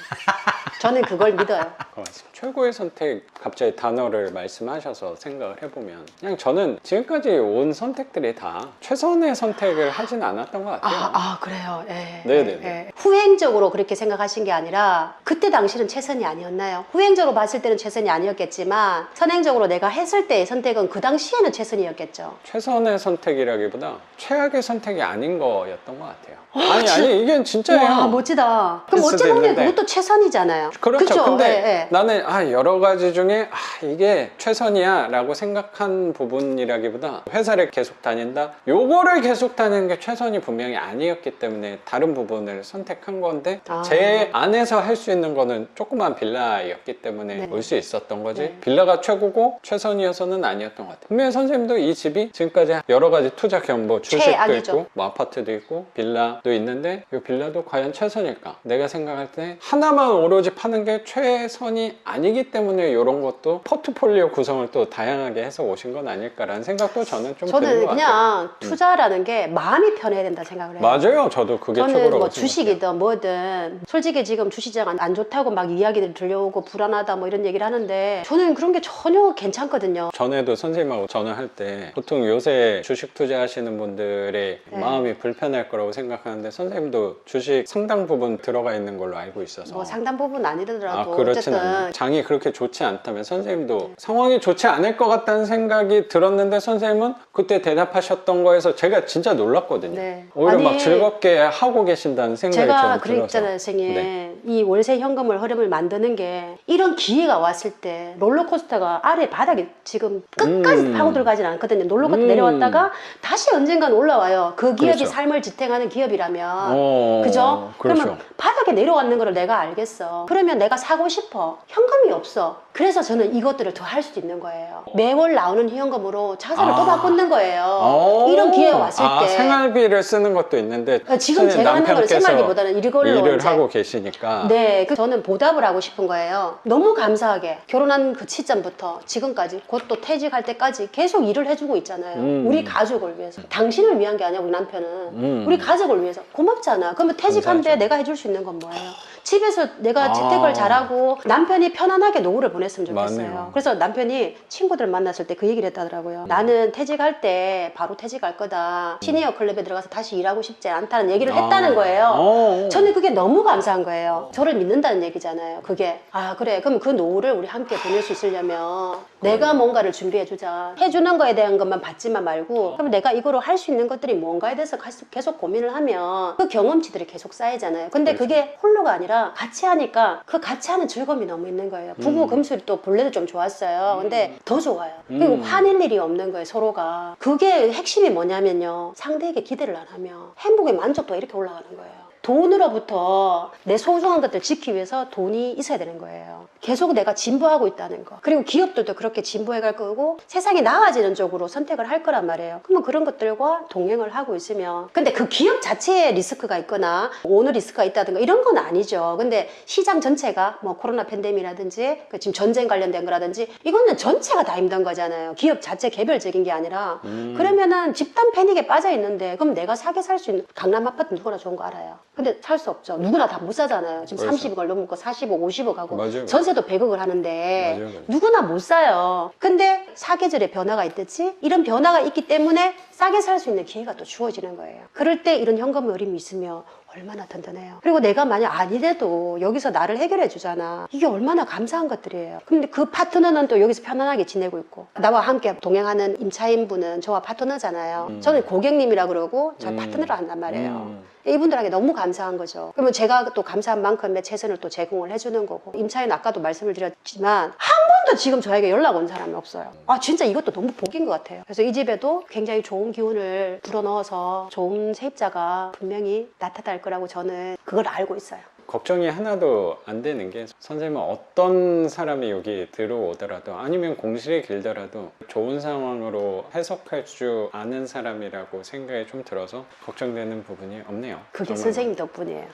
저는 그걸 믿어요. 고맙습니다. 최고의 선택 갑자기 단어를 말씀하셔서 생각을 해보면 그냥 저는 지금까지 온 선택들이 다 최선의 선택을 하진 않았던 것 같아요. 그래요. 예. 네네네. 예. 후행적으로 그렇게 생각하신 게 아니라 그때 당시는 최선이 아니었나요? 후행적으로 봤을 때는 최선이 아니었겠지만 선행적으로 내가 했을 때의 선택은 그 당시에는 최선이었겠죠. 최선의 선택이라기보다 최악의 선택이 아닌 거였던 것 같아요. 아니 이게 진짜예요. 와 멋지다. 그럼 있을 수도 어찌보면 있는데. 그것도 최선이잖아요. 그렇죠. 그쵸? 근데 예, 예. 나는 여러 가지 중에 이게 최선이야 라고 생각한 부분이라기보다 회사를 계속 다닌다? 요거를 계속 다니는 게 최선이 분명히 아니었기 때문에 다른 부분을 선택한 건데 제 안에서 할 수 있는 거는 조그만 빌라였기 때문에 네. 올 수 있었던 거지 네. 빌라가 최고고 최선이어서는 아니었던 것 같아요. 분명히 선생님도 이 집이 지금까지 여러 가지 투자 경험 주식도 최악이죠. 있고 뭐 아파트도 있고 빌라도 있는데 이 빌라도 과연 최선일까? 내가 생각할 때 하나만 오로지 파는 게 최선이 아니기 때문에 이런 것도 포트폴리오 구성을 또 다양하게 해서 오신 건 아닐까라는 생각도 저는 좀 드는 저는 것 같아요. 그냥 투자라는 게 마음이 편해야 된다 생각을 해요. 맞아요. 저도 그게 저는 최고라고 뭐 생각해요. 주식이든 뭐든 솔직히 지금 주시장 안 좋다고 막 이야기들 들려오고 불안하다 뭐 이런 얘기를 하는데 저는 그런 게 전혀 괜찮거든요. 전에도 선생님하고 전화할 때 보통 요새 주식 투자하시는 분들의 네. 마음이 불편할 거라고 생각하는데 선생님도 주식 상당 부분 들어가 있는 걸로 알고 있어서 뭐 상당 부분 아니더라도 그렇진 어쨌든 않아요. 장이 그렇게 좋지 않다면 선생님 선생님도 상황이 좋지 않을 것 같다는 생각이 들었는데 선생님은 그때 대답하셨던 거에서 제가 진짜 놀랐거든요. 네. 오히려 막 아니, 즐겁게 하고 계신다는 생각이 제가 저는 그랬잖아요, 들어서. 선생님. 네. 이 월세 현금을 흐름을 만드는 게 이런 기회가 왔을 때 롤러코스터가 아래 바닥에 지금 끝까지 파고 들어가진 않거든요. 롤러코스터 내려왔다가 다시 언젠간 올라와요. 그 기업이 그렇죠. 삶을 지탱하는 기업이라면. 그죠? 그렇죠. 그러면 바닥에 내려왔는 거를 내가 알겠어. 그러면 내가 사고 싶어. 현금이 없어. 그래서 저는 이것들을 더 할 수도 있는 거예요. 매월 나오는 현금으로 자산을 또 바꾸는 거예요. 이런 기회가 왔을 때. 생활비를 쓰는 것도 있는데 지금 제가 하는 거는 생활비보다는 이걸로 일을 이제 하고 계시니까. 네, 저는 보답을 하고 싶은 거예요. 너무 감사하게 결혼한 그 시점부터 지금까지 곧 또 퇴직할 때까지 계속 일을 해주고 있잖아요. 우리 가족을 위해서. 당신을 위한 게 아니야, 우리 남편은. 우리 가족을 위해서. 고맙잖아. 그러면 퇴직한데 감사하죠. 내가 해줄 수 있는 건 뭐예요? 집에서 내가 재택을 잘하고 남편이 편안하게 노후를 보냈으면 좋겠어요. 맞네요. 그래서 남편이 친구들 만났을 때 그 얘기를 했다더라고요. 나는 퇴직할 때 바로 퇴직할 거다. 시니어 클럽에 들어가서 다시 일하고 싶지 않다는 얘기를 했다는 거예요. 저는 그게 너무 감사한 거예요. 저를 믿는다는 얘기잖아요. 그게 그래, 그럼 그 노후를 우리 함께 보낼 수 있으려면 내가 뭔가를 준비해주자. 해주는 거에 대한 것만 받지만 말고 그럼 내가 이거로 할 수 있는 것들이 뭔가에 대해서 계속 고민을 하면 그 경험치들이 계속 쌓이잖아요. 근데 그게 홀로가 아니라 같이 하니까 그 같이 하는 즐거움이 너무 있는 거예요. 부부 금술이 또 본래도 좀 좋았어요. 근데 더 좋아요. 그리고 화낼 일이 없는 거예요, 서로가. 그게 핵심이 뭐냐면요, 상대에게 기대를 안 하면 행복의 만족도가 이렇게 올라가는 거예요. 돈으로부터 내 소중한 것들 지키기 위해서 돈이 있어야 되는 거예요. 계속 내가 진보하고 있다는 거. 그리고 기업들도 그렇게 진보해 갈 거고 세상이 나아지는 쪽으로 선택을 할 거란 말이에요. 그러면 그런 것들과 동행을 하고 있으면, 근데 그 기업 자체에 리스크가 있거나 오너 리스크가 있다든가 이런 건 아니죠. 근데 시장 전체가 뭐 코로나 팬데믹이라든지 지금 전쟁 관련된 거라든지 이거는 전체가 다 힘든 거잖아요. 기업 자체 개별적인 게 아니라. 그러면은 집단 패닉에 빠져 있는데 그럼 내가 사게 살 수 있는 강남 아파트 누구나 좋은 거 알아요. 근데 살 수 없죠. 누구나 다 못 사잖아요. 지금 그렇죠. 30억을 넘고 40억, 50억 하고 맞아요. 전세도 100억을 하는데 맞아요. 누구나 못 사요. 근데 사계절에 변화가 있듯이 이런 변화가 있기 때문에 싸게 살 수 있는 기회가 또 주어지는 거예요. 그럴 때 이런 현금 흐름이 있으면 얼마나 든든해요. 그리고 내가 만약 아니래도 여기서 나를 해결해 주잖아. 이게 얼마나 감사한 것들이에요. 근데 그 파트너는 또 여기서 편안하게 지내고 있고, 나와 함께 동행하는 임차인분은 저와 파트너잖아요. 저는 고객님이라 그러고 저 파트너로 한단 말이에요. 이분들에게 너무 감사한 거죠. 그러면 제가 또 감사한 만큼의 최선을 또 제공을 해주는 거고, 임차인 아까도 말씀을 드렸지만 한 번도 지금 저에게 연락 온 사람이 없어요. 진짜 이것도 너무 복인 것 같아요. 그래서 이 집에도 굉장히 좋은 기운을 불어넣어서 좋은 세입자가 분명히 나타날 거라고 저는 그걸 알고 있어요. 걱정이 하나도 안 되는 게, 선생님은 어떤 사람이 여기 들어오더라도 아니면 공실이 길더라도 좋은 상황으로 해석할 줄 아는 사람이라고 생각이 좀 들어서 걱정되는 부분이 없네요. 그게 정말로. 선생님 덕분이에요.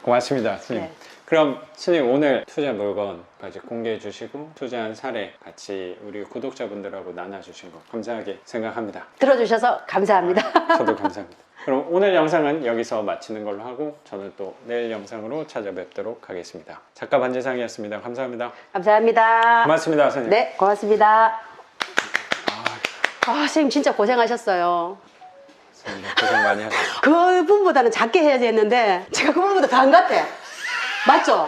고맙습니다, 스님. 네. 그럼 스님, 오늘 투자 물건까지 공개해 주시고 투자한 사례 같이 우리 구독자분들하고 나눠주신 거 감사하게 생각합니다. 들어주셔서 감사합니다. 저도 감사합니다. 그럼 오늘 영상은 여기서 마치는 걸로 하고 저는 또 내일 영상으로 찾아뵙도록 하겠습니다. 작가 반지상이었습니다. 감사합니다. 감사합니다. 고맙습니다, 선생님. 네, 고맙습니다. 선생님 진짜 고생하셨어요. 선생님 고생 많이 하셨어요. 그분보다는 작게 해야지 했는데 제가 그분보다 더 한 것 같아. 맞죠?